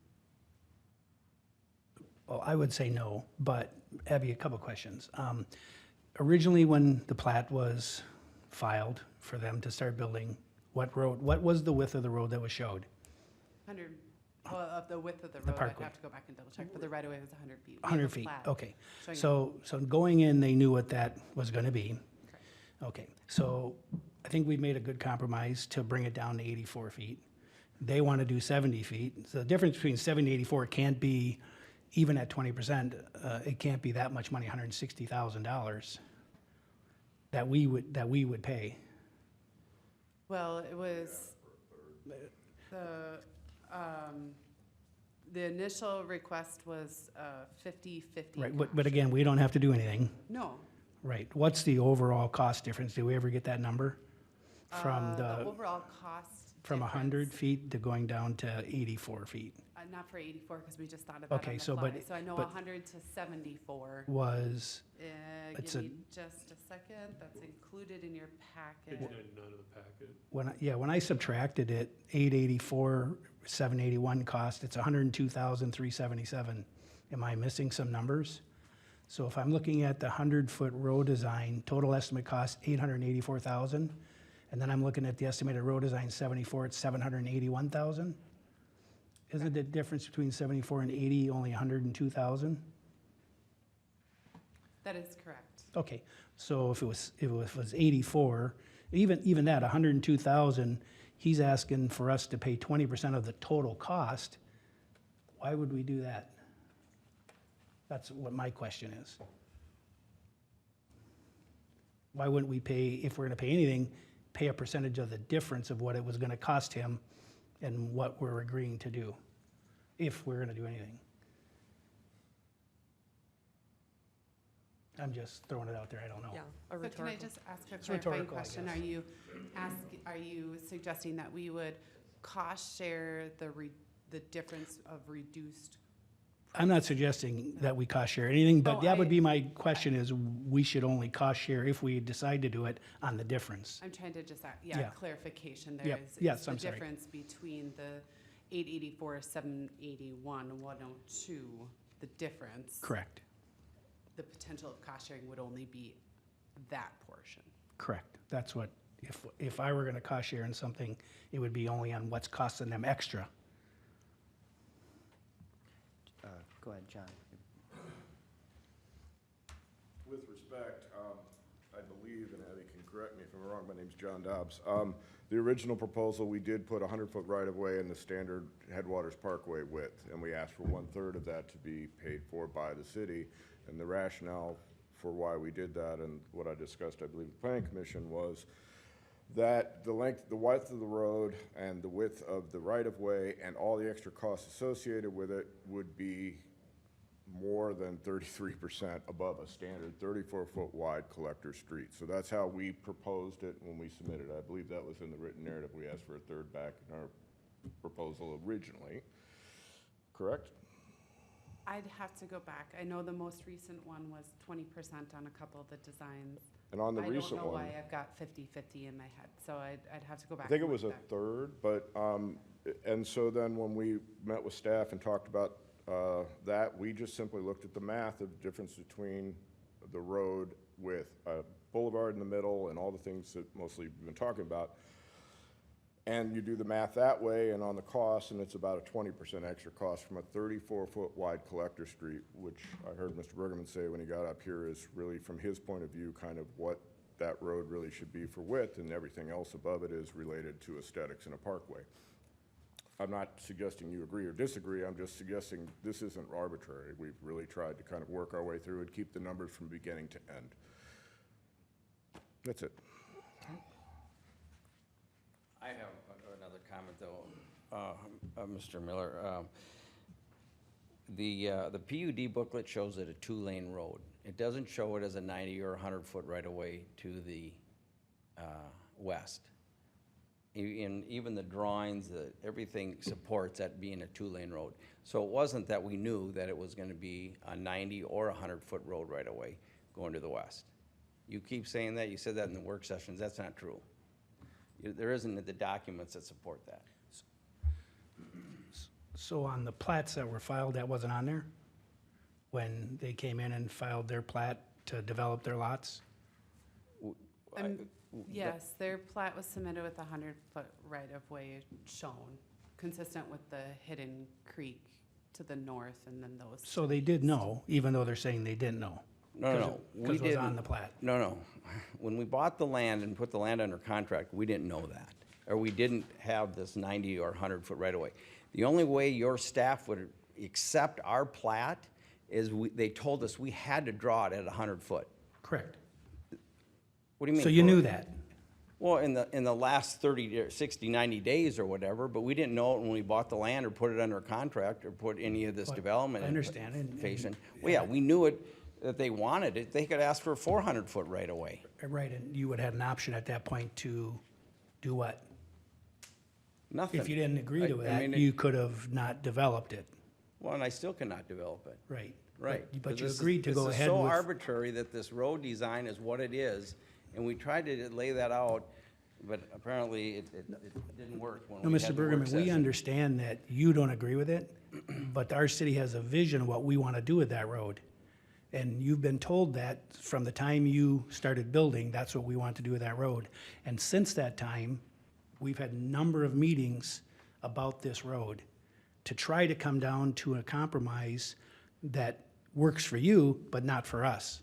Well, I would say no, but Abby, a couple questions. Originally, when the plat was filed for them to start building, what was the width of the road that was showed? 100, of the width of the road, I'd Parkway. have to go back and double check, but the right of way was 100 feet. We have a 100 feet, plat okay. showing So going in, they knew what that was gonna be. Okay, so I think we made a good compromise to bring it down to 84 feet. They want to do 70 feet. So the difference between 70 and 84 can't be, even at 20%, it can't be that much money, $160,000 that we would pay. Well, it was the initial request was 50/50. Right, but again, we don't have to do anything. No. Right, what's the overall cost difference? Did we ever get that number? From The overall cost. from 100 difference, feet to going down to 84 feet Not for 84, because we just thought of that Okay, on the so fly. but- So I know but- 100 to 74. was, Give me just a second. That's included in your packet. Page 99 of the packet. when I subtracted it, 884, 781 cost, it's 102,377. Am I missing some numbers? So if I'm looking at the 100-foot road design, total estimate cost 884,000, and then I'm looking at the estimated road design 74, it's 781,000? Isn't the difference between 74 and 80 only 102,000? That is correct. Okay, so if it was 84, even that, 102,000, he's asking for us to pay 20% of the total cost. Why would we do that? That's what my question is. Why wouldn't we pay, if we're gonna pay anything, pay a percentage of the difference of what it was gonna cost him and what we're agreeing to do, if we're gonna do anything? I'm just throwing it out there, I don't know. Yeah, a So can I rhetorical. just ask a It's clarifying rhetorical, I question? guess. Are you suggesting that we would cost share the difference of reduced? I'm not suggesting that we cost share anything, but Oh, that would be my question is, we should only cost share if we decide to do it on the difference. I'm trying to just, Yeah. clarification there Yep. is. Yes, is I'm the sorry. difference between the 884, 781, 102, the difference. Correct, The potential of cost sharing would only be that portion. correct. That's what, if I were gonna cost share in something, it would be only on what's costing them extra. Go ahead, John. With respect, I believe, and Abby can correct me if I'm wrong, my name's John Dobbs. The original proposal, we did put a 100-foot right-of-way in the standard Headwaters Parkway width, and we asked for 1/3 of that to be paid for by the city. And the rationale for why we did that, and what I discussed, I believe, with the planning commission, was that the width of the road and the width of the right-of-way and all the extra costs associated with it would be more than 33% above a standard 34-foot wide collector street. So that's how we proposed it when we submitted. I believe that was in the written narrative. We asked for a third back in our proposal originally. Correct? I'd have to go back. I know the most recent one was 20% on a couple of the designs. And on the I don't recent know one, why I've got 50/50 in my head, so I'd have to go back. I think it and was a look back. third, but, and so then when we met with staff and talked about that, we just simply looked at the math of the difference between the road with a boulevard in the middle and all the things that mostly we've been talking about. And you do the math that way and on the cost, and it's about a 20% extra cost from a 34-foot wide collector street, which I heard Mr. Bergman say when he got up here is really, from his point of view, kind of what that road really should be for width, and everything else above it is related to aesthetics in a parkway. I'm not suggesting you agree or disagree, I'm just suggesting this isn't arbitrary. We've really tried to kind of work our way through and keep the numbers from beginning to end. That's it. I have another comment, though, Mr. Miller. The PUD booklet shows it a two-lane road. It doesn't show it as a 90 or 100-foot right-of-way to the west. And even the drawings, everything supports that being a two-lane road. So it wasn't that we knew that it was gonna be a 90 or 100-foot road right-of-way going to the west. You keep saying that, you said that in the work sessions, that's not true. There isn't the documents that support that. So on the plats that were filed, that wasn't on there? When they came in and filed their plat to develop their lots? Yes, their plat was submitted with a 100-foot right-of-way shown, consistent with the hidden creek to the north and then those. So they did know, even though they're saying they didn't know? No. Because it was on the plat? No. When we bought the land and put the land under contract, we didn't know that. Or we didn't have this 90 or 100-foot right-of-way. The only way your staff would accept our plat is they told us we had to draw it at 100 foot. Correct. What do you mean? So you knew correct? that? Well, in the last 30, 60, 90 days or whatever, but we didn't know it when we bought the land or put it under contract or put any of this Well, development. I understand, and- Facing. Well, yeah, we knew it, that they wanted it. They could ask for a 400-foot right-of-way. Right, and you would have an option at that point to do what? Nothing. If you didn't agree to I that, mean, you could have not developed it. Well, and I still cannot develop it. Right. Right. But you This is- agreed to go ahead This is so with, arbitrary that this road design is what it is, and we tried to lay that out, but apparently it didn't work when no, we Mr. had the work Bergerman, we session. understand that you don't agree with it, but our city has a vision of what we want to do with that road. And you've been told that from the time you started building, that's what we want to do with that road. And since that time, we've had a number of meetings about this road to try to come down to a compromise that works for you, but not for us,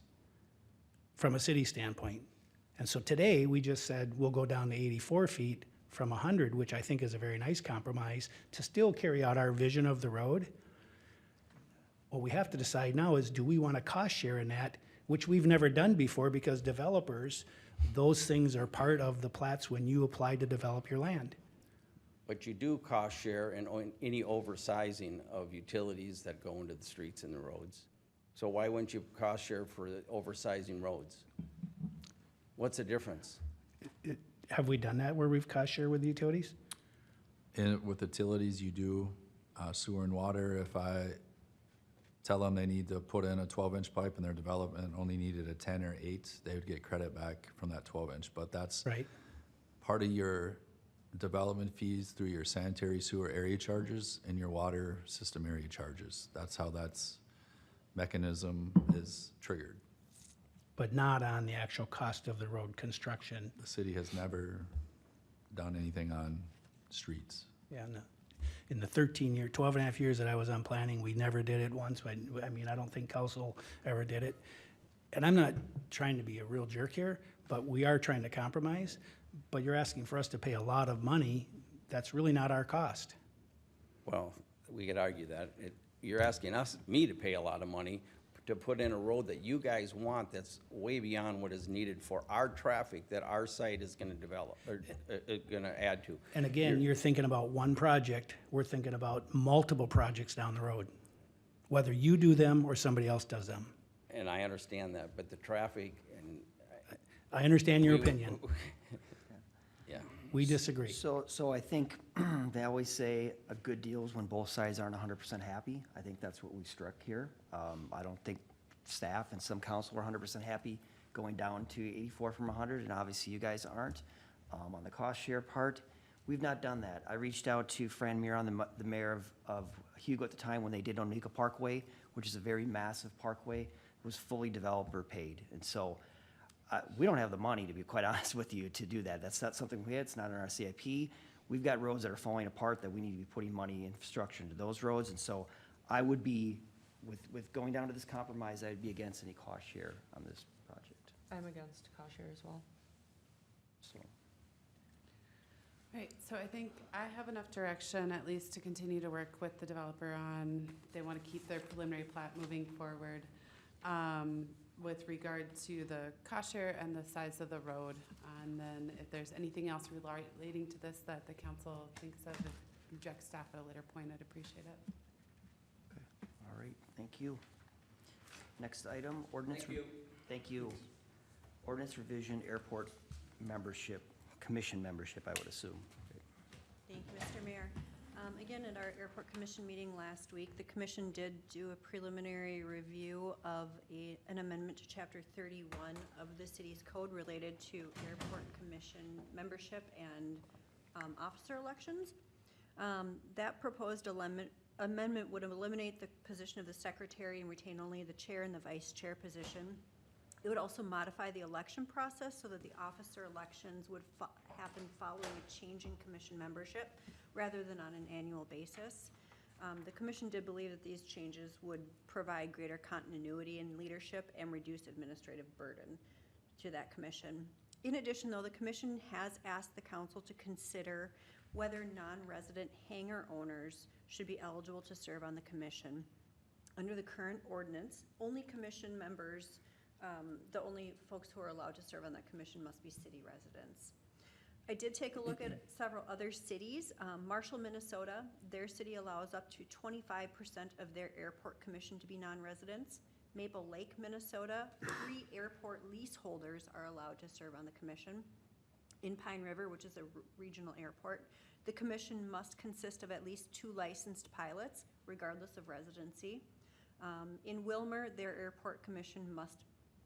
from a city standpoint. And so today, we just said, we'll go down to 84 feet from 100, which I think is a very nice compromise, to still carry out our vision of the road. What we have to decide now is, do we want to cost share in that, which we've never done before, because developers, those things are part of the plats when you apply to develop your land. But you do cost share in any oversizing of utilities that go into the streets and the roads. So why wouldn't you cost share for the oversizing roads? What's the difference? Have we done that where we've cost share with the utilities? And with utilities, you do sewer and water. If I tell them they need to put in a 12-inch pipe and their development only needed a 10 or 8, they would get credit back from that 12-inch. But that's Right. part of your development fees through your sanitary sewer area charges and your water system area charges. That's how that's mechanism is triggered. But not on the actual cost of the road construction. The city has never done anything on streets. Yeah, no. In the 12 and a half years that I was on planning, we never did it once. I mean, I don't think council ever did it. And I'm not trying to be a real jerk here, but we are trying to compromise. But you're asking for us to pay a lot of money. That's really not our cost. Well, we could argue that. You're asking me to pay a lot of money to put in a road that you guys want that's way beyond what is needed for our traffic that our site is gonna develop, or gonna add to. And again, you're thinking about one project. We're thinking about multiple projects down the road, whether you do them or somebody else does them. And I understand that, but the traffic and. I understand your we- opinion. Yeah. We disagree. So I think they always say a good deal is when both sides aren't 100% happy. I think that's what we struck here. I don't think staff and some council are 100% happy going down to 84 from 100, and obviously you guys aren't. On the cost share part, we've not done that. I reached out to Fran Miron, the mayor of Hugo at the time, when they did Onika Parkway, which is a very massive parkway. It was fully developer paid. And so we don't have the money, to be quite honest with you, to do that. That's not something we had. It's not in our CIP. We've got roads that are falling apart that we need to be putting money and infrastructure into those roads. And so I would be, with going down to this compromise, I'd be against any cost share on this project. I'm against Costshare as well. So, Right, so I think I have enough direction at least to continue to work with the developer on, they want to keep their preliminary plat moving forward. with regard to the Costshare and the size of the road. And then if there's anything else relating to this that the council thinks of, if you direct staff at a later point, I'd appreciate it. All right, thank you. Next item, ordinance. Thank you. Ordinance revision, airport membership, commission membership, I would assume. Thank you, Mr. Mayor. Again, at our airport commission meeting last week, the commission did do a preliminary review of an amendment to chapter 31 of the city's code related to airport commission membership and officer elections. That proposed amendment would eliminate the position of the secretary and retain only the chair and the vice chair position. It would also modify the election process so that the officer elections would happen following a change in commission membership rather than on an annual basis. The commission did believe that these changes would provide greater continuity in leadership and reduce administrative burden to that commission. In addition, though, the commission has asked the council to consider whether non-resident hangar owners should be eligible to serve on the commission. Under the current ordinance, only commission members, the only folks who are allowed to serve on that commission must be city residents. I did take a look at several other cities. Marshall, Minnesota, their city allows up to 25% of their airport commission to be non-residents. Maple Lake, Minnesota, 3 airport leaseholders are allowed to serve on the commission. In Pine River, which is a regional airport, the commission must consist of at least 2 licensed pilots, regardless of residency. In Wilmer, their airport commission must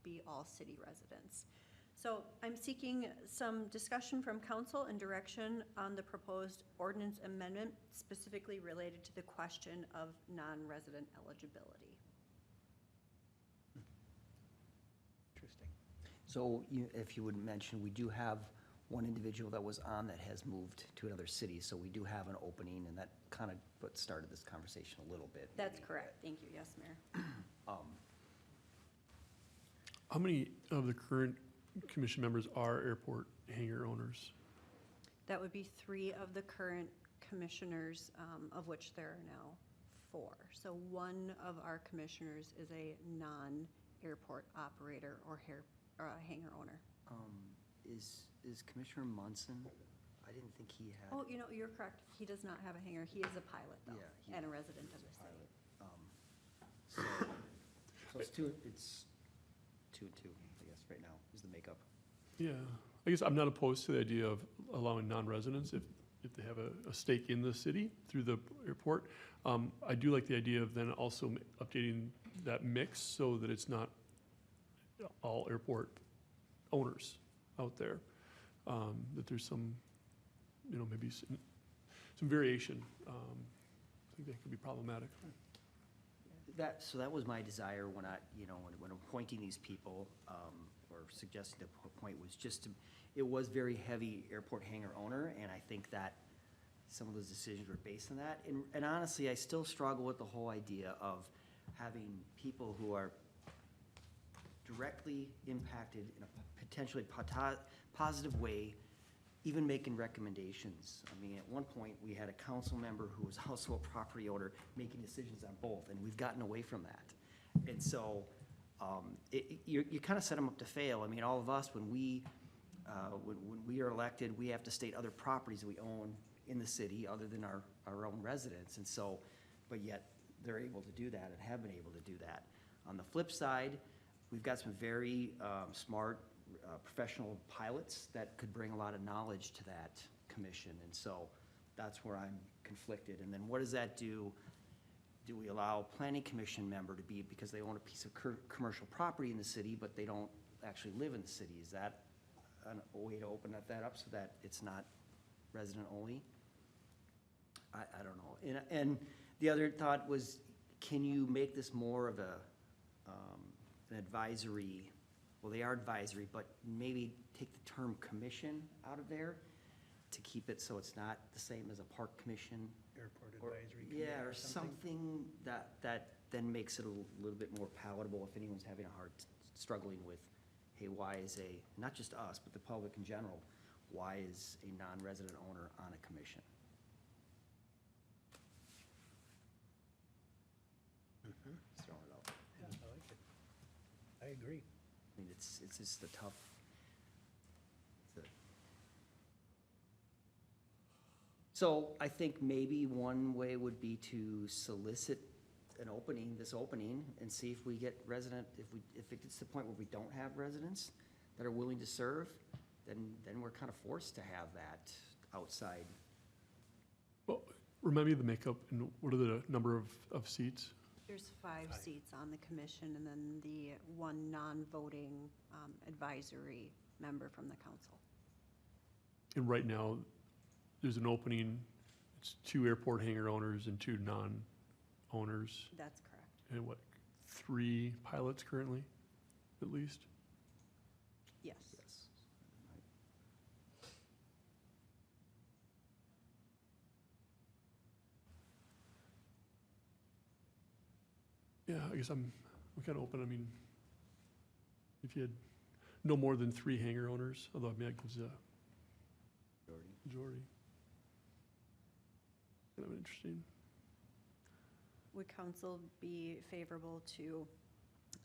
be all city residents. So I'm seeking some discussion from council and direction on the proposed ordinance amendment, specifically related to the question of non-resident eligibility. Interesting. So if you would mention, we do have one individual that was on that has moved to another city, so we do have an opening, and that kind of what started this conversation a little bit. That's correct. Thank you. Yes, Mayor. How many of the current commission members are airport hangar owners? That would be 3 of the current commissioners, of which there are now 4. So one of our commissioners is a non-airport operator or hangar owner. Is Commissioner Munson? I didn't think he had. Oh, you're correct. He does not have a hangar. He is a pilot, though, Yeah, and a resident of the city. So it's 2 and 2, I guess, right now, is the makeup. Yeah, I guess I'm not opposed to the idea of allowing non-residents if they have a stake in the city through the airport. I do like the idea of then also updating that mix so that it's not all airport owners out there. That there's some, maybe some variation. I think that could be problematic. So that was my desire when when appointing these people, or suggesting to appoint, was just it was very heavy airport hangar owner, and I think that some of those decisions were based on that. And honestly, I still struggle with the whole idea of having people who are directly impacted in a potentially positive way, even making recommendations. I mean, at one point, we had a council member who was also a property owner making decisions on both, and we've gotten away from that. And so you kind of set them up to fail. I mean, all of us, when we are elected, we have to state other properties that we own in the city other than our own residents. And so, but yet they're able to do that and have been able to do that. On the flip side, we've got some very smart professional pilots that could bring a lot of knowledge to that commission. And so that's where I'm conflicted. And then what does that do? Do we allow a planning commission member to be, because they own a piece of commercial property in the city, but they don't actually live in the city? Is that a way to open that up so that it's not resident only? I don't know. And the other thought was, can you make this more of an advisory? Well, they are advisory, but maybe take the term commission out of there to keep it so it's not the same as a park commission. Airport Or- advisory committee Yeah, or or something that then makes it a little bit more palatable if anyone's having a hard struggling with, hey, why is not just us, but the public in general, why is a non-resident owner on a commission? Just throwing it out. Yeah, I like it. I agree. I mean, it's just a tough. So I think maybe one way would be to solicit this opening, and see if we get if it gets to the point where we don't have residents that are willing to serve, then we're kind of forced to have that outside. Well, remind me of the makeup and what are the number of seats? There's 5 seats on the commission, and then the 1 non-voting advisory member from the council. And right now, there's an opening, it's 2 airport hangar owners and 2 non-owners, That's correct. and what, 3 pilots currently, at least? Yes. Yes. Yeah, I guess I'm kind of open. I mean, if you had no more than 3 hangar owners, although I mean, that gives a majority. Kind of interesting. Would council be favorable to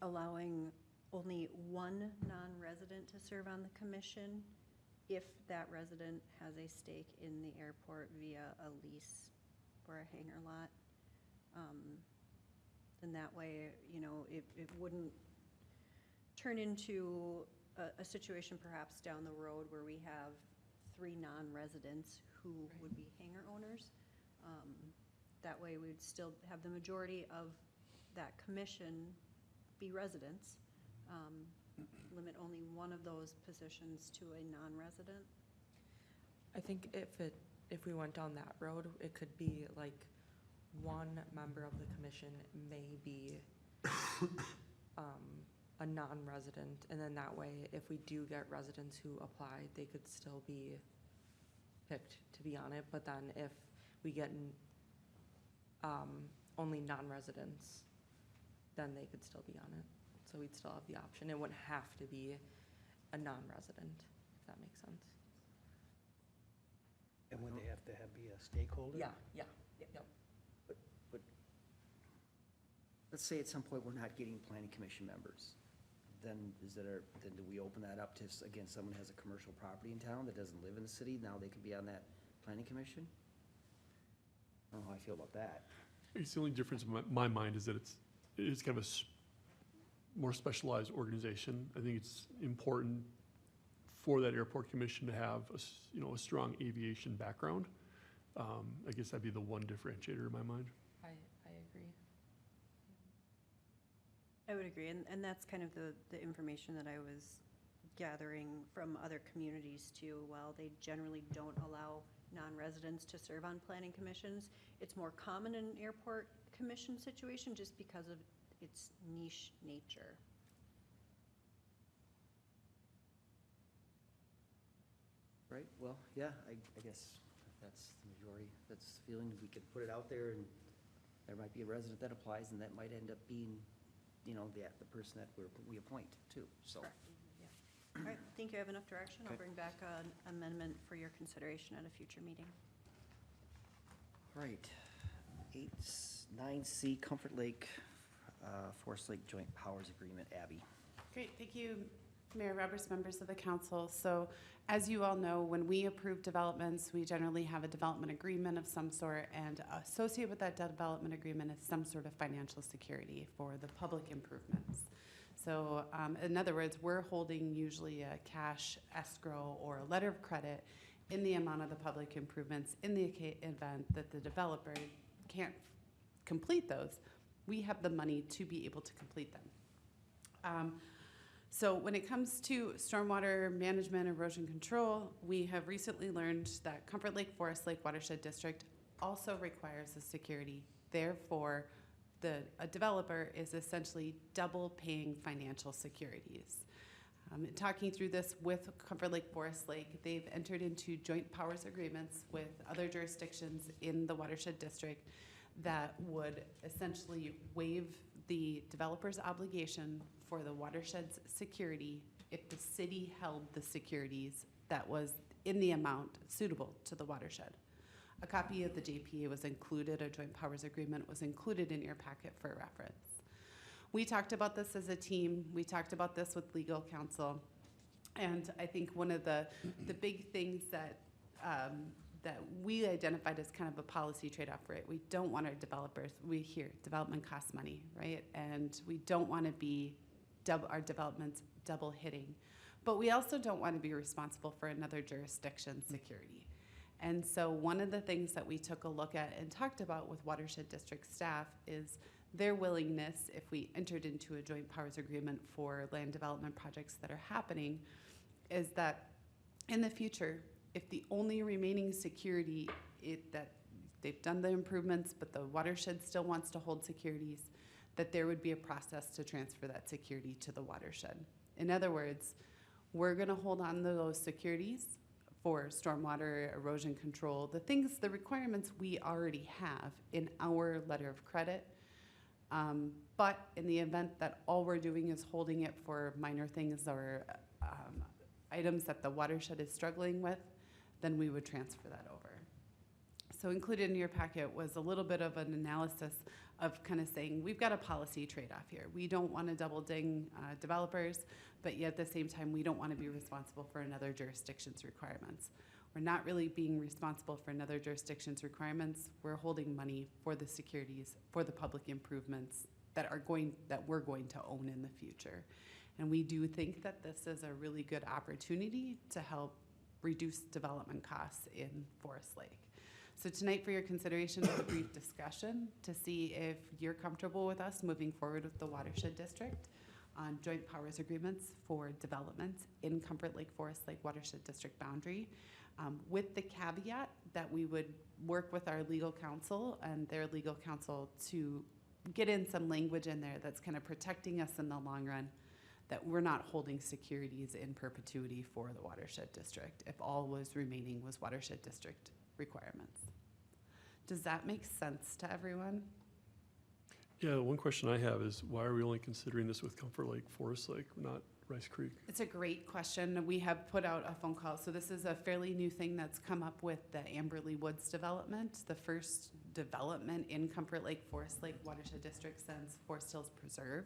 allowing only 1 non-resident to serve on the commission if that resident has a stake in the airport via a lease for a hangar lot? And that way, you know, it wouldn't turn into a situation perhaps down the road where we have 3 non-residents who would be hangar owners. That way, we'd still have the majority of that commission be residents. Limit only one of those positions to a non-resident. I think if we went down that road, it could be like 1 member of the commission may be a non-resident, and then that way, if we do get residents who apply, they could still be picked to be on it. But then if we get only non-residents, then they could still be on it. So we'd still have the option. It wouldn't have to be a non-resident, if that makes sense. And would they have to be a stakeholder? Yeah, yep. But let's say at some point we're not getting planning commission members. Then do we open that up to, again, someone has a commercial property in town that doesn't live in the city, now they could be on that planning commission? I don't know how I feel about that. I guess the only difference in my mind is that it's kind of a more specialized organization. I think it's important for that airport commission to have a strong aviation background. I guess that'd be the one differentiator in my mind. I agree. I would agree, and that's kind of the information that I was gathering from other communities too. While they generally don't allow non-residents to serve on planning commissions, it's more common in an airport commission situation just because of its niche nature. Right, well, yeah, I guess that's the majority, that's the feeling, we could put it out there, and there might be a resident that applies, and that might end up being, the person that we appoint too, so. Correct. Yeah. All right, I think you have enough direction. I'll Okay. bring back an amendment for your consideration at a future meeting. All right, 9C, Comfort Lake, Forest Lake Joint Powers Agreement, Abby. Great, thank you, Mayor Roberts, members of the council. So as you all know, when we approve developments, we generally have a development agreement of some sort, and associated with that development agreement is some sort of financial security for the public improvements. So in other words, we're holding usually a cash escrow or a letter of credit in the amount of the public improvements. In the event that the developer can't complete those, we have the money to be able to complete them. So when it comes to stormwater management, erosion control, we have recently learned that Comfort Lake Forest Lake Watershed District also requires a security. Therefore, a developer is essentially double paying financial securities. Talking through this with Comfort Lake Forest Lake, they've entered into joint powers agreements with other jurisdictions in the watershed district that would essentially waive the developer's obligation for the watershed's security if the city held the securities that was in the amount suitable to the watershed. A copy of the JPA was included, a joint powers agreement was included in your packet for reference. We talked about this as a team. We talked about this with legal counsel. And I think one of the big things that we identified as kind of a policy trade-off, right? We don't want our developers, we hear development costs money, right? And we don't want to be our developments double hitting. But we also don't want to be responsible for another jurisdiction's security. And so one of the things that we took a look at and talked about with Watershed District staff is their willingness, if we entered into a joint powers agreement for land development projects that are happening, is that in the future, if the only remaining security that they've done the improvements, but the watershed still wants to hold securities, that there would be a process to transfer that security to the watershed. In other words, we're going to hold on to those securities for stormwater, erosion control, the requirements we already have in our letter of credit. But in the event that all we're doing is holding it for minor things or items that the watershed is struggling with, then we would transfer that over. So included in your packet was a little bit of an analysis of kind of saying, we've got a policy trade-off here. We don't want to double ding developers, but yet at the same time, we don't want to be responsible for another jurisdiction's requirements. We're not really being responsible for another jurisdiction's requirements. We're holding money for the securities, for the public improvements that we're going to own in the future. And we do think that this is a really good opportunity to help reduce development costs in Forest Lake. So tonight for your consideration is a brief discussion to see if you're comfortable with us moving forward with the Watershed District on joint powers agreements for development in Comfort Lake Forest Lake Watershed District boundary, with the caveat that we would work with our legal counsel and their legal counsel to get in some language in there that's kind of protecting us in the long run, that we're not holding securities in perpetuity for the Watershed District if all was remaining was Watershed District requirements. Does that make sense to everyone? Yeah, one question I have is why are we only considering this with Comfort Lake, Forest Lake, not Rice Creek? It's a great question. We have put out a phone call. So this is a fairly new thing that's come up with the Amberley Woods development, the first development in Comfort Lake, Forest Lake Watershed District since Forest Hills Preserve.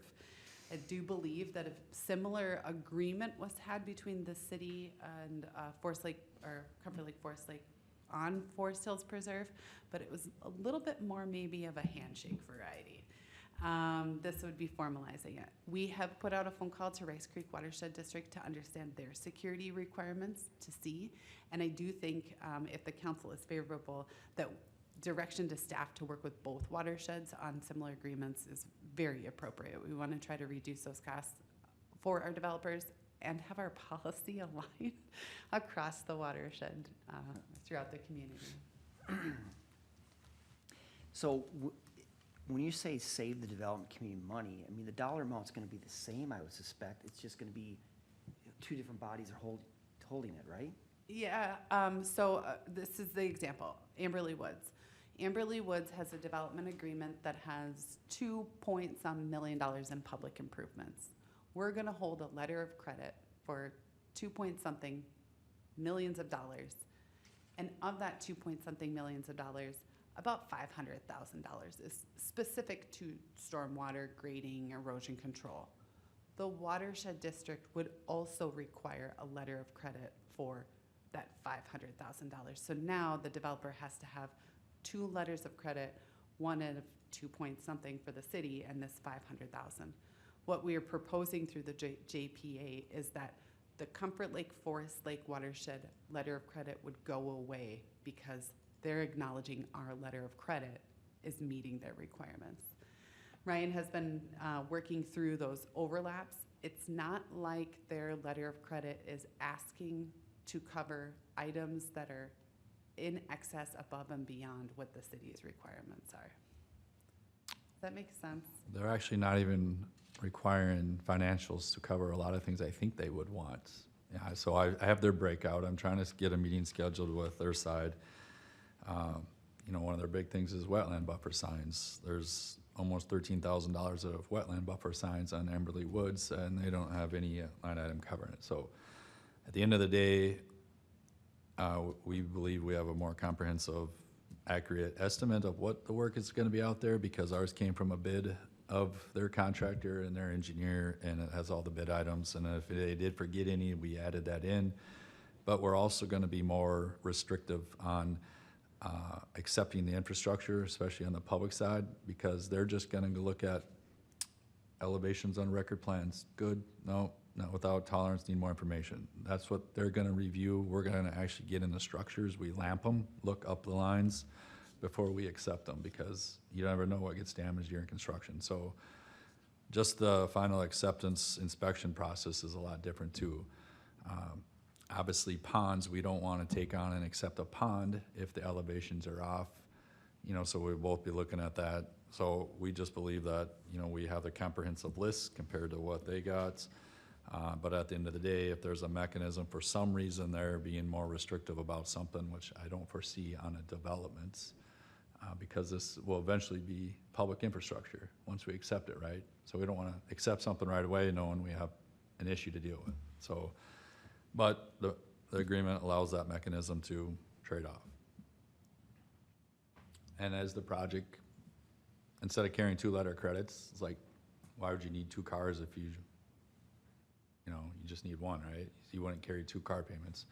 I do believe that a similar agreement was had between the city and Forest Lake, or Comfort Lake, Forest Lake on Forest Hills Preserve, but it was a little bit more maybe of a handshake variety. This would be formalizing it. We have put out a phone call to Rice Creek Watershed District to understand their security requirements to see, and I do think if the council is favorable, that direction to staff to work with both watersheds on similar agreements is very appropriate. We want to try to reduce those costs for our developers and have our policy aligned across the watershed throughout the community. So when you say save the development community money, I mean, the dollar amount's going to be the same, I would suspect. It's just going to be two different bodies are holding it, right? Yeah, this is the example, Amberley Woods. Amberley Woods has a development agreement that has $2 million in public improvements. We're gonna hold a letter of credit for $2 million. And of that $2 million, about $500,000 is specific to stormwater, grading, erosion control. The Watershed District would also require a letter of credit for that $500,000. So now the developer has to have two letters of credit, one of 2 point something for the city and this 500,000. What we are proposing through the JPA is that the Comfort Lake Forest Lake Watershed letter of credit would go away because they're acknowledging our letter of credit is meeting their requirements. Ryan has been working through those overlaps. It's not like their letter of credit is asking to cover items that are in excess, above and beyond what the city's requirements are. Does that make sense? They're actually not even requiring financials to cover a lot of things I think they would want. Yeah, so I have their breakout. I'm trying to get a meeting scheduled with their side. You know, one of their big things is wetland buffer signs. There's almost $13,000 of wetland buffer signs on Amberley Woods, and they don't have any line item covering it. So at the end of the day, we believe we have a more comprehensive, accurate estimate of what the work is going to be out there because ours came from a bid of their contractor and their engineer, and it has all the bid items, and if they did forget any, we added that in. But we're also gonna be more restrictive on accepting the infrastructure, especially on the public side, because they're just gonna go look at elevations on record plans. Good, no, not without tolerance, need more information. That's what they're gonna review. We're gonna actually get in the structures, we lamp them, look up the lines before we accept them, because you never know what gets damaged during construction. So just the final acceptance inspection process is a lot different too. Obviously ponds, we don't wanna take on and accept a pond if the elevations are off, you know, so we'll both be looking at that. So we just believe that, you know, we have a comprehensive list compared to what they got. But at the end of the day, if there's a mechanism for some reason they're being more restrictive about something, which I don't foresee on a development, because this will eventually be public infrastructure once we accept it, right? So we don't wanna accept something right away knowing we have an issue to deal with. So, but the agreement allows that mechanism to trade off. And as the project, instead of carrying 2 letter credits, it's like, why would you need 2 cars if you just need 1, right? You wouldn't carry 2 car payments.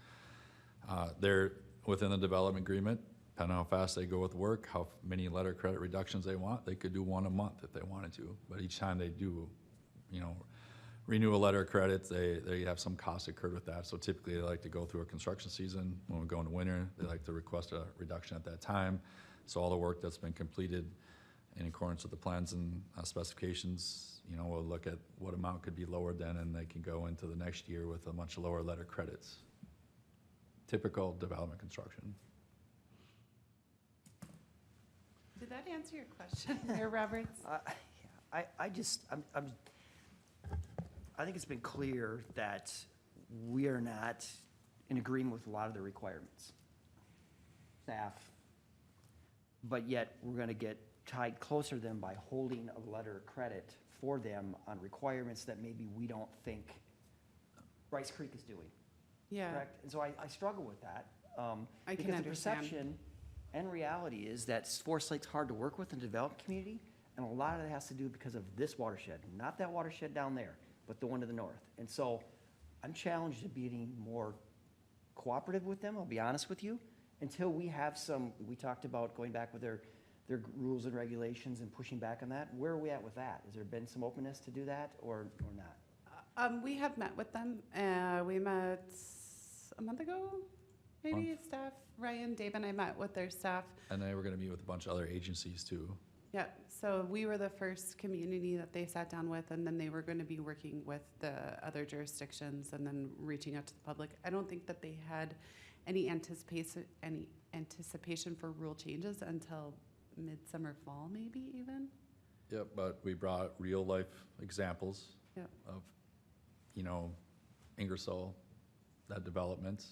They're within the development agreement, depending on how fast they go with work, how many letter credit reductions they want, they could do 1 a month if they wanted to. But each time they do, you know, renew a letter of credit, they have some cost incurred with that. So typically they like to go through a construction season. When we go into winter, they like to request a reduction at that time. So all the work that's been completed in accordance with the plans and specifications, you know, we'll look at what amount could be lowered then, and they can go into the next year with a much lower letter credits. Typical development construction. Did that answer your question, Mayor Roberts? I think it's been clear that we are not in agreement with a lot of the requirements. Staff, but yet we're gonna get tied closer to them by holding a letter of credit for them on requirements that maybe we don't think Rice Creek is doing. Yeah. Correct? And so I struggle with that. I can Because the understand. perception and reality is that Forest Lake's hard to work with in the developed community, and a lot of it has to do because of this watershed, not that watershed down there, but the one to the north. And so I'm challenged to being more cooperative with them, I'll be honest with you, until we have we talked about going back with their rules and regulations and pushing back on that. Where are we at with that? Has there been some openness to do that or not? We have met with them. We met a month ago, maybe, staff. Ryan, Dave, and I met with their staff. And they were gonna meet with a bunch of other agencies too. Yeah, so we were the first community that they sat down with, and then they were going to be working with the other jurisdictions and then reaching out to the public. I don't think that they had any anticipation for rule changes until midsummer, fall, maybe even. Yep, but we brought real life examples Yep. of, you know, Ingersoll, that development,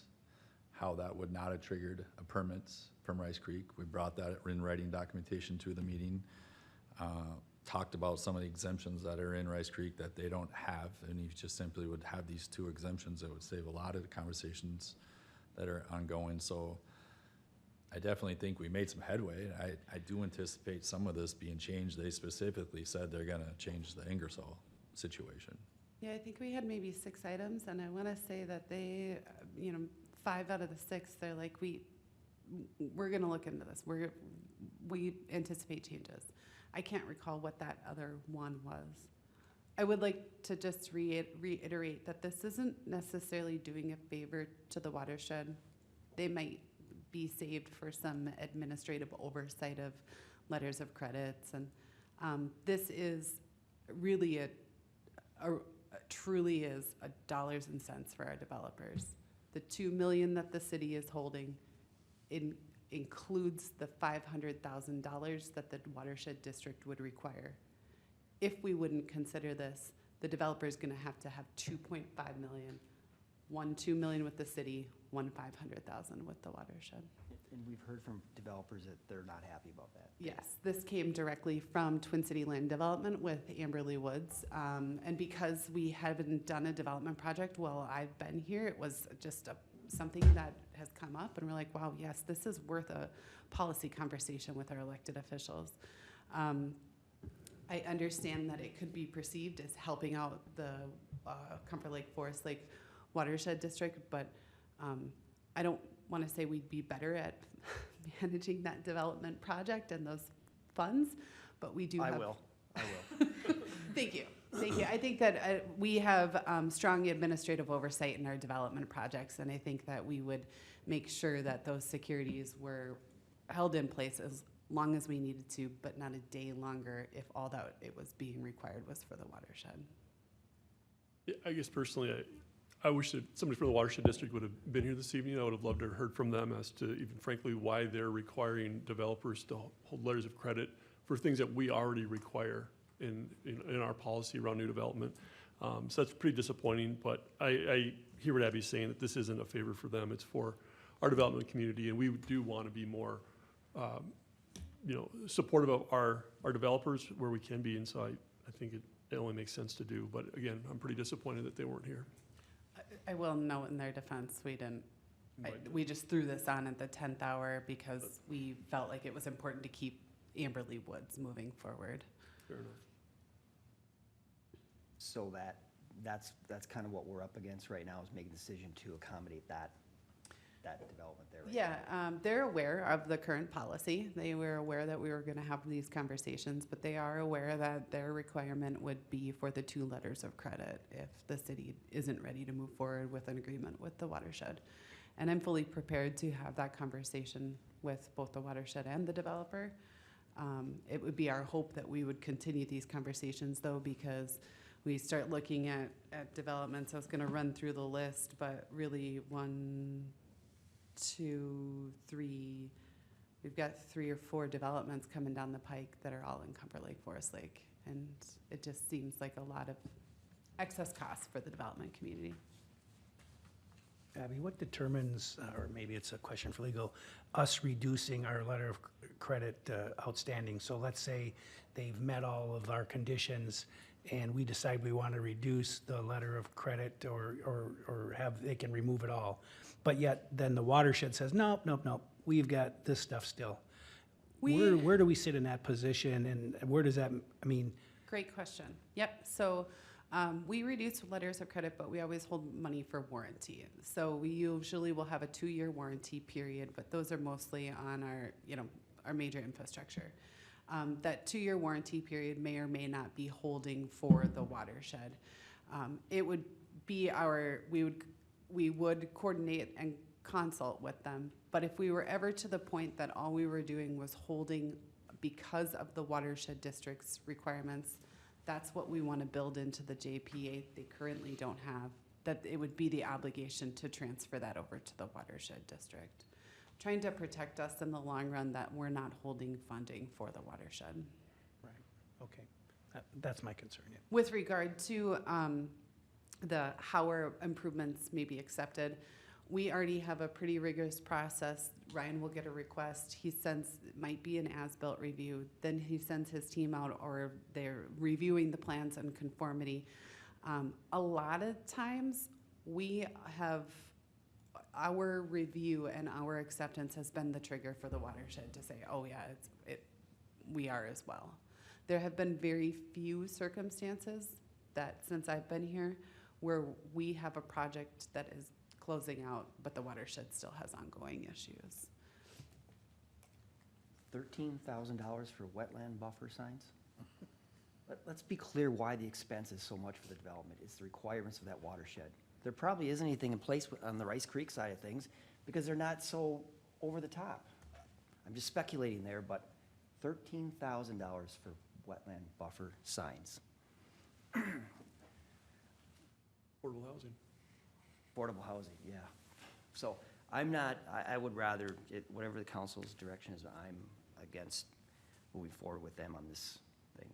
how that would not have triggered a permit from Rice Creek. We brought that in writing documentation to the meeting. Talked about some of the exemptions that are in Rice Creek that they don't have, and you just simply would have these 2 exemptions. It would save a lot of the conversations that are ongoing. So I definitely think we made some headway. I do anticipate some of this being changed. They specifically said they're gonna change the Ingersoll situation. Yeah, I think we had maybe 6 items, and I want to say that they, 5 out of the 6, they're like, we're going to look into this. We anticipate changes. I can't recall what that other one was. I would like to just reiterate that this isn't necessarily doing a favor to the watershed. They might be saved for some administrative oversight of letters of credits, and this is really truly is a dollars and cents for our developers. The $2 million that the city is holding includes the $500,000 that the watershed district would require. If we wouldn't consider this, the developer is going to have $2.5 million, $2 million with the city, $500,000 with the watershed. And we've heard from developers that they're not happy about that. Yes, this came directly from Twin City Land Development with Amberley Woods. And because we haven't done a development project while I've been here, it was just something that has come up, and we're like, wow, yes, this is worth a policy conversation with our elected officials. I understand that it could be perceived as helping out the Comfort Lake, Forest Lake watershed district, but I don't want to say we'd be better at managing that development project and those funds, but we do have. I will. Thank you. Thank you. I think that we have strong administrative oversight in our development projects, and I think that we would make sure that those securities were held in place as long as we needed to, but not a day longer if all that it was being required was for the watershed. Yeah, I guess personally, I wish that somebody from the watershed district would have been here this evening. I would have loved to have heard from them as to even frankly why they're requiring developers to hold letters of credit for things that we already require in our policy around new development. So that's pretty disappointing, but I hear what Abby's saying, that this isn't a favor for them, it's for our development community, and we do want to be more supportive of our developers where we can be, and so I think it only makes sense to do. But again, I'm pretty disappointed that they weren't here. I will note in their defense, we didn't, we just threw this on at the 10th hour because we felt like it was important to keep Amberley Woods moving forward. Fair enough. So that's kind of what we're up against right now, is making a decision to accommodate that development there. Yeah, they're aware of the current policy. They were aware that we were going to have these conversations, but they are aware that their requirement would be for the 2 letters of credit if the city isn't ready to move forward with an agreement with the watershed. And I'm fully prepared to have that conversation with both the watershed and the developer. It would be our hope that we would continue these conversations, though, because we start looking at developments. I was going to run through the list, but really 1, 2, 3, we've got 3 or 4 developments coming down the pike that are all in Comfort Lake, Forest Lake. And it just seems like a lot of excess costs for the development community. Abby, what determines, or maybe it's a question for legal, us reducing our letter of credit outstanding? So let's say they've met all of our conditions and we decide we want to reduce the letter of credit or have, they can remove it all. But yet then the watershed says, nope, we've got this stuff still. Where do we sit in that position, and where does that, I mean? Great question. Yep. So we reduce letters of credit, but we always hold money for warranty. So we usually will have a 2-year warranty period, but those are mostly on our major infrastructure. That 2-year warranty period may or may not be holding for the watershed. It would be we would coordinate and consult with them, but if we were ever to the point that all we were doing was holding because of the watershed district's requirements, that's what we want to build into the JPA. They currently don't have, that it would be the obligation to transfer that over to the watershed district. Trying to protect us in the long run that we're not holding funding for the watershed. Right, okay. That's my concern, yeah. With regard to how our improvements may be accepted, we already have a pretty rigorous process. Ryan will get a request. He sends, it might be an as-built review. Then he sends his team out, or they're reviewing the plans in conformity. A lot of times we have, our review and our acceptance has been the trigger for the watershed to say, oh yeah, we are as well. There have been very few circumstances that since I've been here where we have a project that is closing out, but the watershed still has ongoing issues. $13,000 for wetland buffer signs? Let's be clear why the expense is so much for the development. It's the requirements of that watershed. There probably isn't anything in place on the Rice Creek side of things because they're not so over the top. I'm just speculating there, but $13,000 for wetland buffer signs. Affordable housing. Affordable housing, yeah. So I would rather, whatever the council's direction is, I'm against moving forward with them on this thing.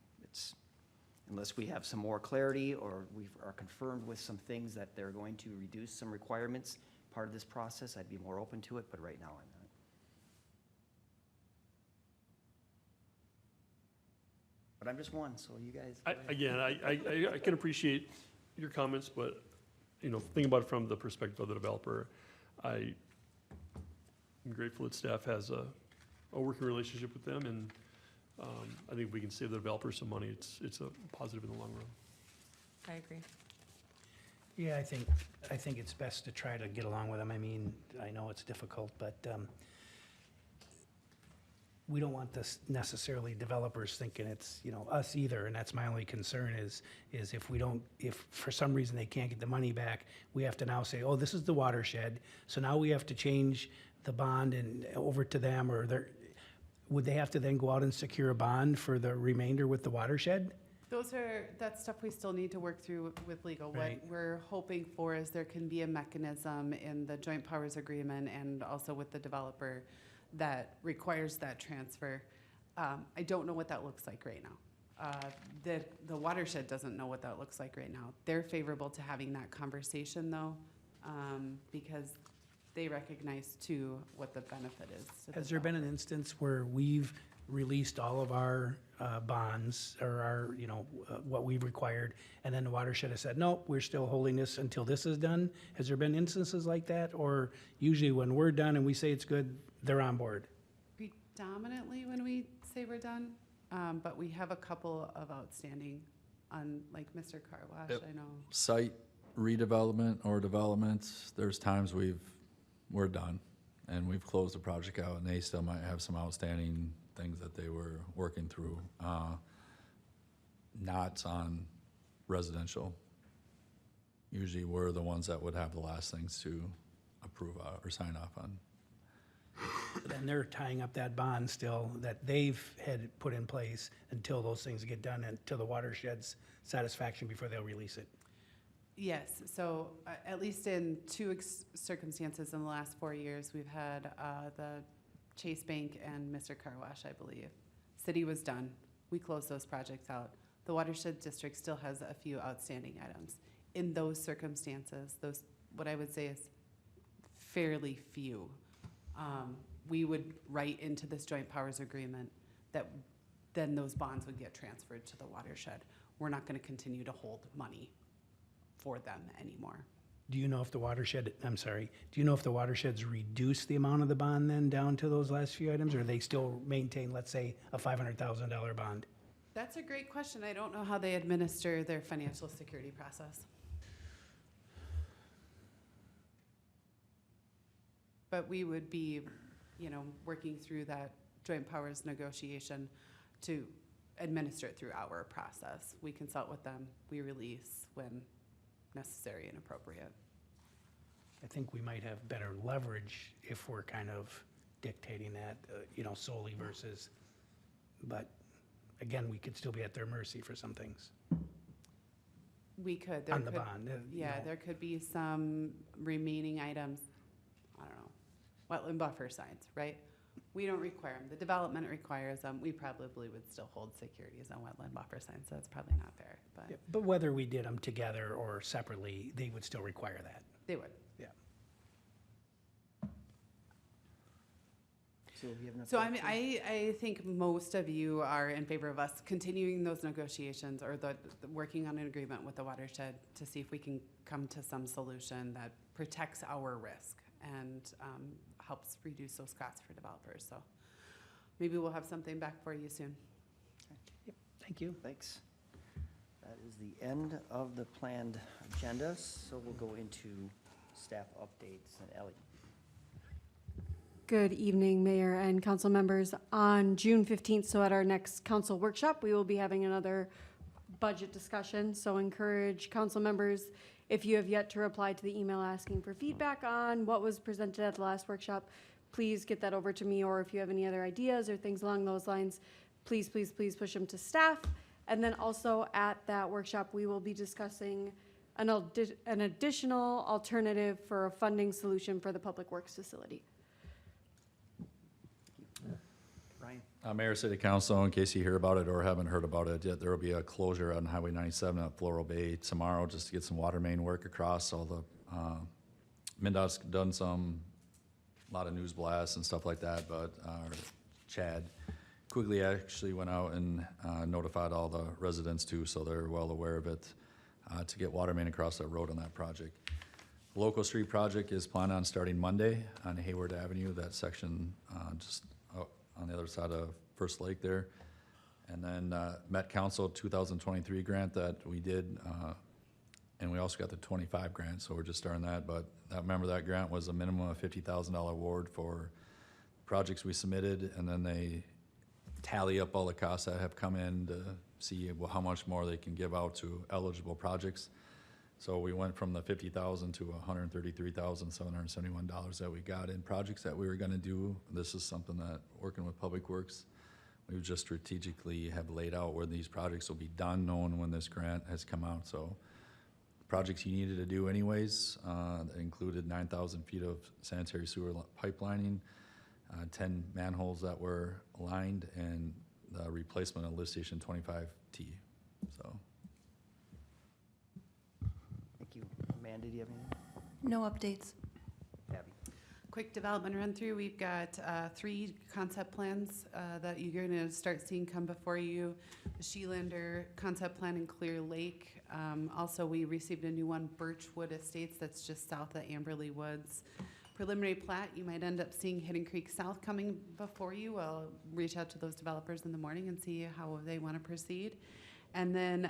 Unless we have some more clarity or we are confirmed with some things that they're going to reduce some requirements, part of this process, I'd be more open to it, but right now I'm not. But I'm just one, so you guys. I can appreciate your comments, but, think about it from the perspective of the developer. I'm grateful that staff has a working relationship with them, and I think if we can save the developers some money, it's a positive in the long run. I agree. Yeah, I think it's best to try to get along with them. I mean, I know it's difficult, but we don't want this necessarily developers thinking it's, us either, and that's my only concern is if for some reason they can't get the money back, we have to now say, oh, this is the watershed, so now we have to change the bond and over to them, or would they have to then go out and secure a bond for the remainder with the watershed? That's stuff we still need to work through with legal. Right. What we're hoping for is there can be a mechanism in the joint powers agreement and also with the developer that requires that transfer. I don't know what that looks like right now. The watershed doesn't know what that looks like right now. They're favorable to having that conversation though, because they recognize too what the benefit is. to the Has there been an instance where we've released all of our bonds or our, what we've required, and then the watershed has said, nope, we're still holding this until this is done? Has there been instances like that? Or usually when we're done and we say it's good, they're on board? Predominantly when we say we're done, but we have a couple of outstanding on, like Mr. Car Wash, Yep. I know. Site redevelopment or development, there's times we're done and we've closed the project out and they still might have some outstanding things that they were working through. Not on residential. Usually we're the ones that would have the last things to approve or sign off on. Then they're tying up that bond still that they've had put in place until those things get done, until the watershed's satisfaction before they'll release it. Yes, so at least in two circumstances in the last 4 years, we've had the Chase Bank and Mr. Car Wash, I believe. City was done. We closed those projects out. The watershed district still has a few outstanding items. In those circumstances, what I would say is fairly few. We would write into this joint powers agreement that then those bonds would get transferred to the watershed. We're not going to continue to hold money for them anymore. Do you know if the watershed's reduced the amount of the bond then down to those last few items, or they still maintain, let's say, a $500,000 bond? That's a great question. I don't know how they administer their financial security process. But we would be, working through that joint powers negotiation to administer it through our process. We consult with them, we release when necessary and appropriate. I think we might have better leverage if we're kind of dictating that, solely versus, but again, we could still be at their mercy for some things. We could. On the bond. There could be some remaining items, I don't know, wetland buffer signs, right? We don't require them. The development requires them. We probably would still hold securities on wetland buffer signs, so that's probably not fair, but Yeah, but whether we did them together or separately, they would still require that. they would. Yeah. So you have enough So time to- I think most of you are in favor of us continuing those negotiations or the working on an agreement with the watershed to see if we can come to some solution that protects our risk and helps reduce those costs for developers. So maybe we'll have something back for you soon. Yep, thank you. Thanks. That is the end of the planned agenda, so we'll go into staff updates. And Ellie. Good evening, Mayor and council members. On June 15th, so at our next council workshop, we will be having another budget discussion. So encourage council members, if you have yet to reply to the email asking for feedback on what was presented at the last workshop, please get that over to me, or if you have any other ideas or things along those lines, please push them to staff. And then also at that workshop, we will be discussing an additional alternative for a funding solution for the Public Works facility. Ryan. Mayor, City Council, in case you hear about it or haven't heard about it yet, there will be a closure on Highway 97 at Floral Bay tomorrow just to get some water main work across. All the, MnDOT's done a lot of news blasts and stuff like that, but Chad Quigley actually went out and notified all the residents too, so they're well aware of it, to get water main across that road on that project. The Local Street project is planned on starting Monday on Hayward Avenue, that section just on the other side of First Lake there. And then Met Council 2023 grant that we did, and we also got the 25 grant, so we're just starting that. But remember, that grant was a minimum of $50,000 award for projects we submitted, and then they tally up all the costs that have come in to see how much more they can give out to eligible projects. So we went from the $50,000 to $133,771 that we got in projects that we were gonna do. This is something that, working with Public Works, we would just strategically have laid out where these projects will be done, knowing when this grant has come out. So projects you needed to do anyways, that included 9,000 feet of sanitary sewer pipelining, 10 manholes that were lined, and the replacement of lift station 25T, so. Thank you. Amanda, do you have anything? No updates. Abby? Quick development run through. We've got 3 concept plans that you're going to start seeing come before you. The Sheelander concept plan in Clear Lake. Also, we received a new one, Birchwood Estates, that's just south of Amberley Woods. Preliminary plat, you might end up seeing Hidden Creek South coming before you. I'll reach out to those developers in the morning and see how they want to proceed. And then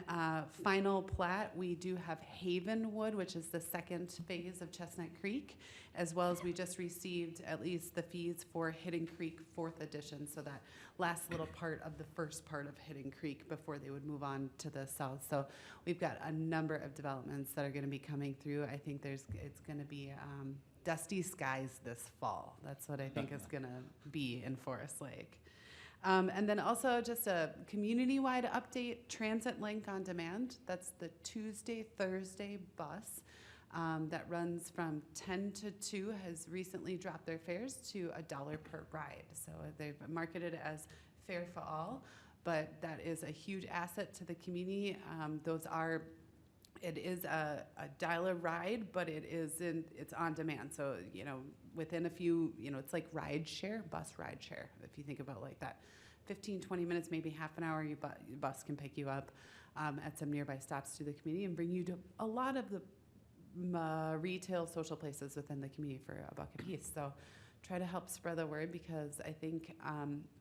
final plat, we do have Havenwood, which is the second phase of Chestnut Creek, as well as we just received at least the fees for Hidden Creek 4th edition, so that last little part of the first part of Hidden Creek before they would move on to the south. So we've got a number of developments that are going to be coming through. I think it's going to be dusty skies this fall. That's what I think is going to be in Forest Lake. And then also just a community-wide update, Transit Link on Demand. That's the Tuesday, Thursday bus that runs from 10 to 2, has recently dropped their fares to $1 per ride. So they've marketed it as Fare for All, but that is a huge asset to the community. It is a dial-a ride, but it's on demand. So, within a few, it's like bus ride share, if you think about it like that. 15, 20 minutes, maybe half an hour, your bus can pick you up at some nearby stops to the community and bring you to a lot of the retail social places within the community for $1 a piece. So try to help spread the word, because I think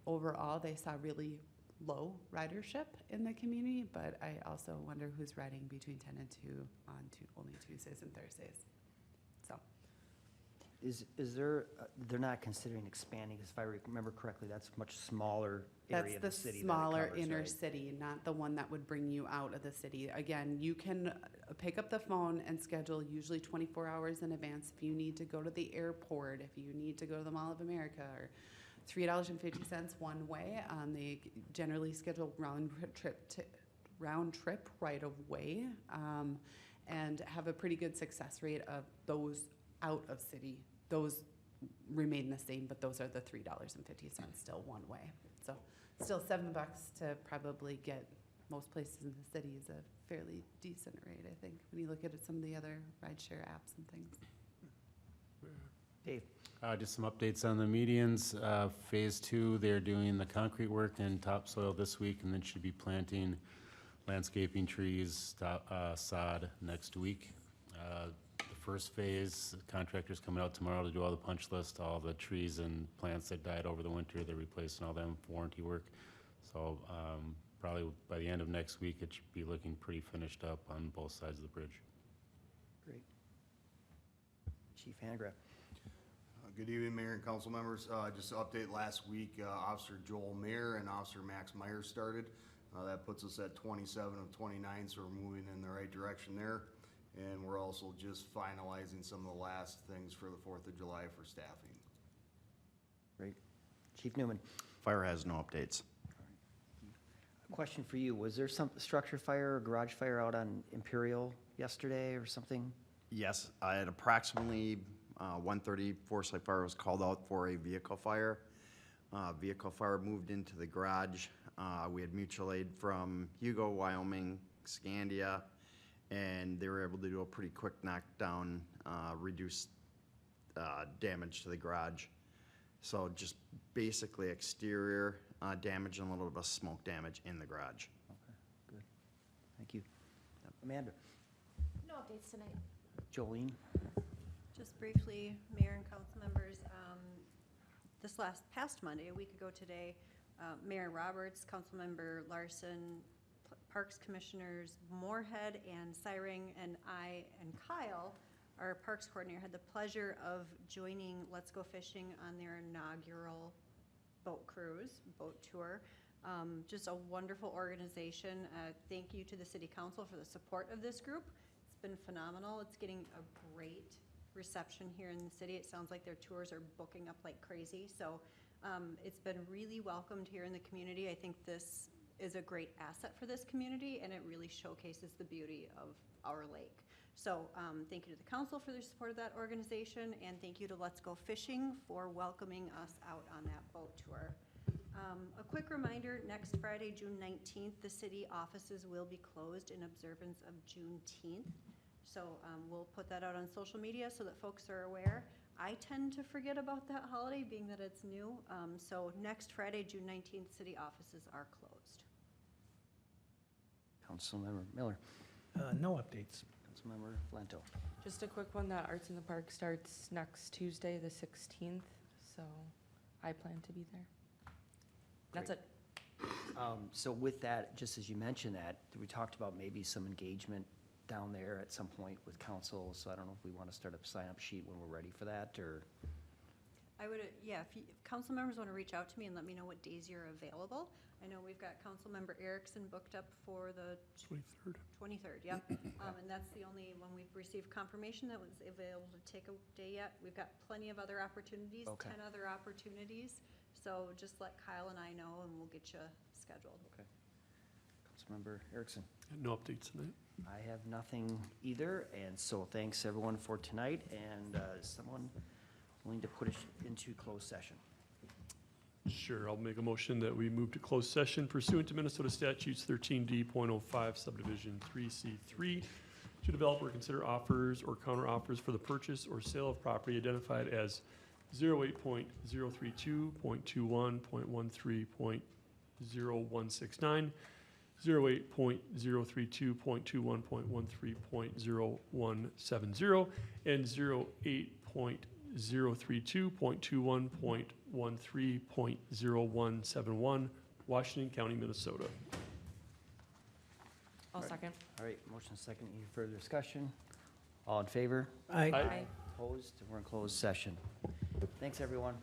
overall they saw really low ridership in the community, but I also wonder who's riding between 10 and 2 on only Tuesdays and Thursdays. So Is there, they're not considering expanding, because if I remember correctly, that's a much smaller area of the that's the city that it smaller covers, inner right? city, not the one that would bring you out of the city. Again, you can pick up the phone and schedule usually 24 hours in advance if you need to go to the airport, if you need to go to the Mall of America, or $3.50 one way. They generally schedule round trip right away, and have a pretty good success rate of those out of city. Those remain the same, but those are the $3.50 still one way. So still $7 to probably get most places in the city is a fairly decent rate, I think, when you look at some of the other rideshare apps and things. Dave? Just some updates on the medians. Phase 2, they're doing the concrete work and topsoil this week, and then should be planting landscaping trees, sod next week. The first phase, the contractor's coming out tomorrow to do all the punch list, all the trees and plants that died over the winter. They're replacing all them for warranty work. So probably by the end of next week, it should be looking pretty finished up on both sides of the bridge. Great. Chief Hangar? Good evening, Mayor and council members. Just to update, last week, Officer Joel Mayer and Officer Max Meyer started. That puts us at 27 of 29, so we're moving in the right direction there. And we're also just finalizing some of the last things for the 4th of July for staffing. Great. Chief Newman? Fire has no updates. A question for you. Was there some structure fire or garage fire out on Imperial yesterday or something? Yes, at approximately 1:30, Forest Lake Fire was called out for a vehicle fire. Vehicle fire moved into the garage. We had mutual aid from Hugo, Wyoming, Scandia, and they were able to do a pretty quick knockdown, reduce damage to the garage. So just basically exterior damage and a little bit of smoke damage in the garage. Okay, good. Thank you. Amanda? No updates tonight. Jolene? Just briefly, Mayor and council members, this past Monday, a week ago today, Mayor Roberts, Councilmember Larson, Parks Commissioners Moorhead and Syring, and I and Kyle, our Parks Coordinator, had the pleasure of joining Let's Go Fishing on their inaugural boat cruise, boat tour. Just a wonderful organization. Thank you to the City Council for the support of this group. It's been phenomenal. It's getting a great reception here in the city. It sounds like their tours are booking up like crazy. So it's been really welcomed here in the community. I think this is a great asset for this community, and it really showcases the beauty of our lake. So thank you to the council for their support of that organization, and thank you to Let's Go Fishing for welcoming us out on that boat tour. A quick reminder, next Friday, June 19th, the city offices will be closed in observance of Juneteenth. So we'll put that out on social media so that folks are aware. I tend to forget about that holiday, being that it's new. So next Friday, June 19th, city offices are closed. Councilmember Miller. No updates. Councilmember Lento. Just a quick one, that Arts in the Park starts next Tuesday, the 16th, so I plan to be there. That's it. So with that, just as you mentioned that, we talked about maybe some engagement down there at some point with council, so I don't know if we want to start a sign-up sheet when we're ready for that, or? I would, yeah, if council members want to reach out to me and let me know what days you're available. I know we've got Councilmember Erickson booked up for the 23rd. 23rd, yep. And that's the only one we've received confirmation that was available to take a day yet. We've got plenty of other opportunities, Okay. 10 other opportunities. So just let Kyle and I know and we'll get you scheduled. Okay. Councilmember Erickson. No updates tonight. I have nothing either, and so thanks everyone for tonight, and is someone willing to put us into closed session? Sure, I'll make a motion that we move to closed session pursuant to Minnesota statutes 13D.05 subdivision 3C3 to develop or consider offers or counteroffers for the purchase or sale of property identified as 08.032.21.13.0169, 08.032.21.13.0170, and 08.032.21.13.0171, Washington County, Minnesota. I'll second. All right, motion second. Any further discussion? All in favor? Aye. Aye. Opposed? We're in closed session. Thanks, everyone.